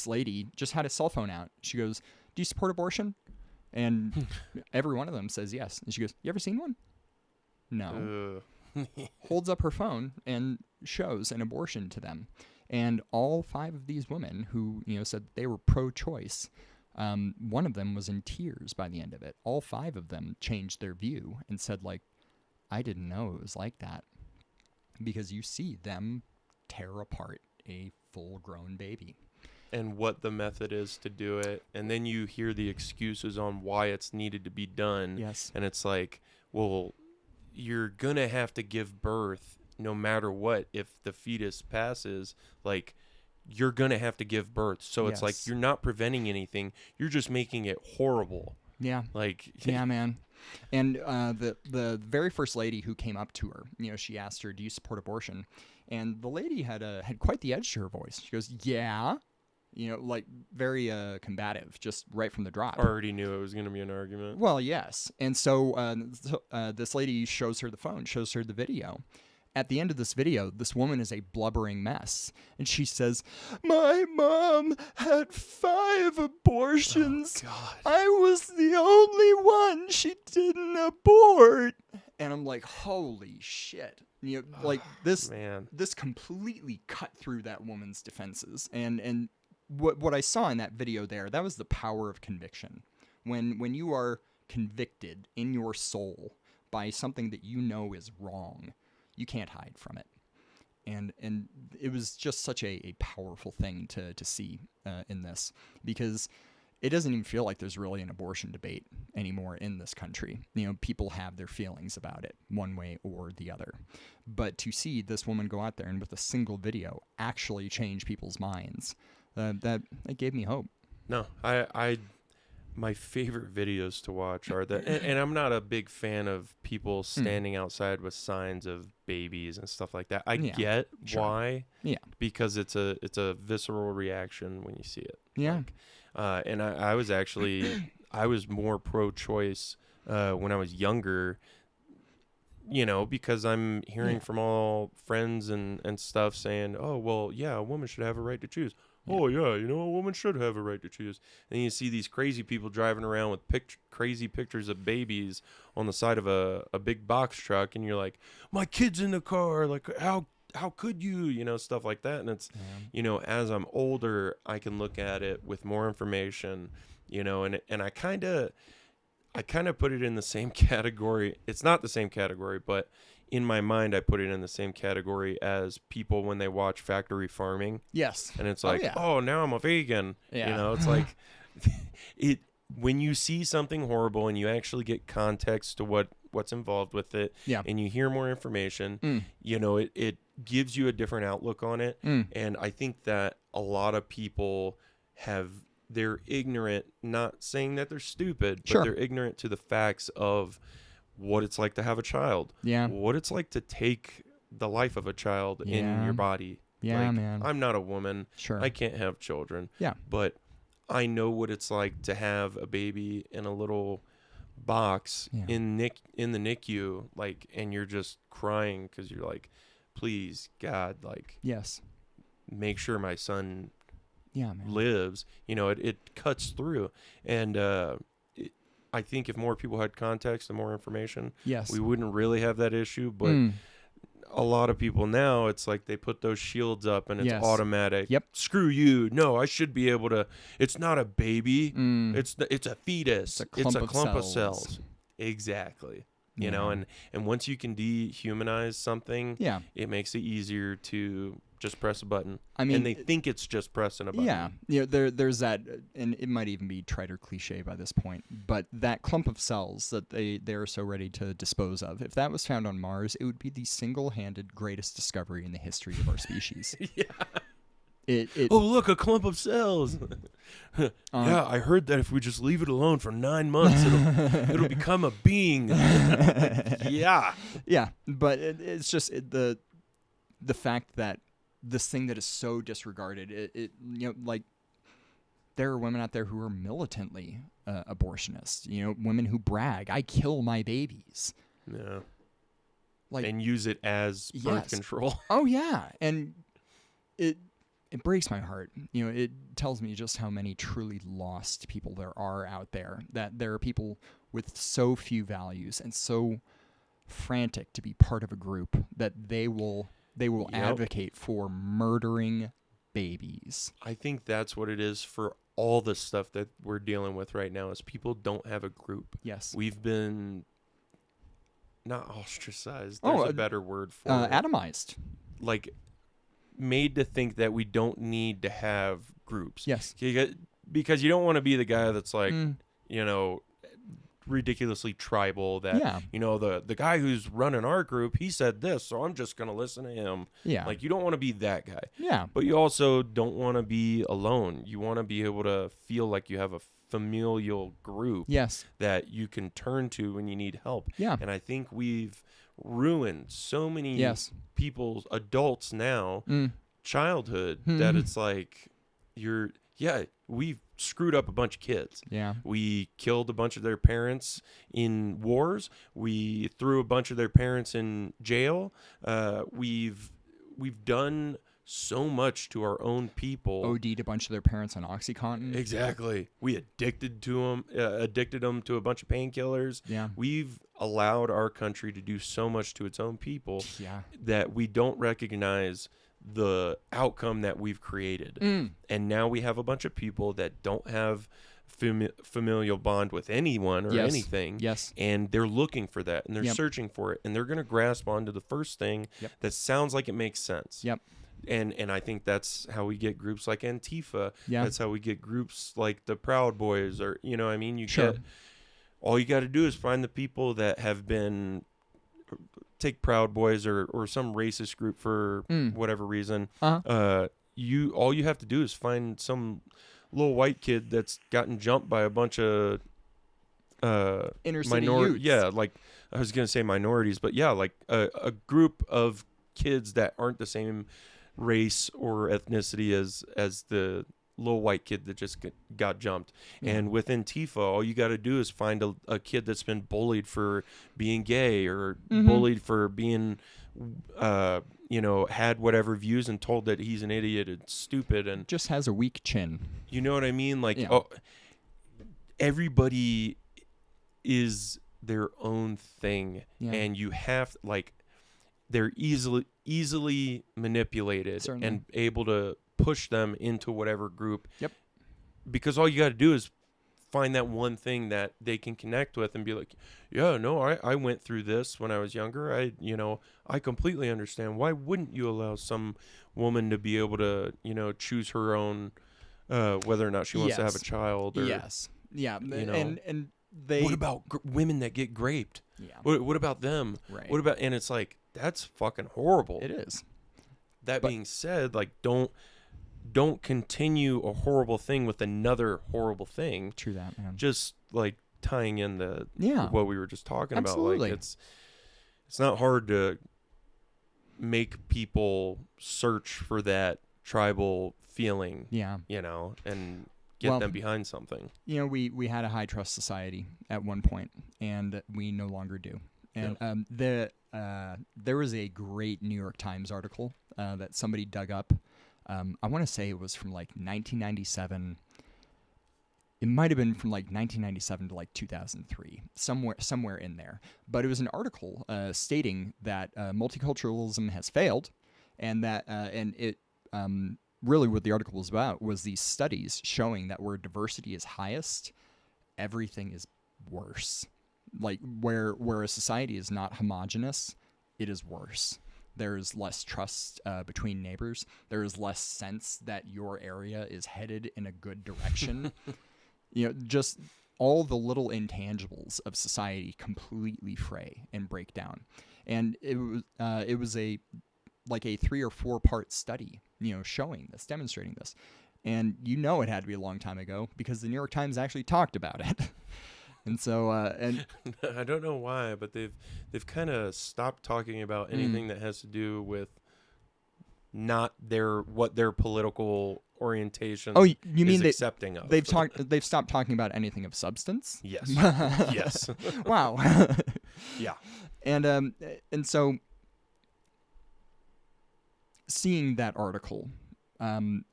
Speaker 3: lady just had a cell phone out. She goes, "Do you support abortion?" And every one of them says yes. And she goes, "You ever seen one?" No. Holds up her phone and shows an abortion to them. And all 5 of these women who, said they were pro-choice, one of them was in tears by the end of it. All 5 of them changed their view and said, like, I didn't know it was like that. Because you see them tear apart a full-grown baby.
Speaker 2: And what the method is to do it. And then you hear the excuses on why it's needed to be done.
Speaker 3: Yes.
Speaker 2: And it's like, well, you're going to have to give birth no matter what. If the fetus passes, like, you're going to have to give birth. So it's like, you're not preventing anything. You're just making it horrible.
Speaker 3: Yeah.
Speaker 2: Like,
Speaker 3: yeah, man. And the very first lady who came up to her, she asked her, "Do you support abortion?" And the lady had quite the edge to her voice. She goes, "Yeah." Like very combative, just right from the drop.
Speaker 2: Already knew it was going to be an argument.
Speaker 3: Well, yes. And so this lady shows her the phone, shows her the video. At the end of this video, this woman is a blubbering mess. And she says, "My mom had 5 abortions.
Speaker 2: Oh, God.
Speaker 3: I was the only one she didn't abort." And I'm like, holy shit. Like this,
Speaker 2: man.
Speaker 3: This completely cut through that woman's defenses. And what I saw in that video there, that was the power of conviction. When you are convicted in your soul by something that you know is wrong, you can't hide from it. And it was just such a powerful thing to see in this, because it doesn't even feel like there's really an abortion debate anymore in this country. People have their feelings about it one way or the other. But to see this woman go out there and with a single video actually change people's minds, that gave me hope.
Speaker 2: No, my favorite videos to watch are and I'm not a big fan of people standing outside with signs of babies and stuff like that. I get why. Yeah. Because it's a visceral reaction when you see it.
Speaker 3: Yeah.
Speaker 2: And I was actually, I was more pro-choice when I was younger, because I'm hearing from all friends and stuff saying, "Oh, well, yeah, a woman should have a right to choose." Yeah. "Oh, yeah, a woman should have a right to choose." And you see these crazy people driving around with crazy pictures of babies on the side of a big box truck, and you're like, "My kid's in the car, like, how could you," stuff like that. And it's, as I'm older, I can look at it with more information, and I kind of put it in the same category. It's not the same category, but in my mind, I put it in the same category as people when they watch factory farming.
Speaker 3: Yes.
Speaker 2: And it's like, oh, now I'm a vegan.
Speaker 3: Yeah.
Speaker 2: It's like when you see something horrible and you actually get context to what's involved with it, and you hear more information, it gives you a different outlook on it. And I think that a lot of people they're ignorant, not saying that they're stupid, but they're ignorant to the facts of what it's like to have a child. Yeah. What it's like to take the life of a child in your body.
Speaker 3: Yeah, man.
Speaker 2: I'm not a woman.
Speaker 3: Sure.
Speaker 2: I can't have children.
Speaker 3: Yeah.
Speaker 2: But I know what it's like to have a baby in a little box in the NICU, and you're just crying because you're like, please, God, make sure my son lives. It cuts through. And I think if more people had context and more information, we wouldn't really have that issue. But a lot of people now, it's like they put those shields up and it's automatic.
Speaker 3: Yep.
Speaker 2: Screw you. No, I should be able to. It's not a baby. It's a fetus. It's a clump of cells. Exactly. And once you can dehumanize something, it makes it easier to just press a button. I mean, and they think it's just pressing a button.
Speaker 3: Yeah. There's that, and it might even be trite or cliche by this point, but that clump of cells that they're so ready to dispose of, if that was found on Mars, it would be the single-handed greatest discovery in the history of our species.
Speaker 2: Oh, look, a clump of cells. I heard that if we just leave it alone for 9 months, it'll become a being. Yeah,
Speaker 3: but it's just the fact that this thing that is so disregarded, there are women out there who are militantly abortionists. Women who brag, "I kill my babies."
Speaker 2: Yeah, and use it as birth control.
Speaker 3: Oh yeah, and it breaks my heart. You know, it tells me just how many truly lost people there are out there. That there are people with so few values and so frantic to be part of a group that they will advocate for murdering babies.
Speaker 2: I think that's what it is for all the stuff that we're dealing with right now is people don't have a group.
Speaker 3: Yes.
Speaker 2: We've been not ostracized. There's a better word for it.
Speaker 3: Atomized.
Speaker 2: Like made to think that we don't need to have groups.
Speaker 3: Yes.
Speaker 2: Because you don't want to be the guy that's like, you know, ridiculously tribal that, you know, the guy who's running our group, he said this, so I'm just going to listen to him.
Speaker 3: Yeah.
Speaker 2: Like, you don't want to be that guy.
Speaker 3: Yeah.
Speaker 2: But you also don't want to be alone. You want to be able to feel like you have a familial group that you can turn to when you need help.
Speaker 3: Yeah.
Speaker 2: And I think we've ruined so many people's adults now, childhood, that it's like we've screwed up a bunch of kids.
Speaker 3: Yeah.
Speaker 2: We killed a bunch of their parents in wars. We threw a bunch of their parents in jail. We've done so much to our own people.
Speaker 3: OD'd a bunch of their parents on OxyContin.
Speaker 2: Exactly. We addicted them to a bunch of painkillers.
Speaker 3: Yeah.
Speaker 2: We've allowed our country to do so much to its own people that we don't recognize the outcome that we've created. And now we have a bunch of people that don't have familial bond with anyone or anything.
Speaker 3: Yes.
Speaker 2: And they're looking for that, and they're searching for it, and they're going to grasp onto the first thing that sounds like it makes sense.
Speaker 3: Yep.
Speaker 2: And I think that's how we get groups like Antifa.
Speaker 3: Yeah.
Speaker 2: That's how we get groups like the Proud Boys, or, you know what I mean? All you got to do is find the people that have been, take Proud Boys or some racist group for whatever reason. All you have to do is find some little white kid that's gotten jumped by a bunch of
Speaker 3: inner city youths.
Speaker 2: Yeah, like I was gonna say minorities, but yeah, like a group of kids that aren't the same race or ethnicity as the little white kid that just got jumped. And with Antifa, all you got to do is find a kid that's been bullied for being gay or bullied for being you know, had whatever views and told that he's an idiot and stupid and
Speaker 3: just has a weak chin.
Speaker 2: You know what I mean? Like everybody is their own thing, and you have, like, they're easily manipulated.
Speaker 3: Certainly.
Speaker 2: And able to push them into whatever group.
Speaker 3: Yep.
Speaker 2: Because all you got to do is find that one thing that they can connect with and be like, yeah, no, I went through this when I was younger. I completely understand. Why wouldn't you allow some woman to be able to, you know, choose her own, whether or not she wants to have a child? Or,
Speaker 3: Yeah.
Speaker 2: You know,
Speaker 3: and they.
Speaker 2: What about women that get raped?
Speaker 3: Yeah.
Speaker 2: What about them?
Speaker 3: Right.
Speaker 2: What about, and it's like, that's fucking horrible.
Speaker 3: It is.
Speaker 2: That being said, like, don't continue a horrible thing with another horrible thing.
Speaker 3: True that, man.
Speaker 2: Just like tying in the what we were just talking
Speaker 3: Absolutely.
Speaker 2: about. Like, it's not hard to make people search for that tribal feeling.
Speaker 3: Yeah.
Speaker 2: You know, and get them behind something.
Speaker 3: You know, we had a high trust society at one point, and we no longer do. And there was a great New York Times article that somebody dug up. I want to say it was from like 1997. It might have been from like 1997 to like 2003, somewhere in there. But it was an article stating that multiculturalism has failed, and that really what the article was about was these studies showing that where diversity is highest, everything is worse. Like where a society is not homogenous, it is worse. There's less trust between neighbors. There is less sense that your area is headed in a good direction. You know, just all the little intangibles of society completely fray and break down. And it was a 3 or 4 part study, you know, showing this, demonstrating this. And you know it had to be a long time ago because the New York Times actually talked about it. And so, and
Speaker 2: I don't know why, but they've kind of stopped talking about anything that has to do with not what their political orientation.
Speaker 3: Oh, you mean
Speaker 2: accepting of?
Speaker 3: They've stopped talking about anything of substance.
Speaker 2: Yes. Yes.
Speaker 3: Wow.
Speaker 2: Yeah.
Speaker 3: And so, seeing that article And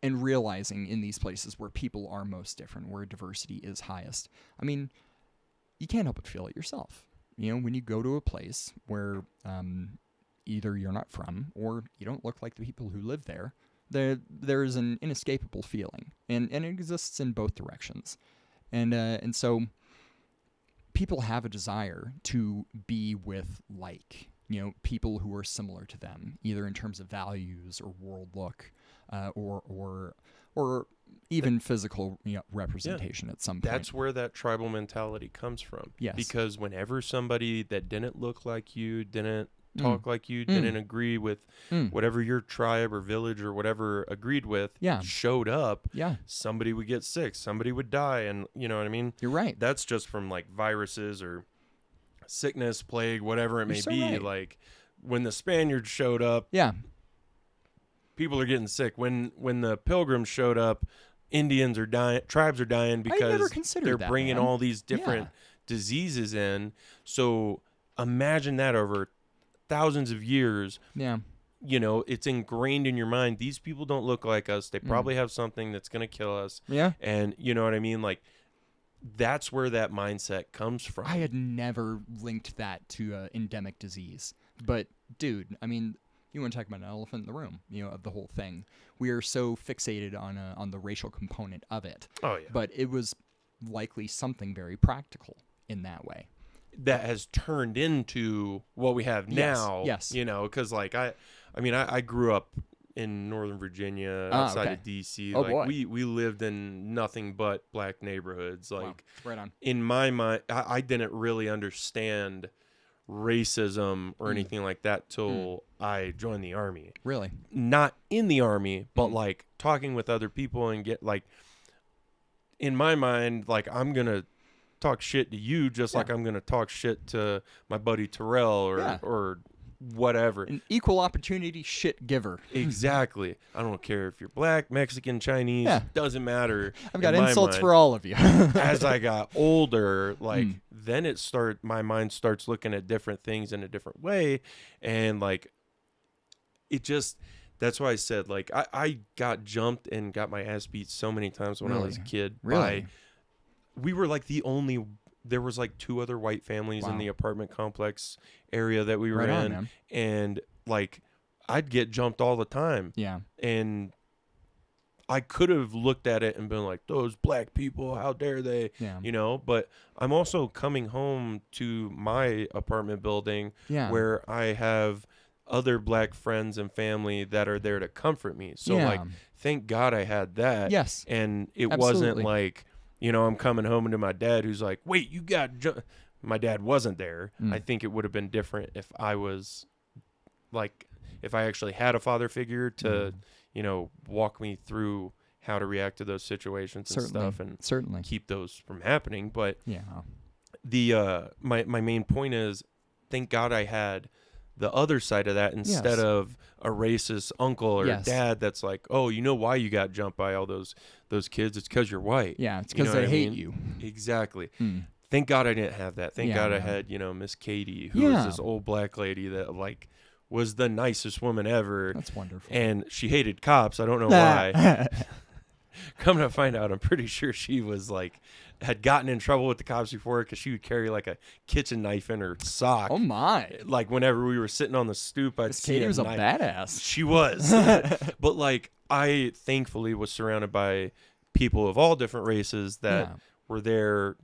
Speaker 3: realizing in these places where people are most different, where diversity is highest, I mean, you can't help but feel it yourself. You know, when you go to a place where either you're not from or you don't look like the people who live there, there's an inescapable feeling, and it exists in both directions. And so people have a desire to be with people who are similar to them, either in terms of values or world look, or even physical representation at some point.
Speaker 2: That's where that tribal mentality comes from.
Speaker 3: Yes.
Speaker 2: Because whenever somebody that didn't look like you, didn't talk like you, didn't agree with whatever your tribe or village or whatever agreed with, showed up, somebody would get sick, somebody would die, and you know what I mean?
Speaker 3: You're right.
Speaker 2: That's just from like viruses or sickness, plague, whatever it may be.
Speaker 3: Right.
Speaker 2: Like when the Spaniards showed up, people are getting sick. When the Pilgrims showed up, Indians are dying, tribes are dying because they're bringing all these different diseases in. So imagine that over thousands of years. You know, it's ingrained in your mind. These people don't look like us. They probably have something that's going to kill us. And you know what I mean? Like, that's where that mindset comes from.
Speaker 3: I had never linked that to endemic disease. But, dude, I mean, you want to talk about an elephant in the room, of the whole thing. We are so fixated on the racial component of it.
Speaker 2: Oh, yeah.
Speaker 3: But it was likely something very practical in that way.
Speaker 2: That has turned into what we have now.
Speaker 3: Yes.
Speaker 2: You know, because, like, I grew up in Northern Virginia, outside of D.C.
Speaker 3: Oh,
Speaker 2: like,
Speaker 3: boy.
Speaker 2: we lived in nothing but black neighborhoods. Like,
Speaker 3: wow. Right on.
Speaker 2: In my mind, I didn't really understand racism or anything like that till I joined the Army.
Speaker 3: Really?
Speaker 2: Not in the Army, but like talking with other people and get like, in my mind, like I'm going to talk shit to you just like I'm going to talk shit to my buddy Terrell or whatever.
Speaker 3: An equal opportunity shit giver.
Speaker 2: Exactly. I don't care if you're black, Mexican, Chinese, doesn't matter.
Speaker 3: I've got insults for all of you.
Speaker 2: As I got older, like then my mind starts looking at different things in a different way. And like, that's why I said, like, I got jumped and got my ass beat so many times when I was a kid.
Speaker 3: Really?
Speaker 2: We were like there was like 2 other white families in the apartment complex area that we were in.
Speaker 3: Man.
Speaker 2: And like, I'd get jumped all the time.
Speaker 3: Yeah.
Speaker 2: And I could have looked at it and been like, those black people, how dare they?
Speaker 3: Yeah.
Speaker 2: But I'm also coming home to my apartment building where I have other black friends and family that are there to comfort me. So like, thank God I had that.
Speaker 3: Yes.
Speaker 2: And it wasn't like, I'm coming home to my dad who's like, wait, you got my dad wasn't there. I think it would have been different if I was like, if I actually had a father figure to, walk me through how to react to those situations and stuff and keep those from happening. But the my main point is, thank God I had the other side of that instead of a racist uncle or dad that's like, oh, you know why you got jumped by all those kids? It's because you're white.
Speaker 3: Yeah, it's because they hate you.
Speaker 2: Exactly. Thank God I didn't have that. Thank God I had, Miss Katie, who was this old black lady that like was the nicest woman ever.
Speaker 3: That's wonderful.
Speaker 2: And she hated cops. I don't know why. Come to find out, I'm pretty sure she was like, had gotten in trouble with the cops before because she would carry like a kitchen knife in her sock.
Speaker 3: Oh my!
Speaker 2: Like whenever we were sitting on the stoop, I'd see
Speaker 3: Katie was
Speaker 2: knife.
Speaker 3: A badass.
Speaker 2: She was. But like, I thankfully was surrounded by people of all different races that were there,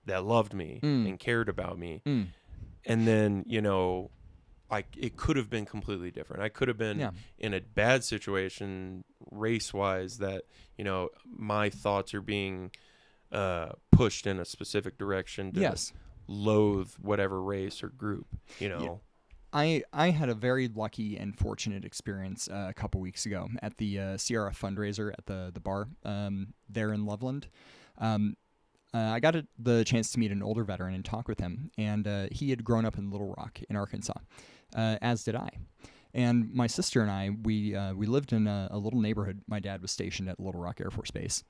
Speaker 2: that loved me and cared about me. And then, it could have been completely different. I could have been in a bad situation race-wise that, my thoughts are being pushed in a specific direction to loathe whatever race or group,
Speaker 3: I had a very lucky and fortunate experience a couple weeks ago at the Sierra fundraiser at the bar there in Loveland. I got the chance to meet an older veteran and talk with him, and he had grown up in Little Rock in Arkansas, as did I. And my sister and I, we lived in a little neighborhood. My dad was stationed at Little Rock Air Force Base.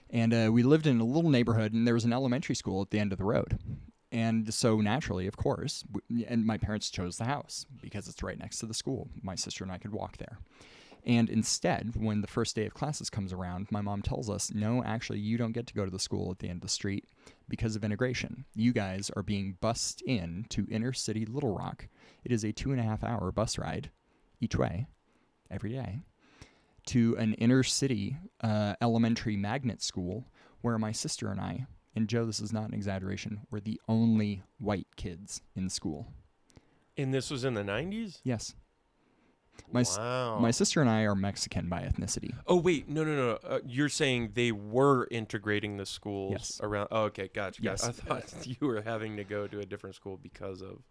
Speaker 3: And we lived in a little neighborhood, and there was an elementary school at the end of the road. And so naturally, of course, and my parents chose the house because it's right next to the school. My sister and I could walk there. And instead, when the first day of classes comes around, my mom tells us, no, actually, you don't get to go to the school at the end of the street because of integration. You guys are being bused in to inner city Little Rock. It is a 2.5-hour bus ride each way every day to an inner city elementary magnet school where my sister and I, and Joe, this is not an exaggeration, were the only white kids in school.
Speaker 2: And this was in the 90s?
Speaker 3: Yes.
Speaker 2: Wow.
Speaker 3: My sister and I are Mexican by ethnicity.
Speaker 2: Oh, wait. No. You're saying they were integrating the schools
Speaker 3: Yes.
Speaker 2: around. Oh, okay. Gotcha.
Speaker 3: Yes.
Speaker 2: I thought you were having to go to a different school because of.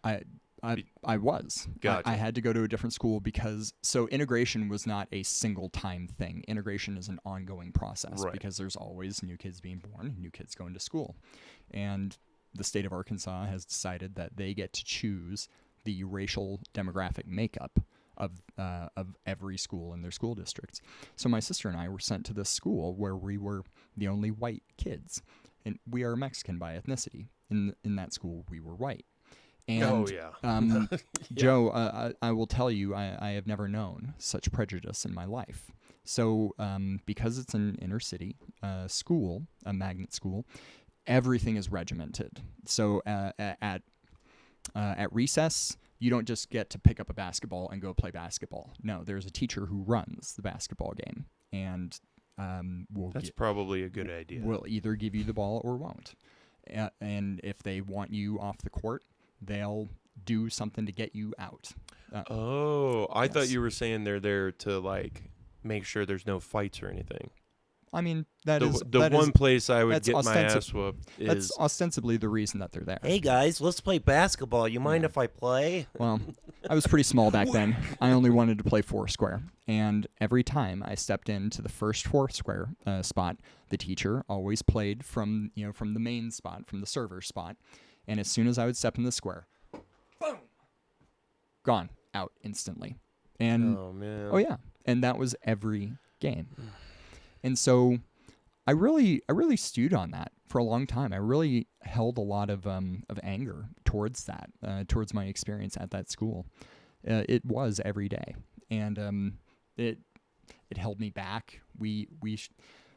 Speaker 3: I was.
Speaker 2: Gotcha.
Speaker 3: I had to go to a different school because integration was not a single time thing. Integration is an ongoing process because there's always new kids being born, new kids going to school. And the state of Arkansas has decided that they get to choose the racial demographic makeup of every school in their school districts. So my sister and I were sent to this school where we were the only white kids. And we are Mexican by ethnicity. In that school, we were white. And,
Speaker 2: yeah.
Speaker 3: Joe, I will tell you, I have never known such prejudice in my life. So because it's an inner city school, a magnet school, everything is regimented. So at recess, you don't just get to pick up a basketball and go play basketball. No, there's a teacher who runs the basketball game, and
Speaker 2: that's probably a good idea.
Speaker 3: Will either give you the ball or won't. And if they want you off the court, they'll do something to get you out.
Speaker 2: I thought you were saying they're there to like make sure there's no fights or anything.
Speaker 3: I mean, that
Speaker 2: place I would get my ass whooped is...
Speaker 3: That's ostensibly the reason that they're there.
Speaker 4: Hey, guys, let's play basketball. You mind if I play?
Speaker 3: Well, I was pretty small back then. I only wanted to play Foursquare. And every time I stepped into the first Foursquare spot, the teacher always played from the main spot, from the server spot. And as soon as I would step in the square, boom, gone, out instantly. And
Speaker 2: oh, man.
Speaker 3: Oh, yeah. And that was every game. And so I really stewed on that for a long time. I really held a lot of anger towards that, towards my experience at that school. It was every day, and it held me back.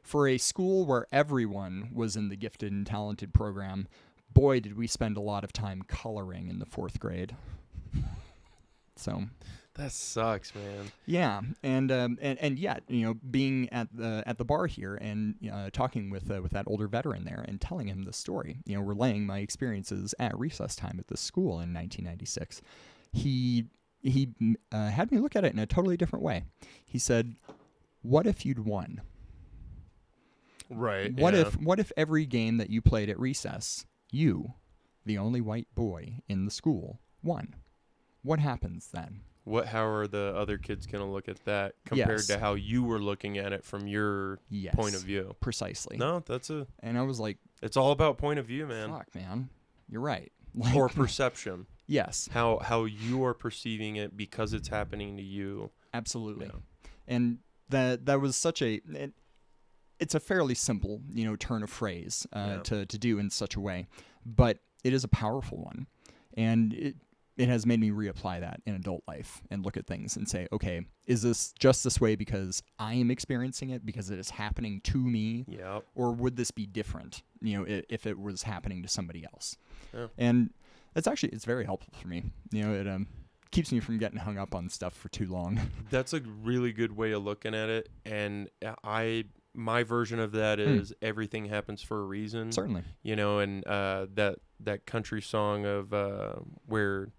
Speaker 3: For a school where everyone was in the gifted and talented program, boy, did we spend a lot of time coloring in the 4th grade. So.
Speaker 2: That sucks, man.
Speaker 3: Yeah, and yet, being at the bar here and talking with that older veteran there and telling him the story, relaying my experiences at recess time at this school in 1996, he had me look at it in a totally different way. He said, "What if you'd won?
Speaker 2: Right.
Speaker 3: What if every game that you played at recess, you, the only white boy in the school, won? What happens then?"
Speaker 2: How are the other kids going to look at that compared to how you were looking at it from your point of view?
Speaker 3: Precisely.
Speaker 2: No,
Speaker 3: and I was like,
Speaker 2: it's all about point of view, man.
Speaker 3: Fuck, man. You're right.
Speaker 2: Or perception.
Speaker 3: Yes.
Speaker 2: How you are perceiving it because it's happening to you.
Speaker 3: Absolutely.
Speaker 2: Yeah.
Speaker 3: And that was such it's a fairly simple, turn of phrase to do in such a way, but it is a powerful one. And it has made me reapply that in adult life and look at things and say, okay, is this just this way because I am experiencing it, because it is happening to me?
Speaker 2: Yep.
Speaker 3: Or would this be different, if it was happening to somebody else?
Speaker 2: Yeah.
Speaker 3: And it's very helpful for me. It keeps me from getting hung up on stuff for too long.
Speaker 2: That's a really good way of looking at it. And my version of that is everything happens for a reason.
Speaker 3: Certainly.
Speaker 2: And that country song of where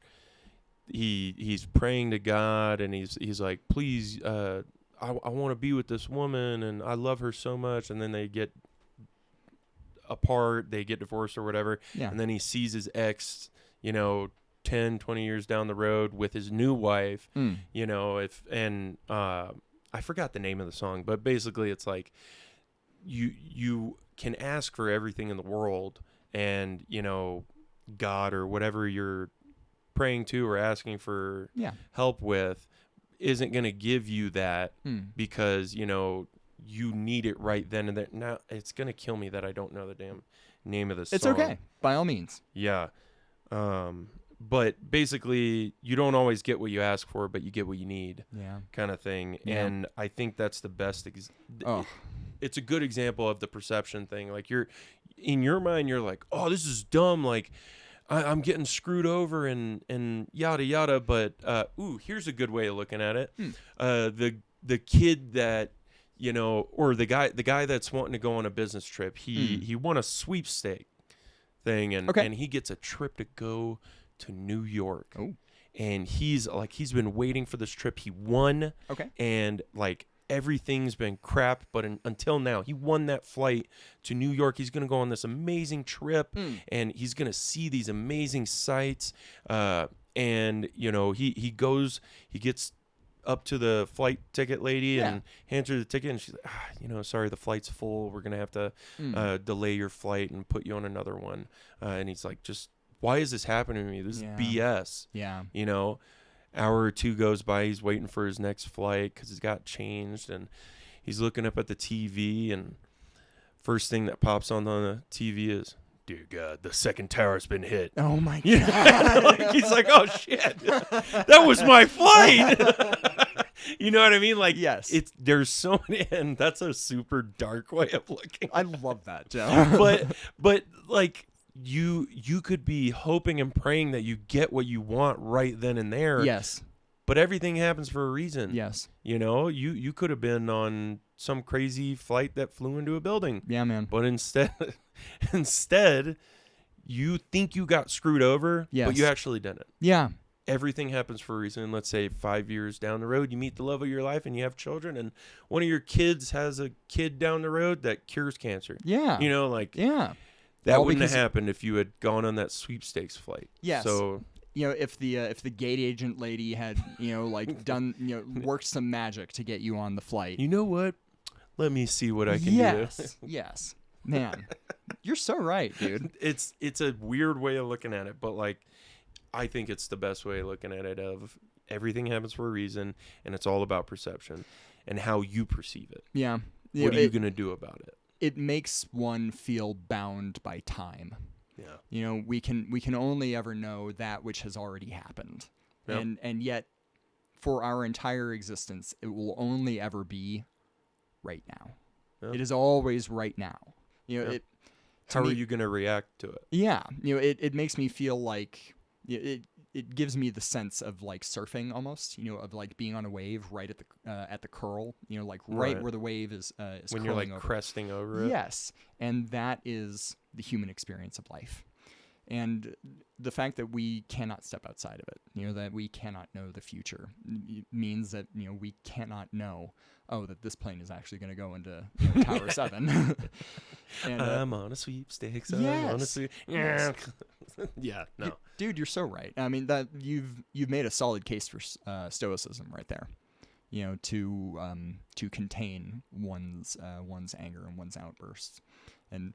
Speaker 2: he's praying to God and he's like, please, I want to be with this woman and I love her so much, and then they get apart, they get divorced or whatever, and then he sees his ex 10, 20 years down the road with his new wife, I forgot the name of the song, but basically it's like you can ask for everything in the world, and God or whatever you're praying to or asking for help with isn't going to give you that because you need it right then and there. Now it's going to kill me that I don't know the damn name of the song.
Speaker 3: It's okay. By all means.
Speaker 2: Yeah. But basically, you don't always get what you ask for, but you get what you need.
Speaker 3: Yeah.
Speaker 2: Kind of thing.
Speaker 3: Yeah.
Speaker 2: And I think that's the best.
Speaker 3: Oh.
Speaker 2: It's a good example of the perception thing. Like in your mind, you're like, oh, this is dumb. Like I'm getting screwed over and yada yada. But here's a good way of looking at it. The kid that or the guy that's wanting to go on a business trip. He won a sweepstake thing, and he gets a trip to go to New York.
Speaker 3: Oh.
Speaker 2: And he's been waiting for this trip. He won.
Speaker 3: Okay.
Speaker 2: And everything's been crap, but until now, he won that flight to New York. He's going to go on this amazing trip, and he's going to see these amazing sights. And he gets up to the flight ticket lady and hands her the ticket, and she's like, sorry, the flight's full. We're going to have to delay your flight and put you on another one. And he's like, why is this happening to me? This is BS.
Speaker 3: Yeah.
Speaker 2: Hour or two goes by. He's waiting for his next flight because he's got changed, and he's looking up at the TV, and first thing that pops on the TV is, dear God, the second tower's been hit.
Speaker 3: Oh my God.
Speaker 2: He's like, oh shit, that was my flight. You know what I mean? Like,
Speaker 3: yes,
Speaker 2: there's so many, and that's a super dark way of looking.
Speaker 3: I love that, Joe.
Speaker 2: but like, you could be hoping and praying that you get what you want right then and there.
Speaker 3: Yes.
Speaker 2: But everything happens for a reason.
Speaker 3: Yes.
Speaker 2: You could have been on some crazy flight that flew into a building.
Speaker 3: Yeah, man.
Speaker 2: But instead, you think you got screwed over,
Speaker 3: yes,
Speaker 2: but you actually didn't.
Speaker 3: Yeah.
Speaker 2: Everything happens for a reason. Let's say 5 years down the road, you meet the love of your life and you have children, and one of your kids has a kid down the road that cures cancer.
Speaker 3: Yeah.
Speaker 2: Yeah. That wouldn't have happened if you had gone on that sweepstakes flight.
Speaker 3: Yes.
Speaker 2: So,
Speaker 3: if the gate agent lady had, done, worked some magic to get you on the flight.
Speaker 2: You know what? Let me see what I can do.
Speaker 3: Yes. Man, you're so right, dude.
Speaker 2: It's a weird way of looking at it, but I think it's the best way of looking at it. Of everything happens for a reason, and it's all about perception and how you perceive it.
Speaker 3: Yeah.
Speaker 2: What are you gonna do about it?
Speaker 3: It makes one feel bound by time.
Speaker 2: Yeah.
Speaker 3: We can only ever know that which has already happened.
Speaker 2: Yep.
Speaker 3: And yet for our entire existence, it will only ever be right now.
Speaker 2: Yep.
Speaker 3: It is always right now.
Speaker 2: Yep. How are you going to react to it?
Speaker 3: Yeah. It makes me feel like it gives me the sense of like surfing almost, of like being on a wave right at the curl, right where the wave is
Speaker 2: when you're like cresting over it.
Speaker 3: Yes. And that is the human experience of life. And the fact that we cannot step outside of it, that we cannot know the future means that, we cannot know, that this plane is actually going to go into Tower 7. And,
Speaker 2: I'm on a sweepstakes.
Speaker 3: Yes.
Speaker 2: Yeah. Yeah, no.
Speaker 3: Dude, you're so right. I mean, that you've made a solid case for stoicism right there. To contain one's anger and one's outbursts. And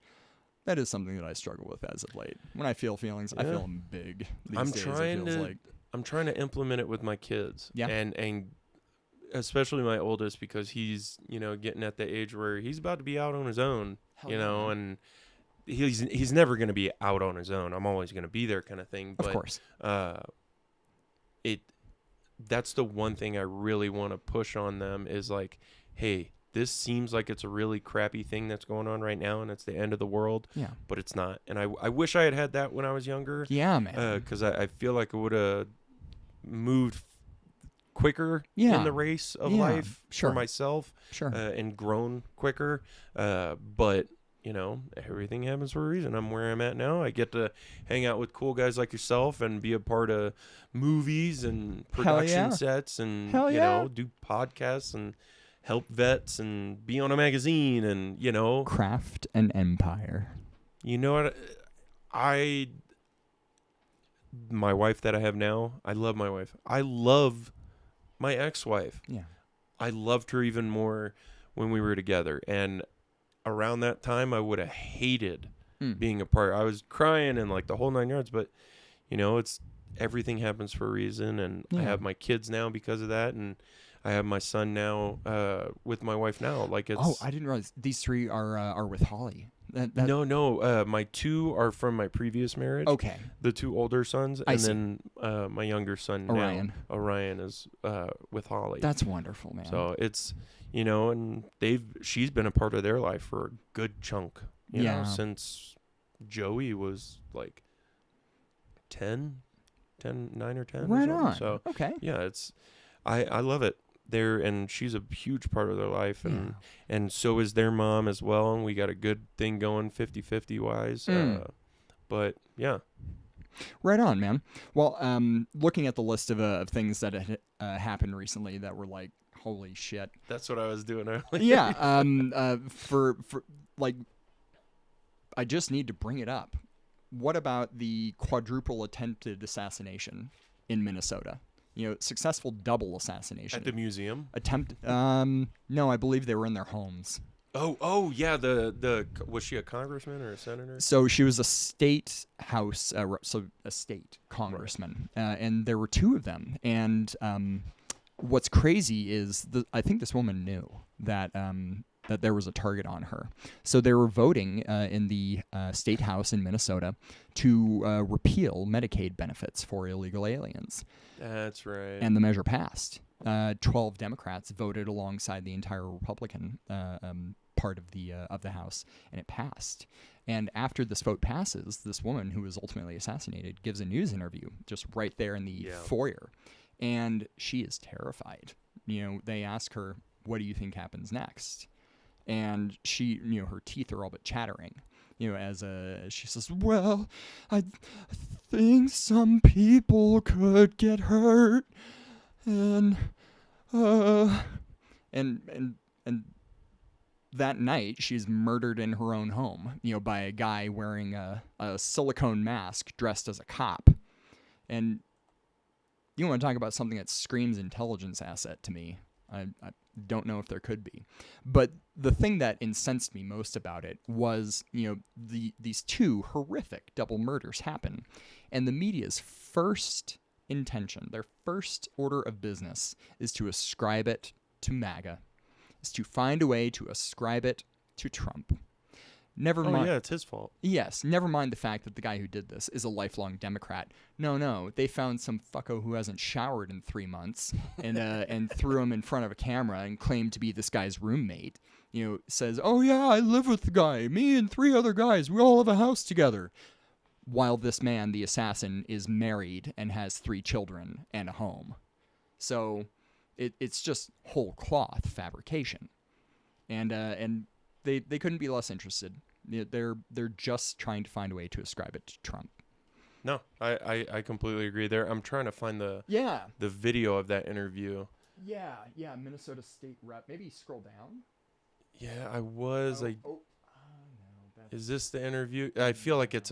Speaker 3: that is something that I struggle with as of late. When I feel feelings, I feel them big.
Speaker 2: I'm trying to implement it with my kids.
Speaker 3: Yeah.
Speaker 2: And especially my oldest, because he's, getting at the age where he's about to be out on his own, and he's never going to be out on his own. I'm always going to be there, kind of thing. But,
Speaker 3: of course.
Speaker 2: That's the one thing I really want to push on them is like, hey, this seems like it's a really crappy thing that's going on right now, and it's the end of the world.
Speaker 3: Yeah.
Speaker 2: But it's not. And I wish I had that when I was younger.
Speaker 3: Yeah, man.
Speaker 2: Because I feel like I would have moved quicker in the race of life for myself.
Speaker 3: Sure.
Speaker 2: And grown quicker. But, everything happens for a reason. I'm where I'm at now. I get to hang out with cool guys like yourself and be a part of movies and production sets and, do podcasts and help vets and be on a magazine and,
Speaker 3: Craft an empire.
Speaker 2: You know what? My wife that I have now, I love my wife. I love my ex-wife.
Speaker 3: Yeah.
Speaker 2: I loved her even more when we were together. And around that time, I would have hated being apart. I was crying and like the whole 9 yards, but it's everything happens for a reason. And I have my kids now because of that. And I have my son now with my wife now. Like it's.
Speaker 3: Oh, I didn't realize these three are with Holly
Speaker 2: No. My 2 are from my previous marriage.
Speaker 3: Okay.
Speaker 2: The 2 older sons,
Speaker 3: I
Speaker 2: and
Speaker 3: see.
Speaker 2: then my younger son,
Speaker 3: Orion.
Speaker 2: now, Orion, is with Holly.
Speaker 3: That's wonderful, man.
Speaker 2: So it's, and she's been a part of their life for a good chunk, you know, since Joey was like 9 or 10.
Speaker 3: Right
Speaker 2: or
Speaker 3: on.
Speaker 2: So
Speaker 3: Okay.
Speaker 2: yeah, I love it. And she's a huge part of their life, and so is their mom as well, and we got a good thing going 50-50 wise. But yeah.
Speaker 3: Right on, man. Well, looking at the list of things that had happened recently that were like, holy shit.
Speaker 2: That's what I was doing earlier.
Speaker 3: Yeah. For like, I just need to bring it up. What about the quadruple attempted assassination in Minnesota? Successful double assassination.
Speaker 2: At the museum?
Speaker 3: No, I believe they were in their homes.
Speaker 2: Oh, yeah. The was she a congressman or a senator?
Speaker 3: So she was a state house, a state congressman, and there were 2 of them. And what's crazy is I think this woman knew that there was a target on her. So they were voting in the state house in Minnesota to repeal Medicaid benefits for illegal aliens.
Speaker 2: That's right.
Speaker 3: And the measure passed. 12 Democrats voted alongside the entire Republican part of the House, and it passed. And after this vote passes, this woman who was ultimately assassinated gives a news interview just right there in the foyer, and she is terrified. They ask her, "What do you think happens next?" And she, her teeth are all but chattering. As she says, "Well, I think some people could get hurt, and that night she's murdered in her own home, by a guy wearing a silicone mask dressed as a cop." And you want to talk about something that screams intelligence asset to me? I don't know if there could be. But the thing that incensed me most about it was, these 2 horrific double murders happen. And the media's first intention, their first order of business, is to ascribe it to MAGA, is to find a way to ascribe it to Trump. Never mind.
Speaker 2: Yeah, it's his fault.
Speaker 3: Yes, never mind the fact that the guy who did this is a lifelong Democrat. No, they found some fucko who hasn't showered in 3 months and threw him in front of a camera and claimed to be this guy's roommate. Says, "Oh yeah, I live with the guy. Me and 3 other guys. We all have a house together." While this man, the assassin, is married and has 3 children and a home. So it's just whole cloth fabrication. And they couldn't be less interested. They're just trying to find a way to ascribe it to Trump.
Speaker 2: No, I completely agree there. I'm trying to find the video of that interview.
Speaker 3: Yeah, Minnesota State Rep. Maybe scroll down.
Speaker 2: Yeah, I was.
Speaker 3: No,
Speaker 2: is this the interview? I feel like it's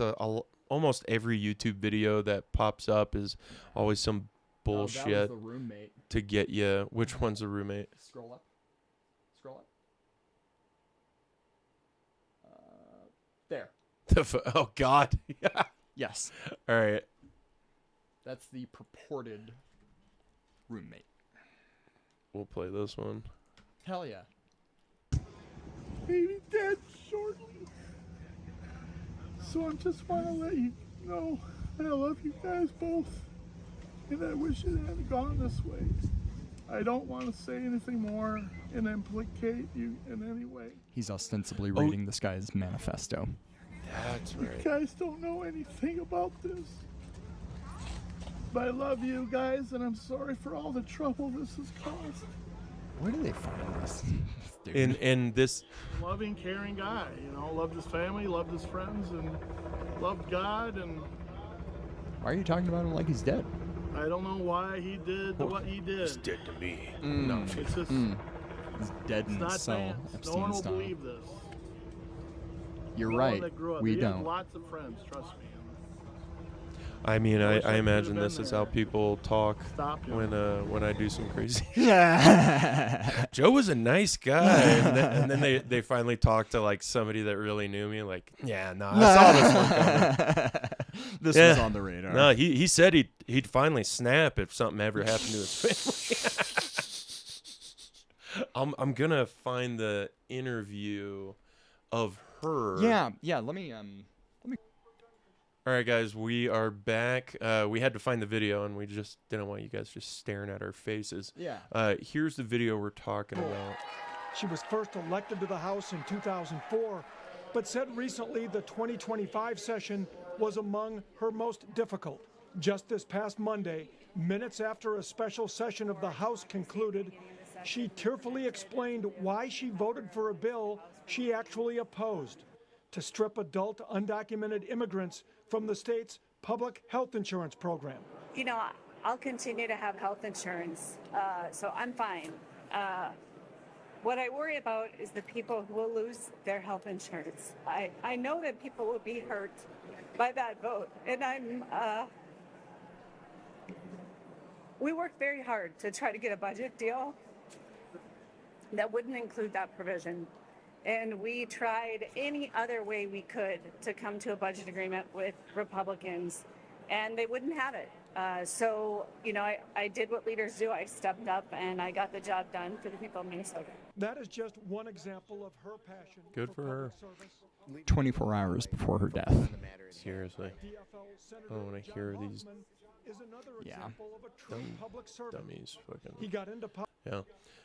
Speaker 2: almost every YouTube video that pops up is always some bullshit
Speaker 3: that was the roommate.
Speaker 2: to get you. Which one's the roommate?
Speaker 3: Scroll up. There.
Speaker 2: Oh, God. Yeah.
Speaker 3: Yes.
Speaker 2: All right.
Speaker 3: That's the purported roommate.
Speaker 2: We'll play this one.
Speaker 3: Hell yeah.
Speaker 1: Maybe dead shortly. So I just want to let you know that I love you guys both, and I wish it hadn't gone this way. I don't want to say anything more and implicate you in any way.
Speaker 3: He's ostensibly reading this guy's manifesto.
Speaker 2: That's right.
Speaker 1: You guys don't know anything about this. But I love you guys, and I'm sorry for all the trouble this has caused.
Speaker 3: Where do they find this? Dude.
Speaker 2: And this
Speaker 1: Loving, caring guy, loved his family, loved his friends, and loved God, and
Speaker 3: Why are you talking about him like he's dead?
Speaker 1: I don't know why he did what he did.
Speaker 2: is dead to me.
Speaker 3: No,
Speaker 1: It's just,
Speaker 3: he's dead in
Speaker 1: it's
Speaker 3: his
Speaker 1: not
Speaker 3: cell.
Speaker 1: fans. No one will
Speaker 3: Epstein style.
Speaker 1: believe this.
Speaker 3: You're
Speaker 1: No
Speaker 3: right.
Speaker 1: one that grew up.
Speaker 3: We
Speaker 1: He
Speaker 3: don't.
Speaker 1: had lots of friends, trust me.
Speaker 2: I mean,
Speaker 1: I wish I
Speaker 2: I
Speaker 1: could've
Speaker 2: imagine
Speaker 1: been
Speaker 2: this is
Speaker 1: there.
Speaker 2: how people talk
Speaker 1: Stop him.
Speaker 2: when I do some crazy.
Speaker 3: Yeah.
Speaker 2: Joe was a nice guy, and then they finally talked to like somebody that really knew me. Like, yeah, no, I saw this one coming.
Speaker 3: This
Speaker 2: Yeah.
Speaker 3: was on the radar.
Speaker 2: No, he said he'd finally snap if something ever happened to his family. I'm gonna find the interview of her.
Speaker 3: Yeah. Let me.
Speaker 2: All right, guys, we are back. We had to find the video, and we just didn't want you guys just staring at our faces.
Speaker 3: Yeah.
Speaker 2: Here's the video we're talking about.
Speaker 5: She was first elected to the House in 2004, but said recently the 2025 session was among her most difficult. Just this past Monday, minutes after a special session of the House concluded, she tearfully explained why she voted for a bill she actually opposed, to strip adult undocumented immigrants from the state's public health insurance program.
Speaker 6: You know, I'll continue to have health insurance, so I'm fine. What I worry about is the people who will lose their health insurance. I know that people will be hurt by that vote, and we worked very hard to try to get a budget deal that wouldn't include that provision. And we tried any other way we could to come to a budget agreement with Republicans, and they wouldn't have it. So, you know, I did what leaders do. I stepped up, and I got the job done for the people of Minnesota.
Speaker 5: That is just one example of her passion.
Speaker 2: Good for her.
Speaker 5: public service.
Speaker 3: 24 hours before her death.
Speaker 2: Seriously.
Speaker 5: DFL Senator
Speaker 2: I wanna
Speaker 5: John
Speaker 2: hear these
Speaker 5: Hoffman is another
Speaker 3: Yeah.
Speaker 5: example of a true public servant.
Speaker 2: Dummies. Fucking.
Speaker 5: He got into politics.
Speaker 2: Yeah.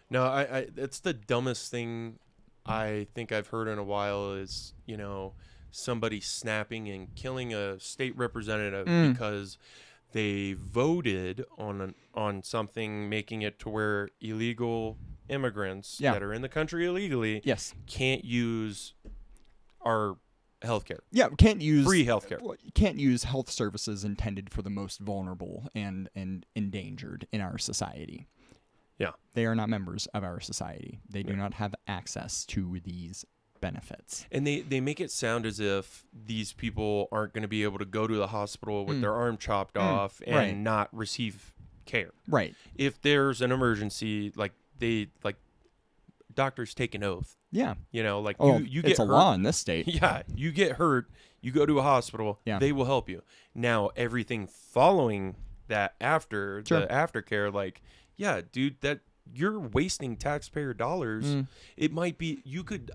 Speaker 2: No, I it's the dumbest thing I think I've heard in a while is, you know, somebody snapping and killing a state representative because they voted on something making it to where illegal immigrants that are in the country illegally can't use our healthcare.
Speaker 3: Yeah, can't use
Speaker 2: Free healthcare.
Speaker 3: Can't use health services intended for the most vulnerable and endangered in our society.
Speaker 2: Yeah.
Speaker 3: They are not members of our society. They do not have access to these benefits.
Speaker 2: And they make it sound as if these people aren't going to be able to go to the hospital with their arm chopped off and not receive care.
Speaker 3: Right.
Speaker 2: If there's an emergency, doctors take an oath.
Speaker 3: Yeah.
Speaker 2: You know, like you get
Speaker 3: it's a
Speaker 2: hurt.
Speaker 3: law in this state.
Speaker 2: Yeah, you get hurt, you go to a hospital, they will help you. Now, everything following that after the aftercare, like, yeah, dude, that you're wasting taxpayer dollars. It might be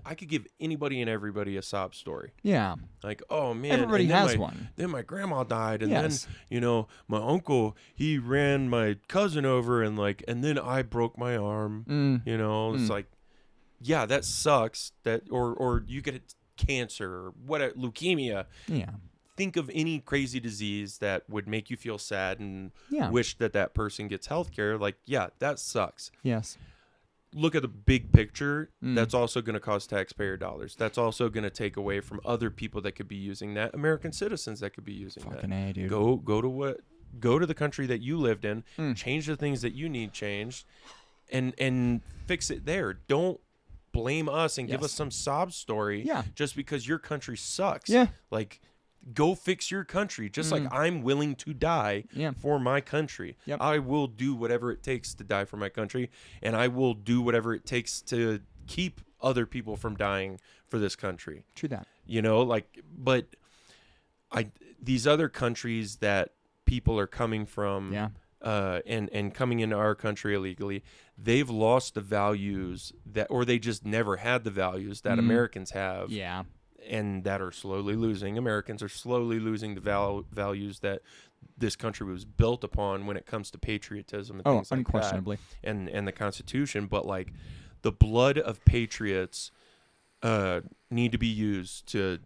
Speaker 2: I could give anybody and everybody a sob story.
Speaker 3: Yeah.
Speaker 2: Like, oh man,
Speaker 3: Everybody
Speaker 2: and then
Speaker 3: has one.
Speaker 2: Then my grandma died, and
Speaker 3: Yes.
Speaker 2: then, you know, my uncle, he ran my cousin over, and then I broke my arm. You know, it's like, yeah, that sucks. That or you get cancer or what, leukemia.
Speaker 3: Yeah.
Speaker 2: Think of any crazy disease that would make you feel sad and
Speaker 3: Yeah.
Speaker 2: wish that person gets health care. Like, yeah, that sucks.
Speaker 3: Yes.
Speaker 2: Look at the big picture. That's also going to cost taxpayer dollars. That's also going to take away from other people that could be using that, American citizens that could be using
Speaker 3: Fucking
Speaker 2: that.
Speaker 3: A, dude.
Speaker 2: Go to the country that you lived in, change the things that you need changed, and fix it there. Don't blame us and give us some sob story just because your country sucks.
Speaker 3: Yeah.
Speaker 2: Like, go fix your country, just like I'm willing to die for my country.
Speaker 3: Yep.
Speaker 2: I will do whatever it takes to die for my country, and I will do whatever it takes to keep other people from dying for this country.
Speaker 3: True that.
Speaker 2: You know, like, but these other countries that people are coming from and coming into our country illegally, they've lost the values or they just never had the values that Americans have.
Speaker 3: Yeah.
Speaker 2: And that are slowly losing. Americans are slowly losing the values that this country was built upon when it comes to patriotism and things like
Speaker 3: unquestionably.
Speaker 2: that. And the Constitution. But, like, the blood of patriots need to be used to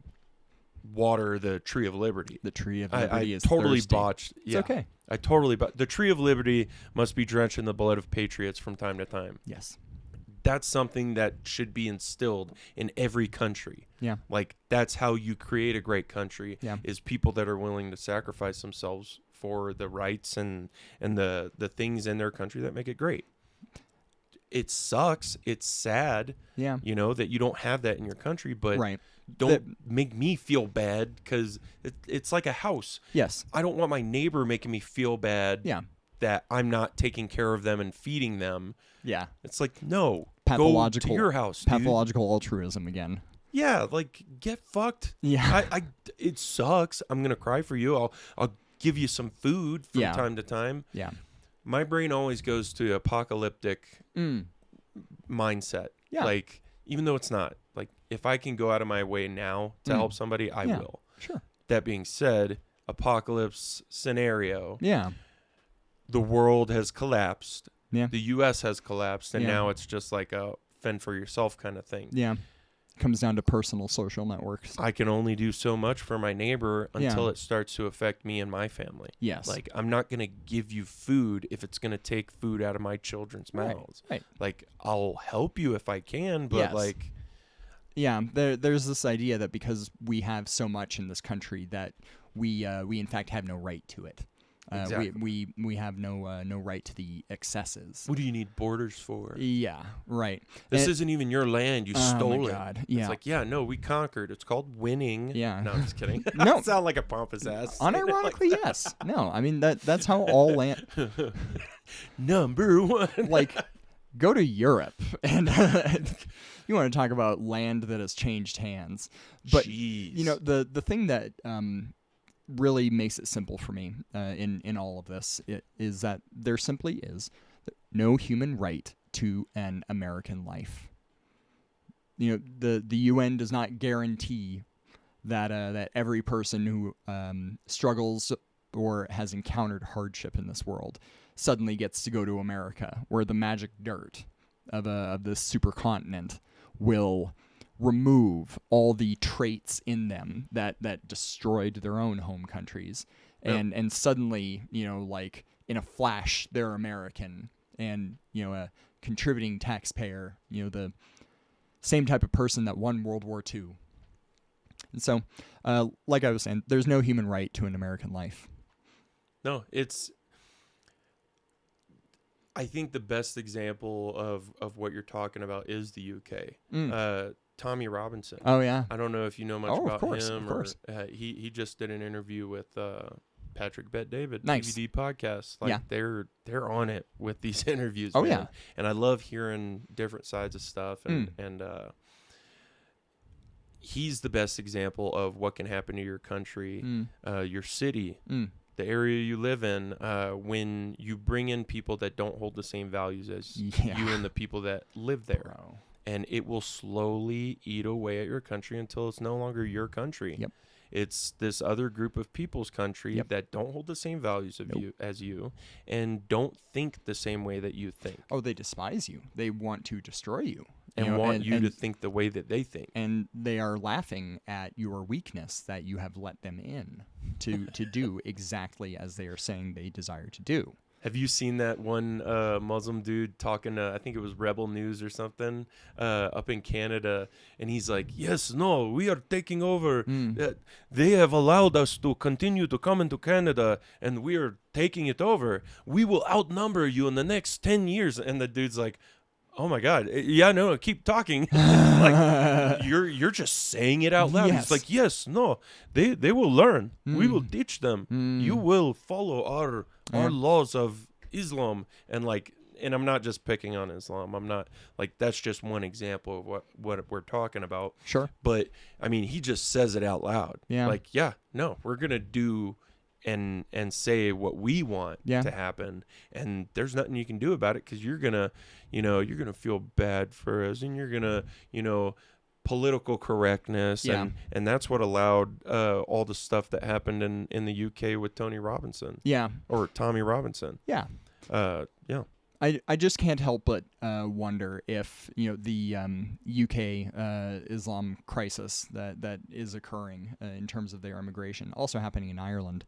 Speaker 2: water the Tree of Liberty.
Speaker 3: The Tree of Liberty
Speaker 2: I
Speaker 3: is
Speaker 2: totally
Speaker 3: thirsty.
Speaker 2: botched.
Speaker 3: It's okay.
Speaker 2: I totally the Tree of Liberty must be drenched in the blood of patriots from time to time.
Speaker 3: Yes.
Speaker 2: That's something that should be instilled in every country.
Speaker 3: Yeah.
Speaker 2: Like, that's how you create a great country, is people that are willing to sacrifice themselves for the rights and the things in their country that make it great. It sucks. It's sad, you know, that you don't have that in your country, but don't make me feel bad because it's like a house.
Speaker 3: Yes.
Speaker 2: I don't want my neighbor making me feel bad that I'm not taking care of them and feeding them.
Speaker 3: Yeah.
Speaker 2: It's like, no,
Speaker 3: Pathological,
Speaker 2: go to your house, dude.
Speaker 3: Pathological altruism again.
Speaker 2: Yeah, like, get fucked.
Speaker 3: Yeah.
Speaker 2: It sucks. I'm gonna cry for you. I'll give you some food from time to time.
Speaker 3: Yeah.
Speaker 2: My brain always goes to apocalyptic mindset.
Speaker 3: Yeah.
Speaker 2: Like, even though it's not. Like, if I can go out of my way now to help somebody, I will.
Speaker 3: Sure.
Speaker 2: That being said, apocalypse scenario.
Speaker 3: Yeah.
Speaker 2: The world has collapsed.
Speaker 3: Yeah.
Speaker 2: The U.S. has collapsed, and
Speaker 3: Yeah.
Speaker 2: now it's just like a fend for yourself kind of thing.
Speaker 3: Yeah. Comes down to personal social networks.
Speaker 2: I can only do so much for my neighbor until
Speaker 3: Yeah.
Speaker 2: it starts to affect me and my family.
Speaker 3: Yes.
Speaker 2: Like, I'm not going to give you food if it's going to take food out of my children's mouths.
Speaker 3: Right.
Speaker 2: Like, I'll help you if I can, but
Speaker 3: Yes.
Speaker 2: like,
Speaker 3: Yeah, there's this idea that because we have so much in this country that we in fact have no right to it.
Speaker 2: Exactly.
Speaker 3: We have no right to the excesses.
Speaker 2: what do you need borders for?
Speaker 3: Yeah, right.
Speaker 2: This
Speaker 3: And-
Speaker 2: isn't even your land. You
Speaker 3: Oh my
Speaker 2: stole it.
Speaker 3: God,
Speaker 2: It's
Speaker 3: yeah.
Speaker 2: like, yeah, no, we conquered. It's called winning.
Speaker 3: Yeah.
Speaker 2: No, I'm just kidding.
Speaker 3: No.
Speaker 2: Sound like a pompous ass.
Speaker 3: Unironically, yes. No, I mean that's how all land.
Speaker 2: Number one.
Speaker 3: Like, go to Europe and you want to talk about land that has changed hands. But
Speaker 2: Jeez.
Speaker 3: you know the thing that really makes it simple for me in all of this is that there simply is no human right to an American life. You know, the UN does not guarantee that that every person who struggles or has encountered hardship in this world suddenly gets to go to America, where the magic dirt of this supercontinent will remove all the traits in them that destroyed their own home countries, and suddenly, you know, like in a flash, they're American, and you know, a contributing taxpayer, you know, the same type of person that won World War II. And so, like I was saying, there's no human right to an American life.
Speaker 2: No, I think the best example of what you're talking about is the UK. Tommy Robinson.
Speaker 3: Oh yeah.
Speaker 2: I don't know if you know much
Speaker 3: Oh, of
Speaker 2: about
Speaker 3: course,
Speaker 2: him.
Speaker 3: of course.
Speaker 2: Or, he just did an interview with Patrick Bet David,
Speaker 3: Nice.
Speaker 2: DVD podcast. Like,
Speaker 3: Yeah.
Speaker 2: they're on it with these interviews.
Speaker 3: Oh,
Speaker 2: man.
Speaker 3: yeah.
Speaker 2: And I love hearing different sides of stuff, and he's the best example of what can happen to your country, your city, the area you live in, when you bring in people that don't hold the same values as you and the people that live there.
Speaker 3: Bro.
Speaker 2: And it will slowly eat away at your country until it's no longer your country.
Speaker 3: Yep.
Speaker 2: It's this other group of people's country that don't hold the same values of you as you, and don't think the same way that you think,
Speaker 3: Oh, they despise you. They want to destroy you.
Speaker 2: and
Speaker 3: You know,
Speaker 2: want you to think the way that they think.
Speaker 3: and they are laughing at your weakness that you have let them in to do exactly as they are saying they desire to do.
Speaker 2: Have you seen that one Muslim dude talking to, I think it was Rebel News or something, up in Canada, and he's like, yes, no, we are taking over. They have allowed us to continue to come into Canada, and we are taking it over. We will outnumber you in the next 10 years. And the dude's like, oh my God, yeah, no, keep talking. Like, you're just saying it out loud.
Speaker 3: Yes.
Speaker 2: He's like, yes, no, they will learn. We will teach them. You will follow our laws of Islam. And I'm not just picking on Islam. I'm not, like, that's just one example of what we're talking about.
Speaker 3: Sure.
Speaker 2: But I mean, he just says it out loud.
Speaker 3: Yeah.
Speaker 2: Like, yeah, no, we're gonna do and say what we want to happen, and there's nothing you can do about it, because you're gonna feel bad for us, and you're gonna, political correctness, and that's what allowed all the stuff that happened in the UK with Tony Robinson.
Speaker 3: Yeah.
Speaker 2: Or Tommy Robinson.
Speaker 3: Yeah.
Speaker 2: Yeah.
Speaker 3: I just can't help but wonder if, you know, the UK Islam crisis that is occurring in terms of their immigration, also happening in Ireland,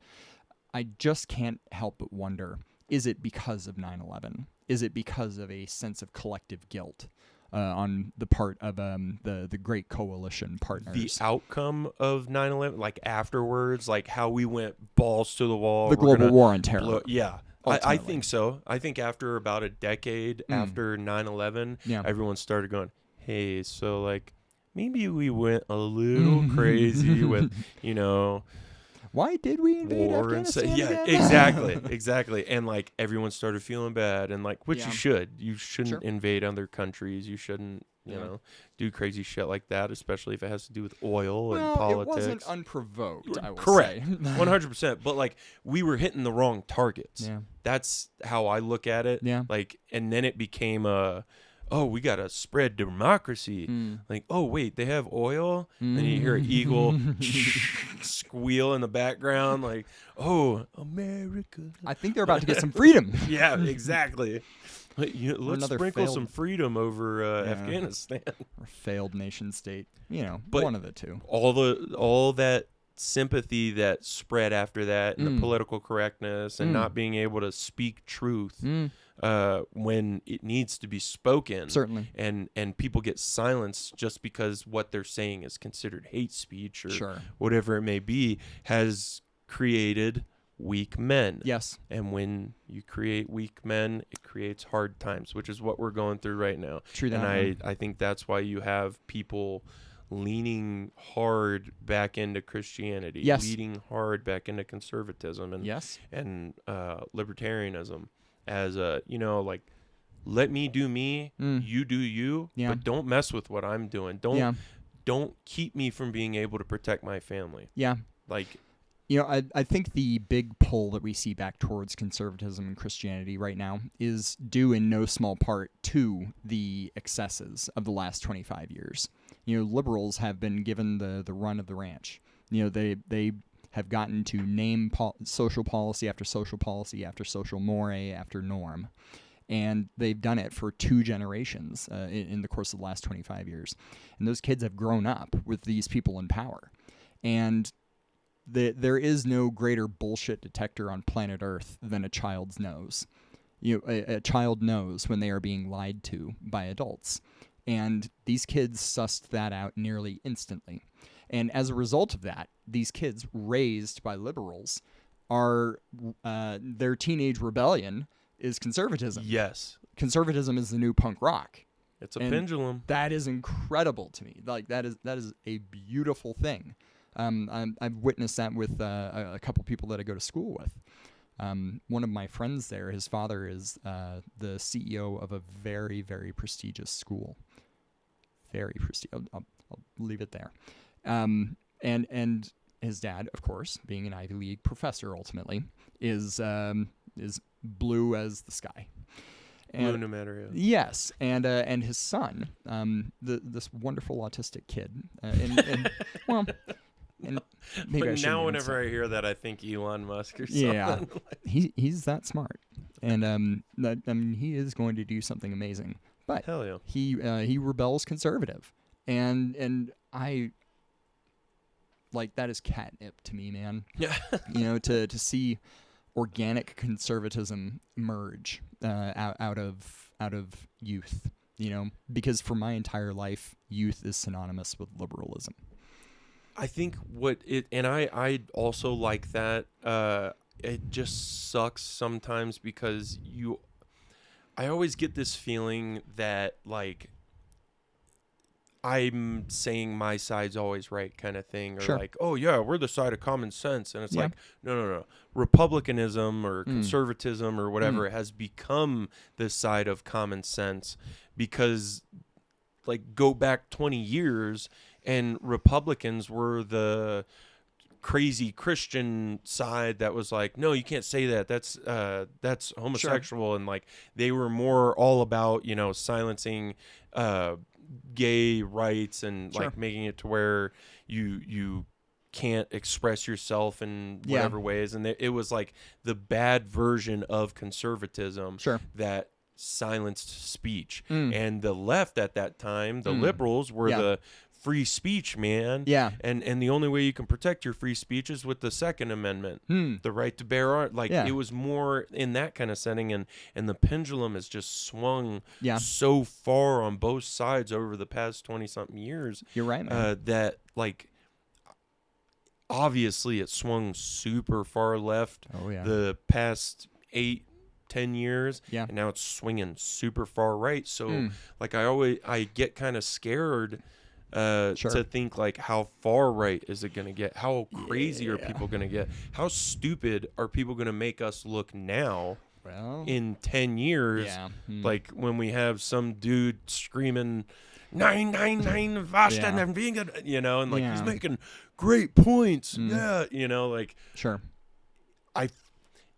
Speaker 3: I just can't help but wonder, is it because of 9/11? Is it because of a sense of collective guilt on the part of the Great Coalition partners?
Speaker 2: The outcome of 9/11, like afterwards, like how we went balls to the wall.
Speaker 3: The global war on terror.
Speaker 2: Yeah. I
Speaker 3: Ultimately.
Speaker 2: think so. I think after about a decade after 9/11, everyone started going, hey, so like maybe we went a little crazy with,
Speaker 3: Why did we invade
Speaker 2: war and
Speaker 3: Afghanistan?
Speaker 2: yeah,
Speaker 3: again?
Speaker 2: exactly. And like everyone started feeling bad, and like, which you shouldn't invade other countries. You shouldn't, do crazy shit like that, especially if it has to do with oil and politics.
Speaker 3: It wasn't unprovoked, I will
Speaker 2: Correct.
Speaker 3: say.
Speaker 2: 100%. But like, we were hitting the wrong targets.
Speaker 3: Yeah.
Speaker 2: That's how I look at it.
Speaker 3: Yeah.
Speaker 2: Like, and then it became a oh, we got to spread democracy. Like, oh, wait, they have oil? Then you hear an eagle squeal in the background, like, oh, America.
Speaker 3: I think they're about to get some freedom.
Speaker 2: Yeah, exactly. Let's
Speaker 3: another
Speaker 2: sprinkle
Speaker 3: failed-
Speaker 2: some freedom over Afghanistan.
Speaker 3: Or failed nation state.
Speaker 2: But
Speaker 3: one of the two.
Speaker 2: All that sympathy that spread after that, and the political correctness, and not being able to speak truth when it needs to be spoken.
Speaker 3: Certainly.
Speaker 2: And people get silenced just because what they're saying is considered hate speech or
Speaker 3: Sure.
Speaker 2: whatever it may be, has created weak men.
Speaker 3: Yes.
Speaker 2: And when you create weak men, it creates hard times, which is what we're going through right now.
Speaker 3: True that.
Speaker 2: And I think that's why you have people leaning hard back into Christianity,
Speaker 3: Yes.
Speaker 2: leaning hard back into conservatism and
Speaker 3: Yes.
Speaker 2: and libertarianism as a, like, let me do me, you do you,
Speaker 3: Yeah.
Speaker 2: but don't mess with what I'm doing. Don't keep me from being able to protect my family.
Speaker 3: Yeah.
Speaker 2: Like,
Speaker 3: I think the big pull that we see back towards conservatism and Christianity right now is due in no small part to the excesses of the last 25 years. Liberals have been given the run of the ranch. They have gotten to name social policy after social policy after social moray after norm. And they've done it for 2 generations in the course of the last 25 years. And those kids have grown up with these people in power. And there is no greater bullshit detector on planet Earth than a child's nose. A child knows when they are being lied to by adults. And these kids sussed that out nearly instantly. And as a result of that, these kids raised by liberals are, their teenage rebellion is conservatism.
Speaker 2: yes,
Speaker 3: Conservatism is the new punk rock.
Speaker 2: it's a
Speaker 3: And
Speaker 2: pendulum.
Speaker 3: That is incredible to me. Like that is a beautiful thing. I've witnessed that with a couple people that I go to school with. One of my friends there, his father is the CEO of a very, very prestigious school. Very prestigious. I'll leave it there. And his dad, of course, being an Ivy League professor, ultimately is blue as the sky.
Speaker 2: Blue no matter who.
Speaker 3: Yes, and his son, this wonderful autistic kid, and maybe I
Speaker 2: But
Speaker 3: shouldn't
Speaker 2: now
Speaker 3: even
Speaker 2: whenever
Speaker 3: say-
Speaker 2: I hear that, I think Elon Musk or something.
Speaker 3: yeah, he's that smart, and he is going to do something amazing. But
Speaker 2: Hell yeah.
Speaker 3: he rebels conservative, and I like that is catnip to me, man.
Speaker 2: Yeah.
Speaker 3: To see organic conservatism emerge out of youth. Because for my entire life, youth is synonymous with liberalism.
Speaker 2: I think I also like that. It just sucks sometimes because I always get this feeling that, like, I'm saying my side's always right kind of thing, or
Speaker 3: Sure.
Speaker 2: like, oh yeah, we're the side of common sense. And it's
Speaker 3: Yeah.
Speaker 2: like, no. Republicanism or conservatism or whatever has become the side of common sense because, like, go back 20 years and Republicans were the crazy Christian side that was like, no, you can't say that. That's homosexual. Sure. And like, they were more all about, silencing gay rights and
Speaker 3: Sure.
Speaker 2: like making it to where you can't express yourself in whatever ways. And it was like the bad version of conservatism
Speaker 3: Sure.
Speaker 2: that silenced speech. And the left at that time, the liberals were
Speaker 3: Yeah.
Speaker 2: the free speech, man.
Speaker 3: Yeah.
Speaker 2: And the only way you can protect your free speech is with the Second Amendment, the right to bear arms. Like,
Speaker 3: Yeah.
Speaker 2: it was more in that kind of setting, and the pendulum has just swung so far on both sides over the past 20-something years.
Speaker 3: You're right, man.
Speaker 2: That, like, obviously it swung super far left
Speaker 3: Oh, yeah.
Speaker 2: the past 8-10 years,
Speaker 3: Yeah.
Speaker 2: and now it's swinging super far right. So like, I get kind of scared to think, like, how far right is it going to get? How crazy are people going to get? How stupid are people going to make us look now
Speaker 3: Well,
Speaker 2: in 10 years?
Speaker 3: yeah.
Speaker 2: Like, when we have some dude screaming 999 Vashta
Speaker 3: Yeah.
Speaker 2: and being and like, he's
Speaker 3: Yeah.
Speaker 2: making great points. Yeah. Like,
Speaker 3: Sure.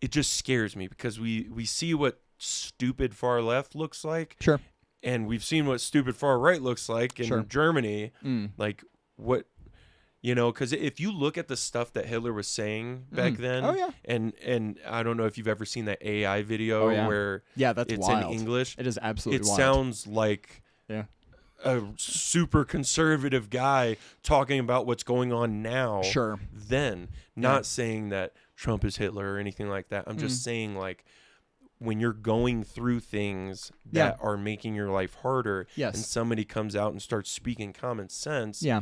Speaker 2: it just scares me because we see what stupid far left looks like.
Speaker 3: Sure.
Speaker 2: and we've seen what stupid far right looks like in
Speaker 3: Sure.
Speaker 2: Germany.
Speaker 3: Mm.
Speaker 2: Like what, because if you look at the stuff that Hitler was saying back then,
Speaker 3: Oh, yeah.
Speaker 2: and I don't know if you've ever seen that AI video
Speaker 3: Oh, yeah.
Speaker 2: where
Speaker 3: Yeah, that's
Speaker 2: it's
Speaker 3: wild.
Speaker 2: in English.
Speaker 3: It is absolutely
Speaker 2: It
Speaker 3: wild.
Speaker 2: sounds like
Speaker 3: Yeah.
Speaker 2: a super conservative guy talking about what's going on now.
Speaker 3: Sure.
Speaker 2: Then, not saying that Trump is Hitler or anything like that. I'm just saying, like, when you're going through things that are making your life harder,
Speaker 3: Yes.
Speaker 2: and somebody comes out and starts speaking common sense,
Speaker 3: Yeah.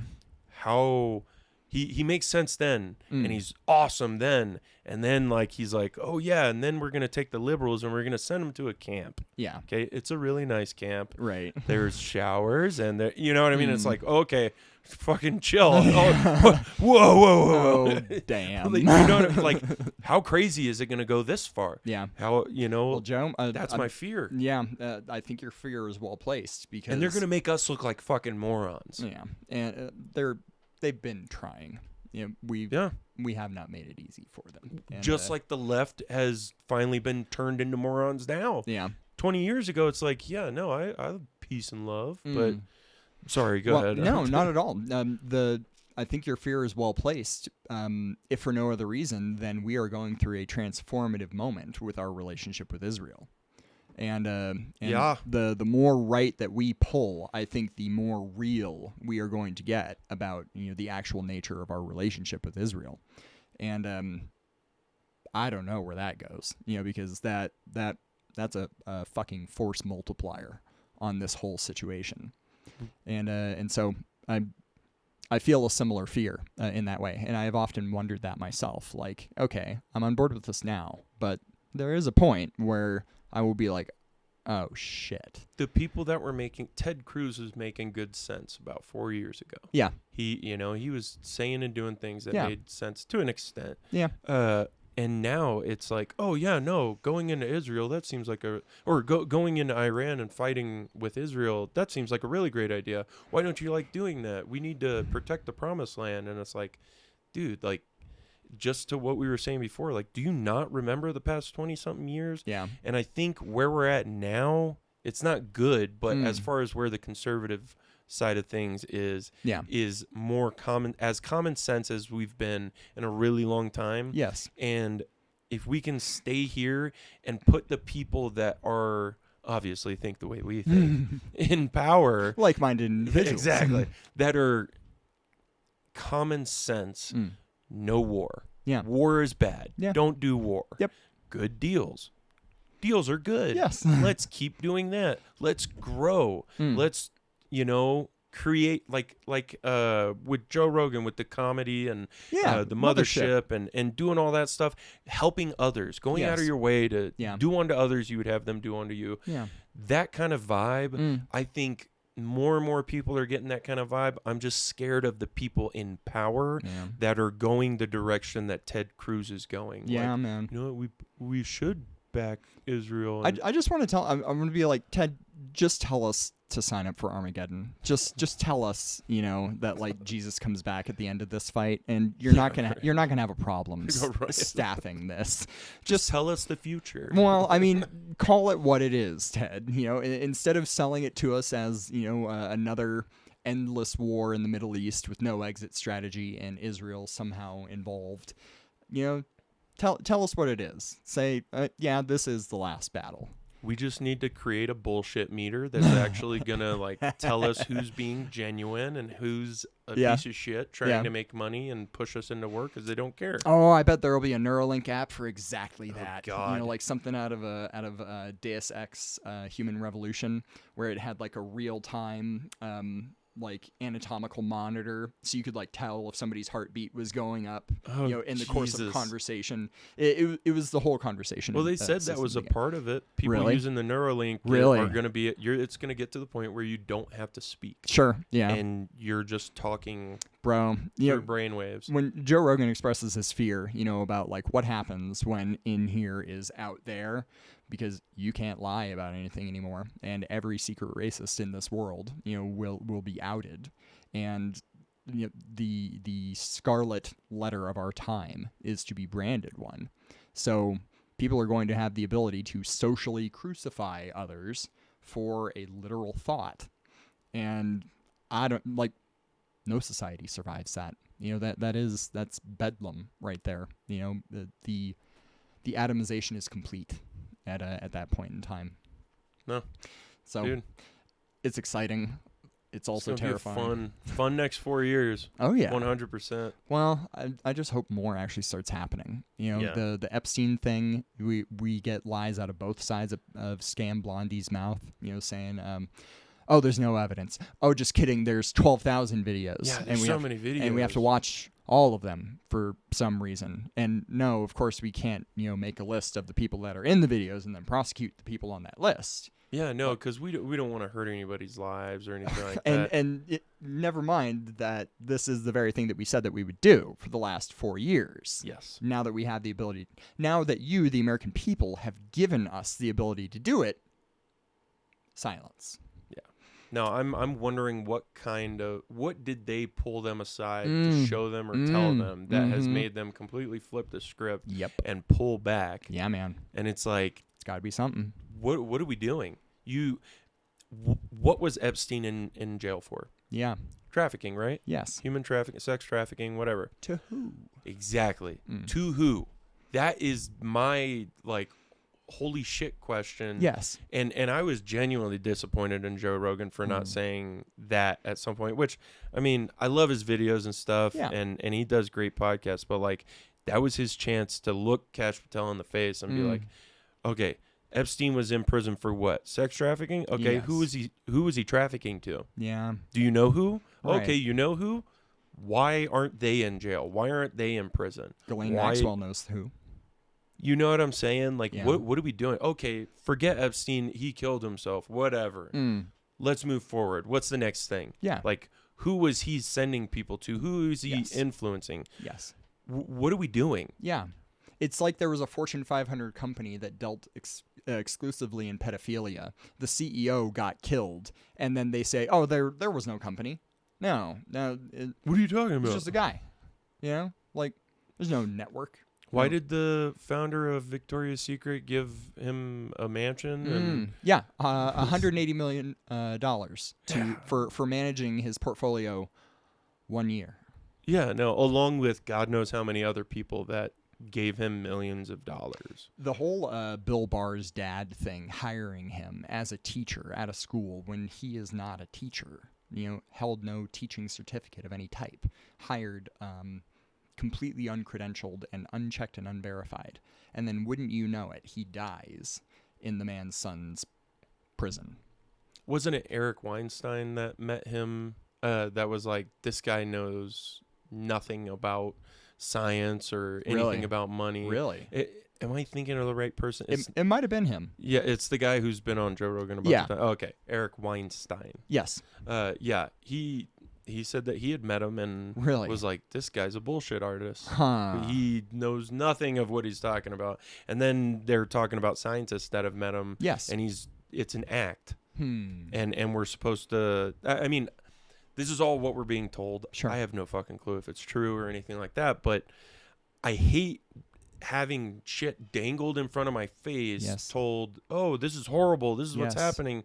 Speaker 2: how he makes sense then, and he's awesome then, and then like he's like, oh yeah, and then we're gonna take the liberals and we're gonna send them to a camp.
Speaker 3: Yeah.
Speaker 2: Okay, it's a really nice camp.
Speaker 3: Right.
Speaker 2: There's showers and there, you know what I mean. It's like, okay, fucking chill. Oh, whoa.
Speaker 3: Oh, damn.
Speaker 2: Like, you know what I mean? Like, how crazy is it gonna go this far?
Speaker 3: Yeah.
Speaker 2: How
Speaker 3: Well, Joe,
Speaker 2: that's my fear.
Speaker 3: Yeah, I think your fear is well placed because
Speaker 2: And they're gonna make us look like fucking morons.
Speaker 3: Yeah, and they've been trying. We have not made it easy for them. And,
Speaker 2: Just like the left has finally been turned into morons now.
Speaker 3: yeah.
Speaker 2: 20 years ago, it's like, yeah, no, I have peace and love, but sorry, go ahead.
Speaker 3: No, not at all. I think your fear is well placed. If for no other reason, then we are going through a transformative moment with our relationship with Israel. And the more right that we pull, I think the more real we are going to get about the actual nature of our relationship with Israel. And I don't know where that goes, because that's a fucking force multiplier on this whole situation. And so I feel a similar fear in that way, and I have often wondered that myself. Like, okay, I'm on board with this now, but there is a point where I will be like, oh shit.
Speaker 2: The people that were making Ted Cruz was making good sense about 4 years ago.
Speaker 3: Yeah.
Speaker 2: He was saying and doing things that
Speaker 3: Yeah.
Speaker 2: made sense to an extent.
Speaker 3: Yeah.
Speaker 2: And now it's like, oh yeah, no, going into Israel, that seems like going into Iran and fighting with Israel, that seems like a really great idea. Why don't you like doing that? We need to protect the promised land. And it's like, dude, like, just to what we were saying before, like, do you not remember the past 20 something years?
Speaker 3: Yeah.
Speaker 2: And I think where we're at now, it's not good, but as far as where the conservative side of things is more common sense as we've been in a really long time.
Speaker 3: Yes.
Speaker 2: And if we can stay here and put the people that are obviously think the way we think in power,
Speaker 3: Like-minded individuals.
Speaker 2: exactly, that are common sense. No war.
Speaker 3: Yeah.
Speaker 2: War is bad.
Speaker 3: Yeah.
Speaker 2: Don't do war.
Speaker 3: Yep.
Speaker 2: Good deals. Deals are good.
Speaker 3: Yes.
Speaker 2: Let's keep doing that. Let's grow. Let's, create like with Joe Rogan with the comedy and the mothership and doing all that stuff, helping others, going out of
Speaker 3: Yes.
Speaker 2: your way to
Speaker 3: Yeah.
Speaker 2: do unto others you would have them do unto you.
Speaker 3: Yeah.
Speaker 2: That kind of vibe, I think more and more people are getting that kind of vibe. I'm just scared of the people in power that are going the direction that Ted Cruz is going.
Speaker 3: Yeah,
Speaker 2: Like,
Speaker 3: man.
Speaker 2: you know what, we should back Israel.
Speaker 3: I just want to tell. I'm going to be like, Ted, just tell us to sign up for Armageddon. Just tell us, that like Jesus comes back at the end of this fight, and you're not gonna have a problem
Speaker 2: Right.
Speaker 3: staffing this.
Speaker 2: just tell us the future.
Speaker 3: Well, I mean, call it what it is, Ted. Instead of selling it to us as another endless war in the Middle East with no exit strategy and Israel somehow involved, tell us what it is. Say, this is the last battle.
Speaker 2: We just need to create a bullshit meter that's actually gonna like tell us who's being genuine and who's a piece of shit trying to make money and push us into work because they don't care.
Speaker 3: Oh, I bet there will be a Neuralink app for exactly that.
Speaker 2: God.
Speaker 3: Like something out of Deus Ex, Human Revolution, where it had like a real time like anatomical monitor, so you could like tell if somebody's heartbeat was going up, in the course of a
Speaker 2: Jesus.
Speaker 3: conversation. It was the whole conversation.
Speaker 2: Well, they said that was a part of it. People
Speaker 3: Really?
Speaker 2: using the Neuralink
Speaker 3: Really?
Speaker 2: are going to be. It's going to get to the point where you don't have to speak.
Speaker 3: Sure. Yeah.
Speaker 2: And you're just talking
Speaker 3: Bro.
Speaker 2: through brainwaves.
Speaker 3: When Joe Rogan expresses his fear, about like what happens when in here is out there, because you can't lie about anything anymore, and every secret racist in this world, will be outed, and the scarlet letter of our time is to be branded one. So people are going to have the ability to socially crucify others for a literal thought. And I don't like, no society survives that. That's bedlam right there. The atomization is complete at that point in time.
Speaker 2: No.
Speaker 3: So
Speaker 2: Dude.
Speaker 3: It's exciting. It's also
Speaker 2: It's gonna be
Speaker 3: terrifying.
Speaker 2: a fun next 4 years.
Speaker 3: Oh yeah,
Speaker 2: 100%.
Speaker 3: Well, I just hope more actually starts happening.
Speaker 2: Yeah.
Speaker 3: The Epstein thing, we get lies out of both sides of Scam Blondie's mouth, saying, oh, there's no evidence. Oh, just kidding. There's 12,000 videos.
Speaker 2: Yeah, there's so many videos.
Speaker 3: And we have to watch all of them for some reason. And no, of course, we can't, make a list of the people that are in the videos and then prosecute the people on that list.
Speaker 2: Yeah, no, because we don't want to hurt anybody's lives or anything like
Speaker 3: and
Speaker 2: that.
Speaker 3: and never mind that this is the very thing that we said that we would do for the last 4 years.
Speaker 2: Yes.
Speaker 3: Now that we have the ability, now that you, the American people, have given us the ability to do it, silence.
Speaker 2: No, I'm wondering what did they pull them aside to show them or tell them that has made them completely flip the script and pull back.
Speaker 3: Yeah, man.
Speaker 2: And it's like,
Speaker 3: it's got to be something.
Speaker 2: What are we doing? What was Epstein in jail for?
Speaker 3: Yeah.
Speaker 2: Trafficking, right?
Speaker 3: Yes.
Speaker 2: Human trafficking, sex trafficking, whatever.
Speaker 3: To who?
Speaker 2: Exactly. To who? That is my holy shit question.
Speaker 3: Yes.
Speaker 2: And I was genuinely disappointed in Joe Rogan for not saying that at some point, which, I mean, I love his videos and stuff, and he does great podcasts, but that was his chance to look Kash Patel in the face and be like, okay, Epstein was in prison for what? Sex trafficking? Okay,
Speaker 3: Yes.
Speaker 2: who was he trafficking to?
Speaker 3: Yeah.
Speaker 2: Do you know who?
Speaker 3: Right.
Speaker 2: Okay, you know who? Why aren't they in jail? Why aren't they in prison?
Speaker 3: Ghislaine Maxwell knows who.
Speaker 2: You know what I'm saying?
Speaker 3: Yeah.
Speaker 2: What are we doing? Okay, forget Epstein. He killed himself. Whatever. Let's move forward. What's the next thing?
Speaker 3: Yeah.
Speaker 2: Who was he sending people to? Who is he
Speaker 3: Yes.
Speaker 2: influencing?
Speaker 3: Yes.
Speaker 2: What are we doing?
Speaker 3: Yeah. It's like there was a Fortune 500 company that dealt exclusively in pedophilia. The CEO got killed, and then they say, "Oh, there was no company." No,
Speaker 2: What are you talking
Speaker 3: it's
Speaker 2: about?
Speaker 3: just a guy. There's no network.
Speaker 2: Why did the founder of Victoria's Secret give him a mansion? And
Speaker 3: Yeah, $180 million for managing his portfolio 1 year.
Speaker 2: yeah, no, along with God knows how many other people that gave him millions of dollars.
Speaker 3: The whole Bill Barr's dad thing, hiring him as a teacher at a school when he is not a teacher, held no teaching certificate of any type, hired completely uncredentialed and unchecked and unverified. And then wouldn't you know it, he dies in the man's son's prison.
Speaker 2: Wasn't it Eric Weinstein that met him? That was like, this guy knows nothing about science or anything
Speaker 3: Really?
Speaker 2: about money.
Speaker 3: Really?
Speaker 2: Am I thinking of the right person?
Speaker 3: It might have been him.
Speaker 2: Yeah, it's the guy who's been on Joe Rogan about
Speaker 3: Yeah.
Speaker 2: the time. Oh, okay, Eric Weinstein.
Speaker 3: Yes.
Speaker 2: Yeah, he said that he had met him and
Speaker 3: Really?
Speaker 2: was like, this guy's a bullshit artist.
Speaker 3: Huh.
Speaker 2: He knows nothing of what he's talking about. And then they're talking about scientists that have met him.
Speaker 3: Yes.
Speaker 2: And it's an act.
Speaker 3: Hmm.
Speaker 2: And we're supposed to, I mean, this is all what we're being told.
Speaker 3: Sure.
Speaker 2: I have no fucking clue if it's true or anything like that, but I hate having shit dangled in front of my face,
Speaker 3: Yes.
Speaker 2: told, oh, this is horrible, this is what's
Speaker 3: Yes.
Speaker 2: happening,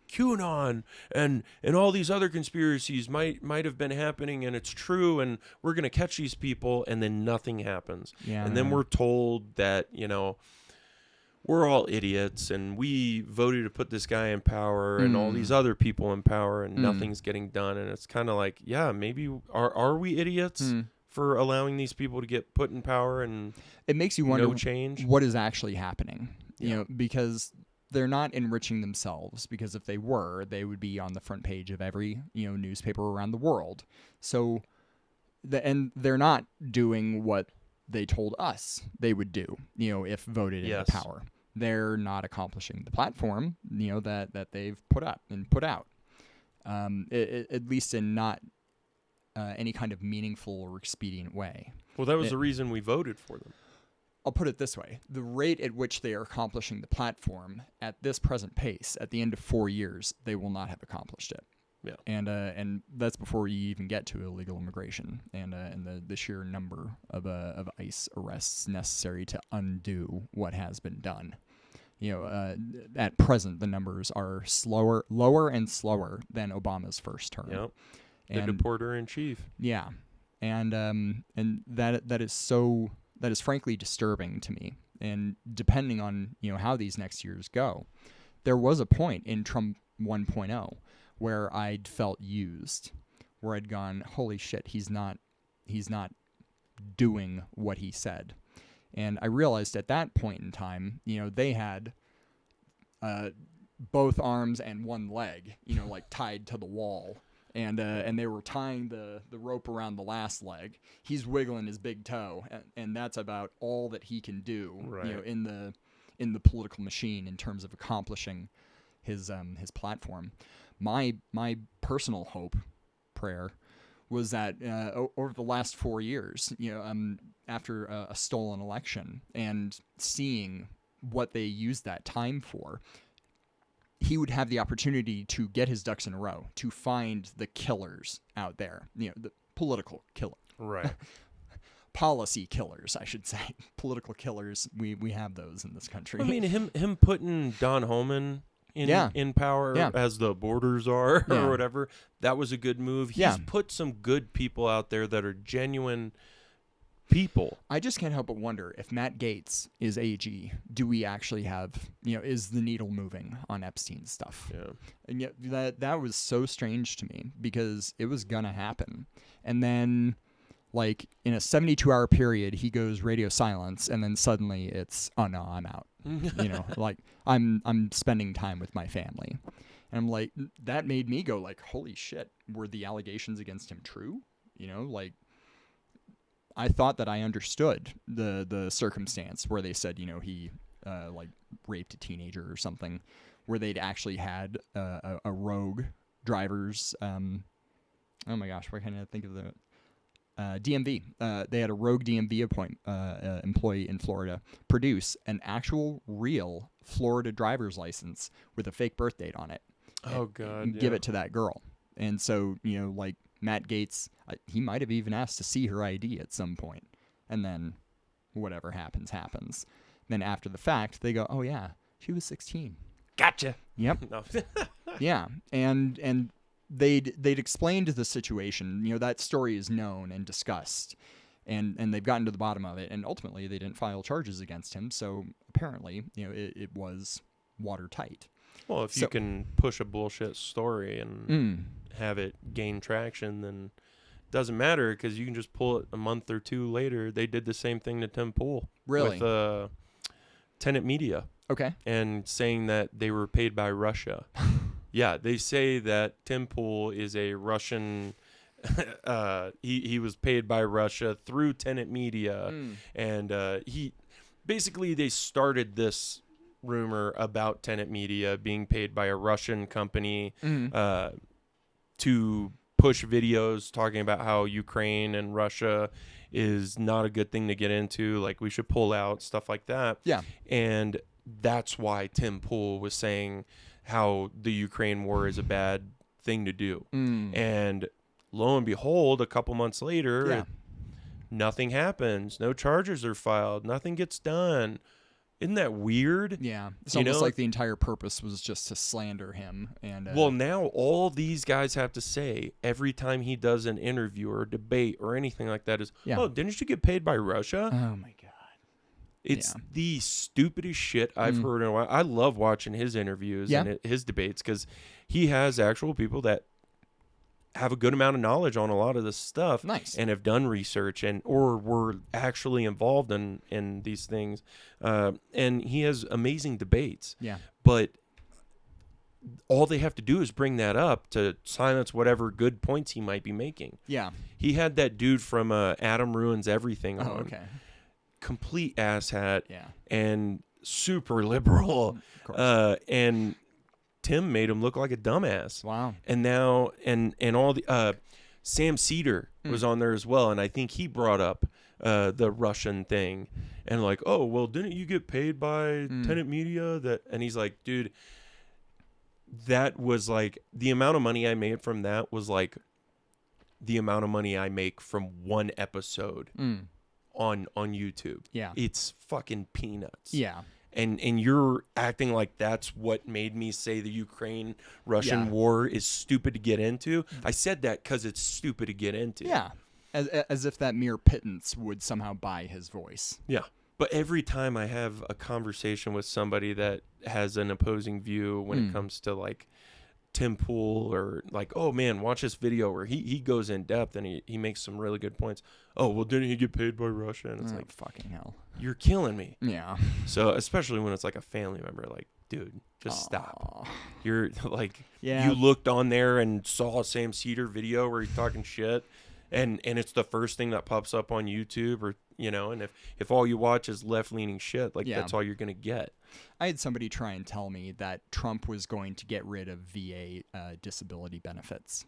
Speaker 2: QAnon and all these other conspiracies might have been happening and it's true and we're going to catch these people, and then nothing happens.
Speaker 3: Yeah.
Speaker 2: And then we're told that, we're all idiots and we voted to put this guy in power and all these other people in power and nothing's getting done. And it's kind of like, yeah, maybe are we idiots for allowing these people to get put in power and
Speaker 3: it makes you wonder
Speaker 2: no change?
Speaker 3: what is actually happening.
Speaker 2: Yeah.
Speaker 3: Because they're not enriching themselves, because if they were, they would be on the front page of every, newspaper around the world. So and they're not doing what they told us they would do, if voted into
Speaker 2: Yes.
Speaker 3: power. They're not accomplishing the platform, that they've put up and put out, at least in not any kind of meaningful or expedient way.
Speaker 2: Well, that was the reason we voted for them.
Speaker 3: I'll put it this way. The rate at which they are accomplishing the platform at this present pace, at the end of 4 years, they will not have accomplished it.
Speaker 2: Yeah.
Speaker 3: And that's before you even get to illegal immigration and the sheer number of ICE arrests necessary to undo what has been done. at present the numbers are lower and slower than Obama's first term.
Speaker 2: Yep. The
Speaker 3: And
Speaker 2: deporter in chief.
Speaker 3: yeah, and that is frankly disturbing to me. And depending on how these next years go, there was a point in Trump 1.0 where I'd felt used, where I'd gone, holy shit, he's not doing what he said. And I realized at that point in time, they had both arms and one leg, like tied to the wall. And they were tying the rope around the last leg. He's wiggling his big toe, and that's about all that he can do,
Speaker 2: Right.
Speaker 3: in the political machine in terms of accomplishing his platform. My personal hope, prayer, was that over the last 4 years, after a stolen election and seeing what they used that time for, he would have the opportunity to get his ducks in a row, to find the killers out there, the political killer,
Speaker 2: Right.
Speaker 3: policy killers, I should say, political killers. We have those in this country.
Speaker 2: I mean, him putting Don Homan in power as the borders are or whatever, that was a good move. He's put some good people out there that are genuine people.
Speaker 3: I just can't help but wonder if Matt Gaetz is AG, do we actually have, is the needle moving on Epstein's stuff?
Speaker 2: Yeah.
Speaker 3: And yet that was so strange to me because it was gonna happen. And then like in a 72-hour period, he goes radio silence, and then suddenly it's, oh no, I'm out. Like I'm spending time with my family. And I'm like, that made me go like, holy shit, were the allegations against him true? Like, I thought that I understood the circumstance where they said, he like raped a teenager or something, where they'd actually had a rogue driver's, oh my gosh, why can't I think of the DMV? They had a rogue DMV employee in Florida produce an actual real Florida driver's license with a fake birth date on it.
Speaker 2: Oh God!
Speaker 3: And give it to that girl. And so, like Matt Gaetz, he might have even asked to see her ID at some point. And then whatever happens. Then after the fact, they go, oh yeah, she was 16.
Speaker 2: Gotcha.
Speaker 3: Yep.
Speaker 2: No.
Speaker 3: Yeah. And they'd explained the situation. That story is known and discussed. And they've gotten to the bottom of it. And ultimately, they didn't file charges against him. So apparently, it was watertight.
Speaker 2: Well, if you can push a bullshit story and have it gain traction, then it doesn't matter because you can just pull it a month or two later. They did the same thing to Tim Pool.
Speaker 3: Really?
Speaker 2: With Tenet Media. Okay. And saying that they were paid by Russia. Yeah, they say that Tim Pool is a Russian... he was paid by Russia through Tenet Media. And they started this rumor about Tenet Media being paid by a Russian company to push videos talking about how Ukraine and Russia is not a good thing to get into, like we should pull out, stuff like that. Yeah. And that's why Tim Pool was saying how the Ukraine war is a bad thing to do. And lo and behold, a couple months later, nothing happens. No charges are filed. Nothing gets done. Isn't that weird?
Speaker 3: Yeah. It's almost like the entire purpose was just to slander him. And
Speaker 2: well, now all these guys have to say every time he does an interview or a debate or anything like that is, oh, didn't you get paid by Russia?
Speaker 3: Oh, my God.
Speaker 2: It's the stupidest shit I've heard in a while. I love watching his interviews and his debates because he has actual people that have a good amount of knowledge on a lot of this stuff. Nice. And have done research or were actually involved in these things. And he has amazing debates. Yeah. But all they have to do is bring that up to silence whatever good points he might be making. Yeah. He had that dude from Adam Ruins Everything on. Okay. Complete asshat. Yeah. And super liberal. Of course. And Tim made him look like a dumbass. Wow. And now, and all the, Sam Cedar was on there as well. And I think he brought up the Russian thing and like, oh, well, didn't you get paid by Tenet Media? And he's like, dude, that was like, the amount of money I made from that was like the amount of money I make from one episode on YouTube. Yeah. It's fucking peanuts. Yeah. and you're acting like that's what made me say the Ukraine-Russian war is stupid to get into. I said that because it's stupid to get into.
Speaker 3: Yeah, as if that mere pittance would somehow buy his voice.
Speaker 2: Yeah. But every time I have a conversation with somebody that has an opposing view when it comes to like Tim Pool or like, oh man, watch this video where he goes in depth and he makes some really good points. Oh, well, didn't he get paid by Russia? And it's like,
Speaker 3: fucking hell.
Speaker 2: you're killing me.
Speaker 3: Yeah.
Speaker 2: So especially when it's like a family member, like, dude, just stop. You're like,
Speaker 3: Yeah.
Speaker 2: you looked on there and saw a Sam Cedar video where he's talking shit. And it's the first thing that pops up on YouTube, or and if all you watch is left-leaning shit, like that's all you're gonna get.
Speaker 3: I had somebody try and tell me that Trump was going to get rid of VA disability benefits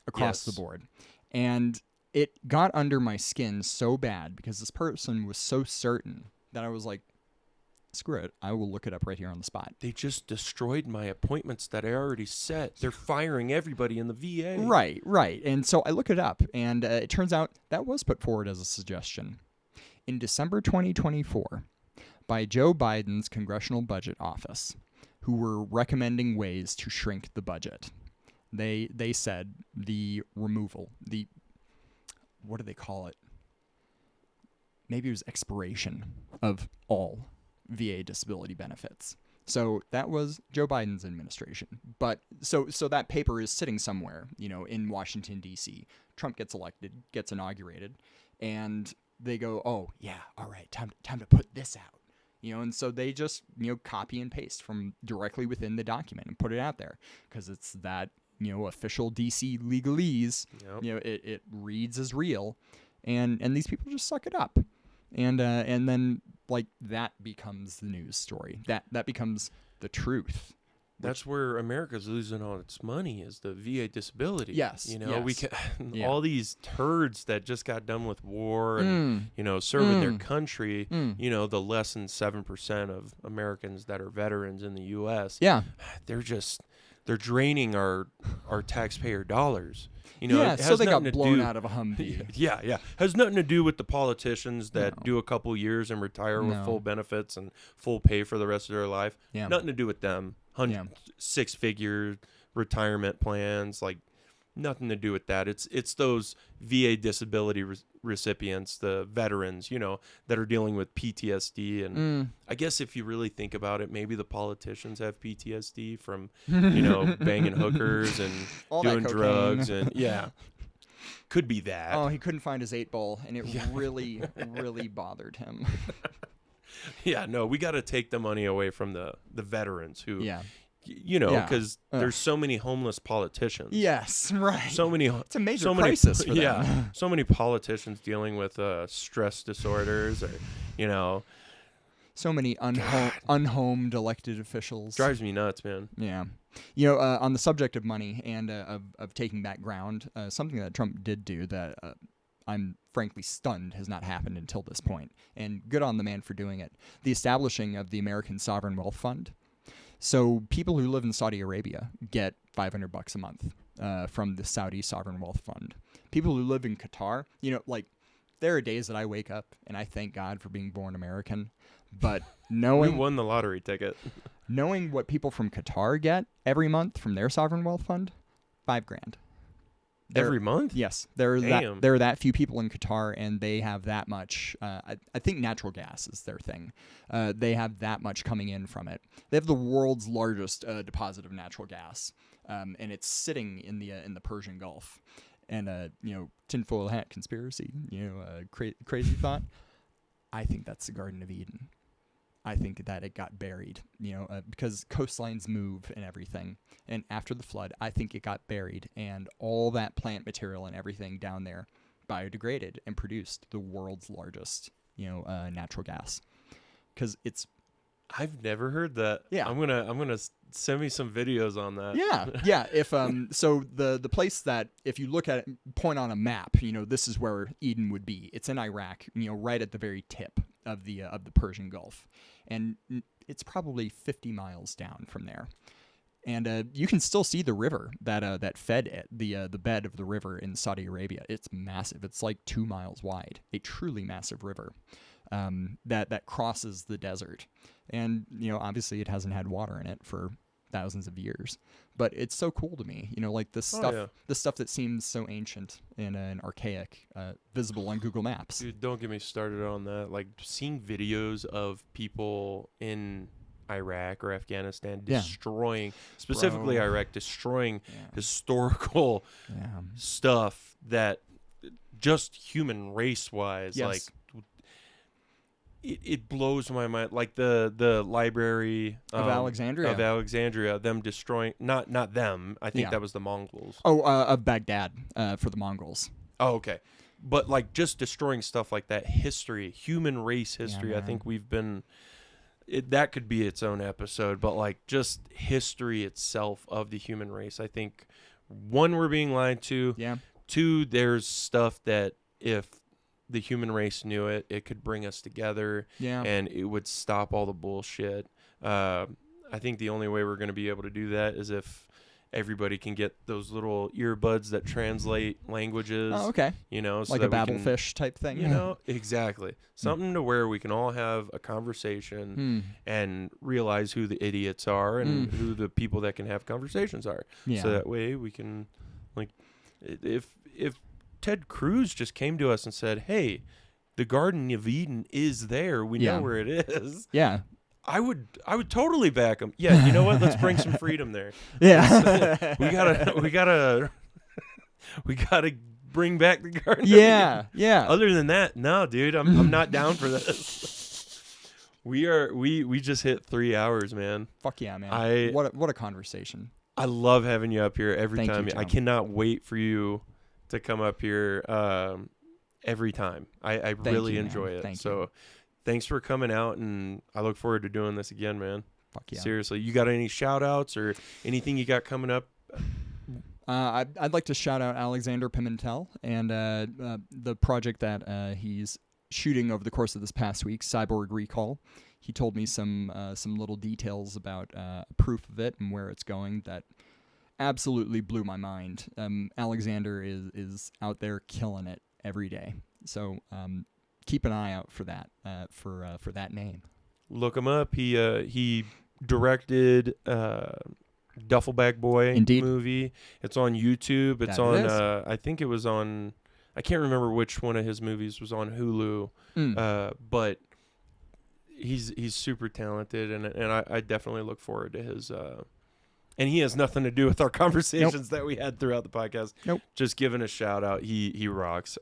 Speaker 3: across the board, and it got under my skin so bad because this person was so certain that I was like, screw it, I will look it up right here on the spot.
Speaker 2: They just destroyed my appointments that I already set. They're firing everybody in the VA.
Speaker 3: Right. And so I look it up, and it turns out that was put forward as a suggestion. In December 2024, by Joe Biden's Congressional Budget Office, who were recommending ways to shrink the budget. They said the removal, what do they call it? Maybe it was expiration of all VA disability benefits. So that was Joe Biden's administration. But so that paper is sitting somewhere, in Washington, D.C. Trump gets elected, gets inaugurated, and they go, oh, yeah, all right, time to put this out. And so they just, copy and paste from directly within the document and put it out there because it's that, official D.C. legalese. Yep. It reads as real, and these people just suck it up. And then like that becomes the news story. That becomes the truth.
Speaker 2: That's where America's losing all its money, is the VA disability.
Speaker 3: Yes.
Speaker 2: We can all these turds that just got done with war and serving their country. The less than 7% of Americans that are veterans in the U.S.
Speaker 3: Yeah,
Speaker 2: they're draining our taxpayer dollars.
Speaker 3: So they got blown out of a Humvee.
Speaker 2: Yeah. Has nothing to do with the politicians that do a couple years and retire with full benefits and full pay for the rest of their life.
Speaker 3: Yeah.
Speaker 2: Nothing to do with them. Six-figure retirement plans, like nothing to do with that. It's those VA disability recipients, the veterans, that are dealing with PTSD. And I guess if you really think about it, maybe the politicians have PTSD from, banging hookers and
Speaker 3: all
Speaker 2: doing
Speaker 3: that
Speaker 2: drugs. And could be that.
Speaker 3: Oh, he couldn't find his 8-ball, and it really, really bothered him.
Speaker 2: Yeah, no, we got to take the money away from the veterans who, because there's so many homeless politicians.
Speaker 3: Yes, right.
Speaker 2: So many.
Speaker 3: It's a major crisis for them.
Speaker 2: Yeah, so many politicians dealing with stress disorders, or
Speaker 3: so many unhomed elected officials.
Speaker 2: Drives me nuts, man.
Speaker 3: Yeah. On the subject of money and of taking back ground, something that Trump did do that I'm frankly stunned has not happened until this point, and good on the man for doing it. The establishing of the American Sovereign Wealth Fund. So people who live in Saudi Arabia get $500 a month from the Saudi Sovereign Wealth Fund. People who live in Qatar, there are days that I wake up and I thank God for being born American, but knowing
Speaker 2: we won the lottery ticket.
Speaker 3: Knowing what people from Qatar get every month from their sovereign wealth fund, $5,000.
Speaker 2: Every month?
Speaker 3: Yes. There are that few people in Qatar, and they have that much. I think natural gas is their thing. They have that much coming in from it. They have the world's largest deposit of natural gas, and it's sitting in the Persian Gulf. And tinfoil hat conspiracy, crazy thought. I think that's the Garden of Eden. I think that it got buried, because coastlines move and everything. And after the flood, I think it got buried, and all that plant material and everything down there biodegraded and produced the world's largest, natural gas. Because it's...
Speaker 2: I've never heard that.
Speaker 3: Yeah.
Speaker 2: I'm gonna send me some videos on that.
Speaker 3: Yeah. If so the place that if you look at it, point on a map, this is where Eden would be. It's in Iraq, right at the very tip of the Persian Gulf, and it's probably 50 miles down from there. And you can still see the river that fed it, the bed of the river in Saudi Arabia. It's massive. It's like 2 miles wide. A truly massive river. that crosses the desert. And, obviously it hasn't had water in it for thousands of years, but it's so cool to me, like this stuff, the stuff that seems so ancient and archaic, visible on Google Maps.
Speaker 2: Dude, don't get me started on that. Like, seeing videos of people in Iraq or Afghanistan destroying, specifically Iraq, destroying historical stuff that just human race wise, like, it blows my mind. Like the library
Speaker 3: of
Speaker 2: Alexandria, them destroying, not them. I think that was the Mongols.
Speaker 3: Of Baghdad, for the Mongols.
Speaker 2: Oh, okay. But like just destroying stuff like that, human race history. I think we've been. That could be its own episode, but like just history itself of the human race. I think, one, we're being lied to.
Speaker 3: Yeah.
Speaker 2: Two, there's stuff that if the human race knew it, it could bring us together.
Speaker 3: Yeah.
Speaker 2: And it would stop all the bullshit. I think the only way we're going to be able to do that is if everybody can get those little earbuds that translate languages.
Speaker 3: Oh, okay.
Speaker 2: So
Speaker 3: like a Babelfish type thing.
Speaker 2: Exactly. Something to where we can all have a conversation and realize who the idiots are and who the people that can have conversations are.
Speaker 3: Yeah.
Speaker 2: So that way we can, like, if Ted Cruz just came to us and said, "Hey, the Garden of Eden is there. We know where it is."
Speaker 3: Yeah.
Speaker 2: I would totally back him. Yeah, you know what? Let's bring some freedom there.
Speaker 3: Yeah.
Speaker 2: we gotta bring back the Garden.
Speaker 3: Yeah. Yeah.
Speaker 2: Other than that, no, dude, I'm not down for this. We just hit 3 hours, man.
Speaker 3: Fuck yeah, man. What a conversation.
Speaker 2: I love having you up here every time.
Speaker 3: You,
Speaker 2: I cannot wait for you to come up here every time. I really enjoy it.
Speaker 3: Thank you.
Speaker 2: Thanks for coming out, and I look forward to doing this again, man.
Speaker 3: Fuck yeah.
Speaker 2: Seriously. You got any shout outs or anything you got coming up?
Speaker 3: I'd like to shout out Alexander Pimentel and the project that he's shooting over the course of this past week, Cyborg Recall. He told me some little details about proof of it and where it's going that absolutely blew my mind. Alexander is out there killing it every day. So keep an eye out for that for that name.
Speaker 2: Look him up. He directed Duffel Bag Boy movie. It's on YouTube. It's on I think it was on, I can't remember which one of his movies was on Hulu. But he's super talented, and I definitely look forward to his and he has nothing to do with our conversations that we had throughout the podcast. Just giving a shout out. He rocks.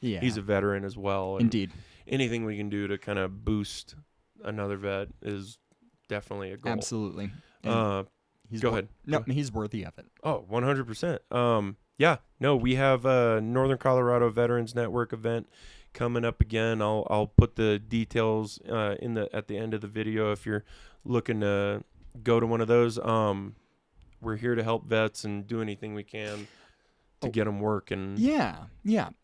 Speaker 2: He's a veteran as well.
Speaker 3: Indeed.
Speaker 2: Anything we can do to kind of boost another vet is definitely a goal.
Speaker 3: Absolutely.
Speaker 2: Go ahead.
Speaker 3: No, he's worthy of it.
Speaker 2: Oh, 100%. Yeah. No, we have a Northern Colorado Veterans Network event coming up again. I'll put the details at the end of the video if you're looking to go to one of those. We're here to help vets and do anything we can to get them working.
Speaker 3: Yeah.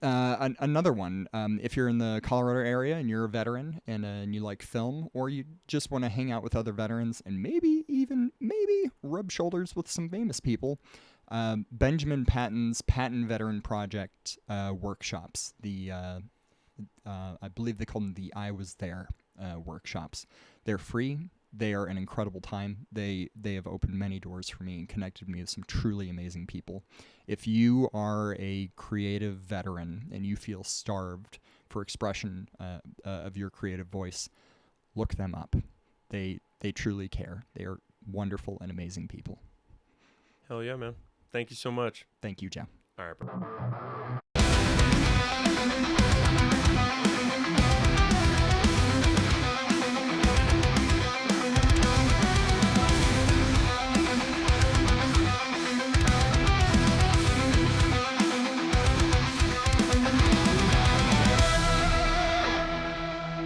Speaker 3: Another one. If you're in the Colorado area and you're a veteran and you like film, or you just want to hang out with other veterans and maybe rub shoulders with some famous people, Benjamin Patton's Patton Veteran Project workshops. I believe they call them the I Was There workshops. They're free. They are an incredible time. They have opened many doors for me and connected me with some truly amazing people. If you are a creative veteran and you feel starved for expression of your creative voice, look them up. They truly care. They are wonderful and amazing people.
Speaker 2: Hell yeah, man. Thank you so much.
Speaker 3: Thank you, Joe.
Speaker 2: All right, bro.